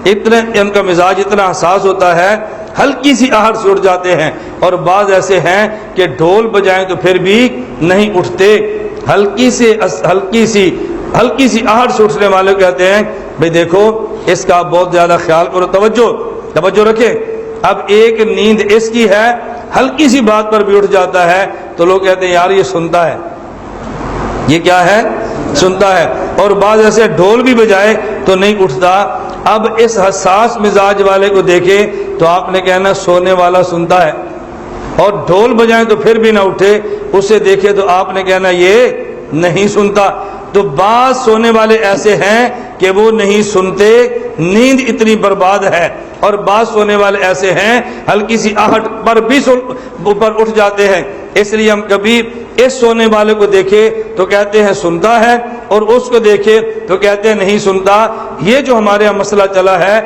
ان کا مزاج اتنا حساس ہوتا ہے، ہلکی سی آہٹ سے اٹھ جاتے ہیں. اور بعض ایسے ہیں کہ ڈھول بجائیں تو پھر بھی نہیں اٹھتے. ہلکی سی آہٹ سے اٹھنے والے کہتے ہیں بھئی دیکھو اس کا بہت زیادہ خیال کرو، توجہ رکھیں۔ اب ایک نیند اس کی ہے، ہلکی سی بات پر بھی اٹھ جاتا ہے تو لوگ کہتے ہیں یار یہ سنتا ہے، یہ کیا ہے؟ سنتا ہے۔ اور بعض ایسے ڈھول بھی بجائے تو نہیں اٹھتا۔ اب اس حساس مزاج والے کو دیکھے تو آپ نے کہنا سونے والا سنتا ہے، اور ڈھول بجائیں تو پھر بھی نہ اٹھے، اسے دیکھے تو آپ نے کہنا یہ نہیں سنتا۔ تو بعض سونے والے ایسے ہیں کہ وہ نہیں سنتے، نیند اتنی برباد ہے، اور بعض سونے والے ایسے ہیں ہلکی سی آہٹ پر بھی اوپر اٹھ جاتے ہیں۔ اس لیے ہم کبھی اس سونے والے کو دیکھے تو کہتے ہیں سنتا ہے، اور اس کو دیکھے تو کہتے ہیں نہیں سنتا۔ یہ جو ہمارے یہاں مسئلہ چلا ہے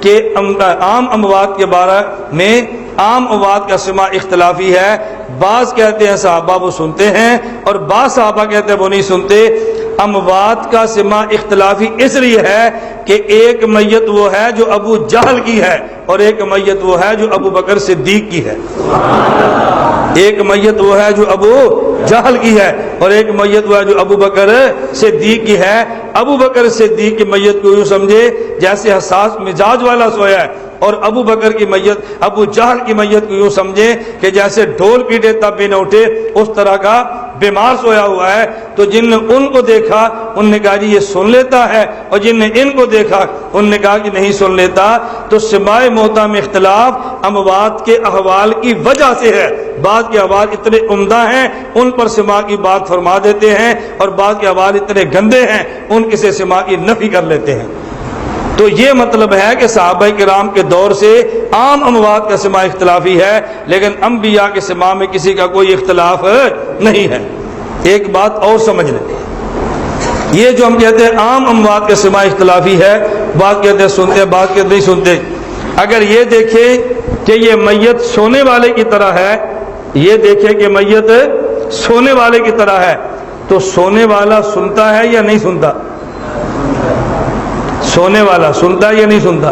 کہ عام اموات کے بارے میں عام اموات کا سماع اختلافی ہے، بعض کہتے ہیں صحابہ وہ سنتے ہیں، اور بعض صحابہ کہتے ہیں وہ نہیں سنتے۔ اموات کا سماع اختلافی اس لیے ہے کہ ایک میت وہ ہے جو ابو جہل کی ہے، اور ایک میت وہ ہے جو ابو بکر صدیق کی ہے۔ ایک میت وہ ہے جو ابو جہل کی ہے، اور ایک میت وہ ہے جو ابو بکر صدیق کی ہے۔ ابو بکر صدیق کی میت کو یوں سمجھے جیسے حساس مزاج والا سویا ہے، اور ابو بکر کی میت، ابو جہل کی میت کو یوں سمجھے کہ جیسے ڈھول پیٹے تب بھی نہ اٹھے، اس طرح کا بیمار سویا ہوا ہے۔ تو جن نے ان کو دیکھا ان نے کہا جی یہ سن لیتا ہے، اور جن نے ان کو دیکھا ان نے کہا کہ نہیں سن لیتا۔ تو سماع موتیٰ میں اختلاف اموات کے احوال کی وجہ سے ہے۔ بعض کے احوال اتنے عمدہ ہیں ان پر سماع کی بات فرما دیتے ہیں، اور بعض کے احوال اتنے گندے ہیں ان کی سے سماع کی نفی کر لیتے ہیں۔ تو یہ مطلب ہے کہ صحابہ کرام کے دور سے عام اموات کا سماع اختلافی ہے، لیکن انبیاء کے سماع میں کسی کا کوئی اختلاف نہیں ہے۔ ایک بات اور سمجھ لیں، یہ جو ہم کہتے ہیں عام اموات کا سماع اختلافی ہے، بعض کہتے ہیں سنتے ہیں، بعض کہتے نہیں سنتے۔ اگر یہ دیکھیں کہ یہ میت سونے والے کی طرح ہے، یہ دیکھیں کہ میت سونے والے کی طرح ہے، تو سونے والا سنتا ہے یا نہیں سنتا؟ سونے والا سنتا ہے یا نہیں سنتا؟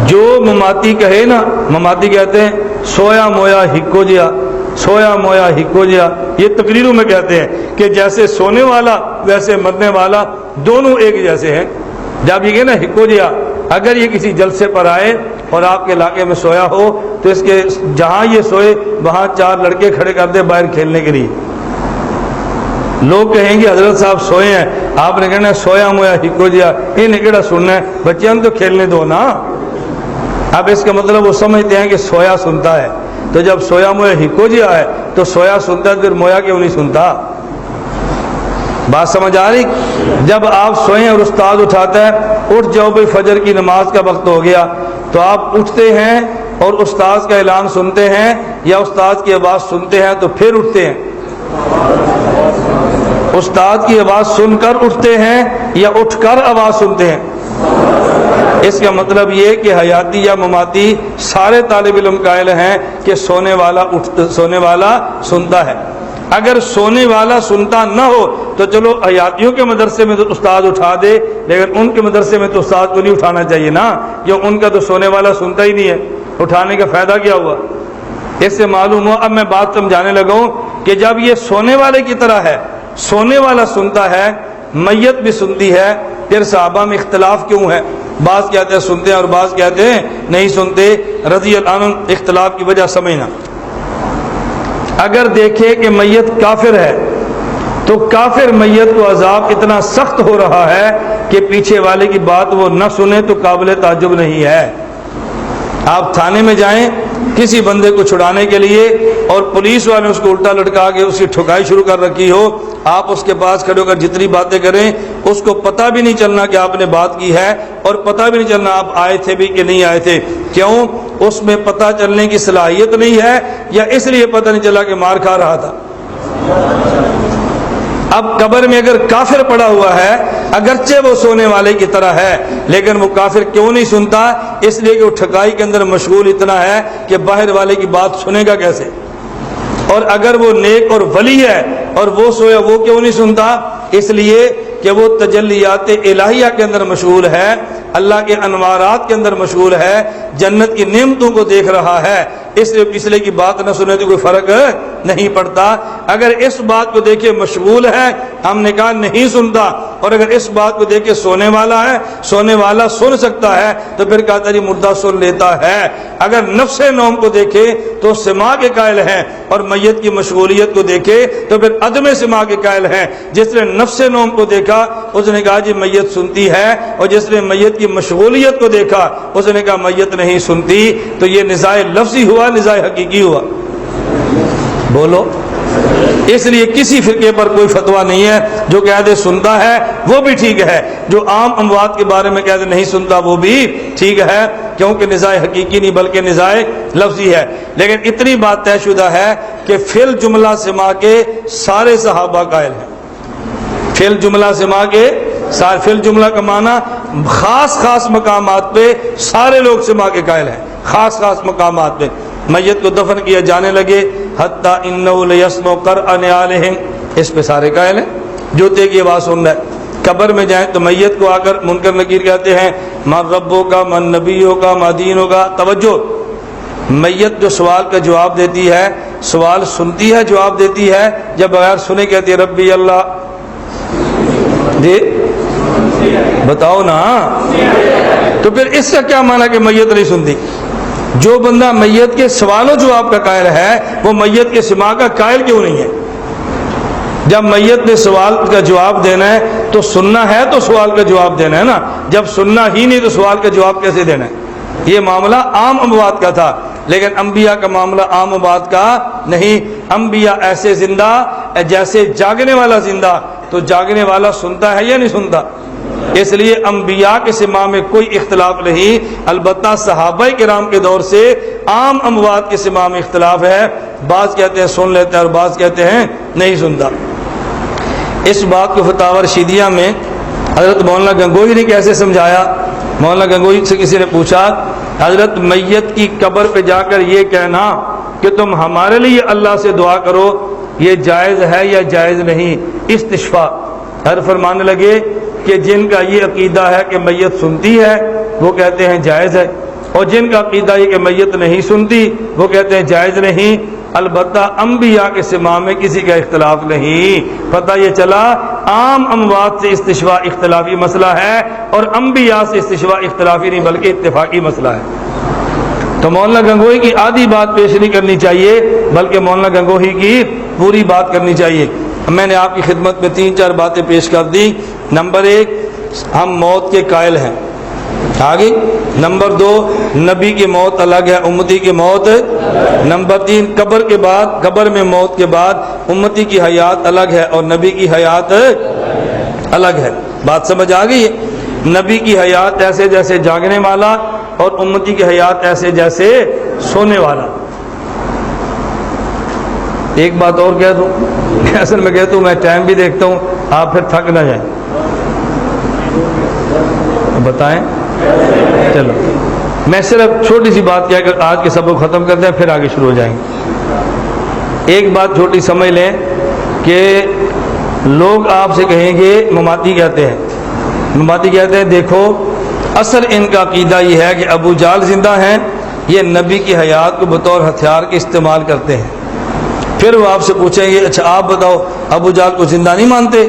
جو مماتی کہے نا، مماتی کہتے ہیں سویا مویا ہکو جیا، سویا مویا ہکو جیا، یہ تقریروں میں کہتے ہیں کہ جیسے سونے والا ویسے مرنے والا دونوں ایک جیسے ہیں۔ جب یہ کہ نا ہکو جیا، اگر یہ کسی جلسے پر آئے اور آپ کے علاقے میں سویا ہو تو اس کے جہاں یہ سوئے وہاں 4 لڑکے کھڑے کر دے باہر کھیلنے کے لیے۔ لوگ کہیں گے حضرت صاحب سوئے ہیں، آپ نے کہنا سویا مویا ہکو جیا، یہ نکڑا سننا ہے، بچیاں تو کھیلنے دو نا۔ اب اس کا مطلب وہ سمجھتے ہیں کہ سویا سنتا ہے، تو جب سویا مویا ہکو جیا ہے تو سویا سنتا ہے، پھر مویا کیوں نہیں سنتا؟ بات سمجھ آ رہی؟ جب آپ سوئیں اور استاد اٹھاتا ہے اٹھ جاؤ بھائی فجر کی نماز کا وقت ہو گیا، تو آپ اٹھتے ہیں اور استاد کا اعلان سنتے ہیں، یا استاد کی آواز سنتے ہیں تو پھر اٹھتے ہیں؟ استاد کی آواز سن کر اٹھتے ہیں یا اٹھ کر آواز سنتے ہیں؟ اس کا مطلب یہ کہ حیاتی یا مماتی سارے طالب علم قائل ہیں کہ سونے والا سنتا ہے۔ اگر سونے والا سنتا نہ ہو تو چلو حیاتیوں کے مدرسے میں تو استاد اٹھا دے، لیکن ان کے مدرسے میں تو استاد کو نہیں اٹھانا چاہیے نا، کیوں ان کا تو سونے والا سنتا ہی نہیں ہے، اٹھانے کا فائدہ کیا ہوا؟ اس سے معلوم ہوا، اب میں بات سمجھانے لگا ہوں کہ جب یہ سونے والے کی طرح ہے، سونے والا سنتا ہے، میت بھی سنتی ہے، پھر صحابہ میں اختلاف کیوں ہے؟ بعض کہتے ہیں سنتے ہیں اور بعض کہتے ہیں نہیں سنتے۔ رضی اللہ عنہ اختلاف کی وجہ سمجھنا، اگر دیکھے کہ میت کافر ہے تو کافر میت کو عذاب اتنا سخت ہو رہا ہے کہ پیچھے والے کی بات وہ نہ سنے تو قابل تعجب نہیں ہے۔ آپ تھانے میں جائیں کسی بندے کو چھڑانے کے لیے اور پولیس والے اس کو الٹا لٹکا کے اس کی ٹھکائی شروع کر رکھی ہو، آپ اس کے پاس کھڑے ہو کر جتنی باتیں کریں اس کو پتہ بھی نہیں چلنا کہ آپ نے بات کی ہے، اور پتہ بھی نہیں چلنا آپ آئے تھے بھی کہ نہیں آئے تھے۔ کیوں؟ اس میں پتہ چلنے کی صلاحیت نہیں ہے، یا اس لیے پتہ نہیں چلا کہ مار کھا رہا تھا۔ اب قبر میں اگر کافر پڑا ہوا ہے، اگرچہ وہ سونے والے کی طرح ہے، لیکن وہ کافر کیوں نہیں سنتا؟ اس لیے کہ وہ ٹھکائی کے اندر مشغول اتنا ہے کہ باہر والے کی بات سنے گا کیسے؟ اور اگر وہ نیک اور ولی ہے اور وہ سویا، وہ کیوں نہیں سنتا؟ اس لیے کہ وہ تجلیات الہیہ کے اندر مشغول ہے، اللہ کے انوارات کے اندر مشغول ہے، جنت کی نعمتوں کو دیکھ رہا ہے، اس لیے پچھلے کی بات نہ سنے تو کوئی فرق نہیں پڑھتا. اگر اس بات کو دیکھے مشغول ہے ہم نے کہا نہیں سنتا, اور اگر اس بات کو دیکھے سونے والا ہے, سونے والا سن سکتا ہے, تو پھر کہتا جی مردہ سن لیتا ہے. اگر نفس نوم کو دیکھے تو سماع کے قائل ہیں, اور میت کی مشغولیت کو دیکھے تو پھر عدم سماع کے قائل ہیں. جس نے نفس نوم کو دیکھا اس نے کہا جی میت سنتی ہے, اور جس نے میت کی مشغولیت کو دیکھا اس نے کہا میت نہیں سنتی. تو یہ نزاع لفظی ہوا, نزاع حقیقی ہوا؟ بولو. اس لیے کسی فرقے پر کوئی فتویٰ نہیں ہے. جو کہہ دے سنتا ہے وہ بھی ٹھیک ہے, جو عام اموات کے بارے میں کہہ دے نہیں سنتا وہ بھی ٹھیک ہے, کیونکہ نزاع حقیقی نہیں بلکہ نزاع لفظی ہے. لیکن اتنی بات طے شدہ ہے کہ فی الجملہ سماع کے سارے صحابہ قائل ہیں. فی الجملہ سماع کے سارے, فی الجملہ کا معنی خاص خاص مقامات پہ سارے لوگ سماع کے قائل ہیں. خاص خاص مقامات پہ میت کو دفن کیا جانے لگے, حتی انہو لیسمع قرع نعالہم, اس پہ سارے قائل ہیں. جوتے کی آواز سن رہا ہے. قبر میں جائیں تو میت کو آ کر منکر نکیر کہتے ہیں من ربوں کا, من نبیوں کا, من دینوں کا. توجہ, میت جو سوال کا جواب دیتی ہے, سوال سنتی ہے جواب دیتی ہے, جب بغیر سنے کہتی ہے ربی اللہ. جی بتاؤ نا, تو پھر اس کا کیا معنی کہ میت نہیں سنتی؟ جو بندہ میت کے سوال و جواب کا قائل ہے وہ میت کے سماع کا قائل کیوں نہیں ہے؟ جب میت نے سوال کا جواب دینا ہے تو سننا ہے تو سوال کا جواب دینا ہے نا. جب سننا ہی نہیں تو سوال کا جواب کیسے دینا ہے؟ یہ معاملہ عام اموات کا تھا, لیکن انبیاء کا معاملہ عام اموات کا نہیں. انبیاء ایسے زندہ جیسے جاگنے والا زندہ, تو جاگنے والا سنتا ہے یا نہیں سنتا؟ اس لیے انبیاء کے سماع میں کوئی اختلاف نہیں. البتہ صحابہ کرام کے دور سے عام اموات کے سماع میں اختلاف ہے. بعض کہتے ہیں سن لیتے ہیں اور بعض کہتے ہیں نہیں سنتا. اس بات کو فتاوی رشیدیہ میں حضرت مولانا گنگوہی نے کیسے سمجھایا؟ مولانا گنگوہی سے کسی نے پوچھا حضرت میت کی قبر پہ جا کر یہ کہنا کہ تم ہمارے لیے اللہ سے دعا کرو, یہ جائز ہے یا جائز نہیں؟ استشفاء. ہر فرمانے لگے کہ جن کا یہ عقیدہ ہے کہ میت سنتی ہے وہ کہتے ہیں جائز ہے, اور جن کا عقیدہ یہ کہ میت نہیں سنتی وہ کہتے ہیں جائز نہیں. البتہ انبیاء کے سماع میں کسی کا اختلاف نہیں. پتہ یہ چلا عام اموات سے استشفاء اختلافی مسئلہ ہے, اور انبیاء سے استشفاء اختلافی نہیں بلکہ اتفاقی مسئلہ ہے. تو مولانا گنگوہی کی آدھی بات پیش نہیں کرنی چاہیے بلکہ مولانا گنگوہی کی پوری بات کرنی چاہیے. میں نے آپ کی خدمت میں 3-4 باتیں پیش کر دی. نمبر 1, ہم موت کے قائل ہیں. آگے نمبر 2, نبی کی موت الگ ہے, امتی کی موت. نمبر 3, قبر کے بعد, قبر میں موت کے بعد امتی کی حیات الگ ہے اور نبی کی حیات الگ ہے. بات سمجھ آ گئی ہے؟ نبی کی حیات ایسے جیسے جاگنے والا, اور امتی کی حیات ایسے جیسے سونے والا. ایک بات اور کہہ دوں, اصل میں کہتا ہوں میں ٹائم بھی دیکھتا ہوں, آپ پھر تھک نہ جائیں. بتائیں. چلو میں صرف چھوٹی سی بات کہہ کر آج کے سبق ختم کرتے ہیں, پھر آگے شروع ہو جائیں گے. ایک بات چھوٹی سمجھ لیں کہ لوگ آپ سے کہیں گے مماتی کہتے ہیں, مماتی کہتے ہیں دیکھو اصل ان کا عقیدہ یہ ہے کہ ابو جہل زندہ ہیں, یہ نبی کی حیات کو بطور ہتھیار کے استعمال کرتے ہیں. پھر وہ آپ سے پوچھیں گے اچھا آپ بتاؤ ابو جہل کو زندہ نہیں مانتے؟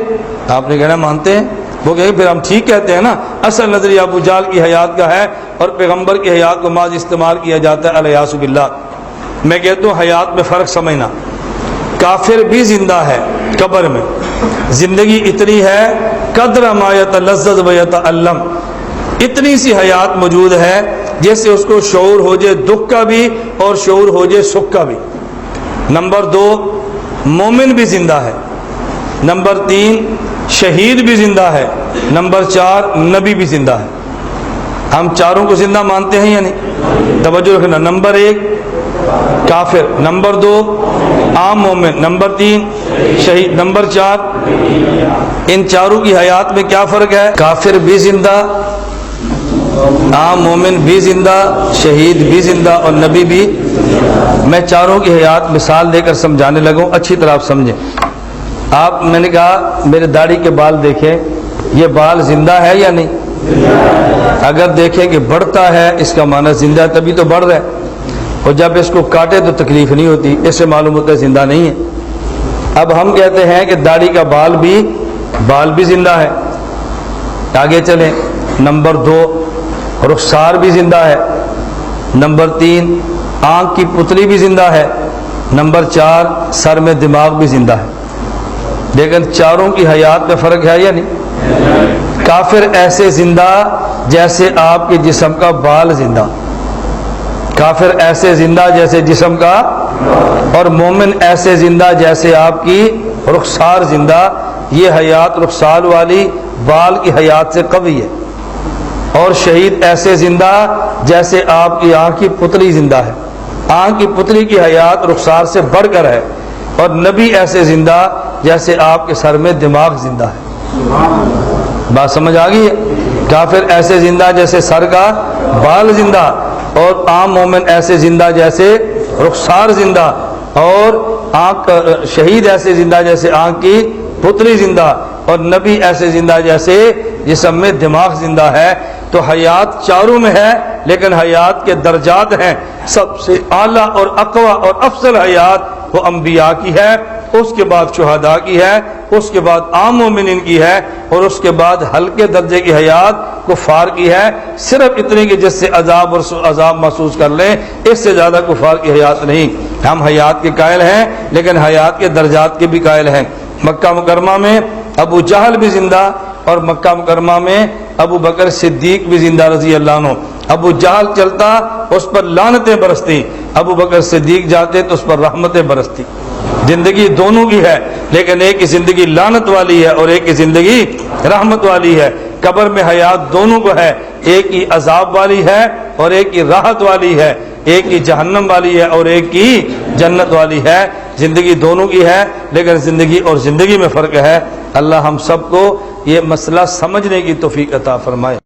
آپ نے کہنا مانتے ہیں. وہ کہیں پھر ہم ٹھیک کہتے ہیں نا, اصل نظریہ ابو جہل کی حیات کا ہے اور پیغمبر کی حیات کو محض استعمال کیا جاتا ہے الیاذ باللہ. میں کہتا ہوں حیات میں فرق سمجھنا. کافر بھی زندہ ہے قبر میں, زندگی اتنی ہے قدر ما یتلذذ و یتألم, اتنی سی حیات موجود ہے جس سے اس کو شعور ہو جائے دکھ کا بھی اور شعور ہو جائے سکھ کا بھی. نمبر 2, مومن بھی زندہ ہے. نمبر 3, شہید بھی زندہ ہے. نمبر 4, نبی بھی زندہ ہے. ہم چاروں کو زندہ مانتے ہیں یا نہیں؟ توجہ رکھنا. نمبر 1 کافر, نمبر 2 عام مومن, نمبر 3 شہید, نمبر 4. ان چاروں کی حیات میں کیا فرق ہے؟ کافر بھی زندہ, عام مومن بھی زندہ, شہید بھی زندہ اور نبی بھی. میں چاروں کی حیات مثال دے کر سمجھانے لگوں, اچھی طرح آپ سمجھیں. آپ, میں نے کہا میرے داڑھی کے بال دیکھیں, یہ بال زندہ ہے یا نہیں؟ اگر دیکھیں کہ بڑھتا ہے اس کا معنی زندہ, تبھی تو بڑھ رہا ہے. اور جب اس کو کاٹے تو تکلیف نہیں ہوتی، اس سے معلوم ہوتا ہے زندہ نہیں ہے۔ اب ہم کہتے ہیں کہ داڑھی کا بال بھی زندہ ہے۔ آگے چلیں، نمبر 2 رخسار بھی زندہ ہے، نمبر 3 آنکھ کی پتلی بھی زندہ ہے، نمبر 4 سر میں دماغ بھی زندہ ہے۔ لیکن چاروں کی حیات میں فرق ہے یا نہیں؟ کافر ایسے زندہ جیسے آپ کے جسم کا بال زندہ، کافر ایسے زندہ جیسے جسم کا، اور مومن ایسے زندہ جیسے آپ کی رخسار زندہ۔ یہ حیات رخسار والی بال کی حیات سے قوی ہے، اور شہید ایسے زندہ جیسے آپ کی آنکھ کی پتلی زندہ ہے، آنکھ کی پتلی کی حیات رخسار سے بڑھ کر ہے، اور نبی ایسے زندہ جیسے آپ کے سر میں دماغ زندہ ہے۔ بات سمجھ آ گئی ہے؟ کافر ایسے زندہ جیسے سر کا بال زندہ، اور عام مومن ایسے زندہ جیسے رخسار زندہ، اور شہید ایسے زندہ جیسے آنکھ کی پتلی زندہ، اور نبی ایسے زندہ جیسے جسم میں دماغ زندہ ہے۔ تو حیات چاروں میں ہے، لیکن حیات کے درجات ہیں۔ سب سے اعلیٰ اور اقویٰ اور افضل حیات وہ انبیاء کی ہے، اس کے بعد شہداء کی ہے، اس کے بعد عام مومنین کی ہے، اور اس کے بعد ہلکے درجے کی حیات کفار کی ہے، صرف اتنی کہ جس سے عذاب محسوس کر لیں، اس سے زیادہ کفار کی حیات نہیں۔ ہم حیات کے قائل ہیں، لیکن حیات کے درجات کے بھی قائل ہیں۔ مکہ مکرمہ میں ابو جہل بھی زندہ، اور مکہ مکرمہ میں ابو بکر صدیق بھی زندہ رضی اللہ عنہ۔ ابو جہل چلتا اس پر لعنتیں برستی، ابو بکر صدیق جاتے تو اس پر رحمتیں برستی۔ زندگی دونوں کی ہے، لیکن ایک کی زندگی لعنت والی ہے اور ایک کی زندگی رحمت والی ہے۔ قبر میں حیات دونوں کو ہے، ایک کی عذاب والی ہے اور ایک کی راحت والی ہے، ایک کی جہنم والی ہے اور ایک کی جنت والی ہے۔ زندگی دونوں کی ہے، لیکن زندگی اور زندگی میں فرق ہے۔ اللہ ہم سب کو یہ مسئلہ سمجھنے کی توفیق عطا فرمائے۔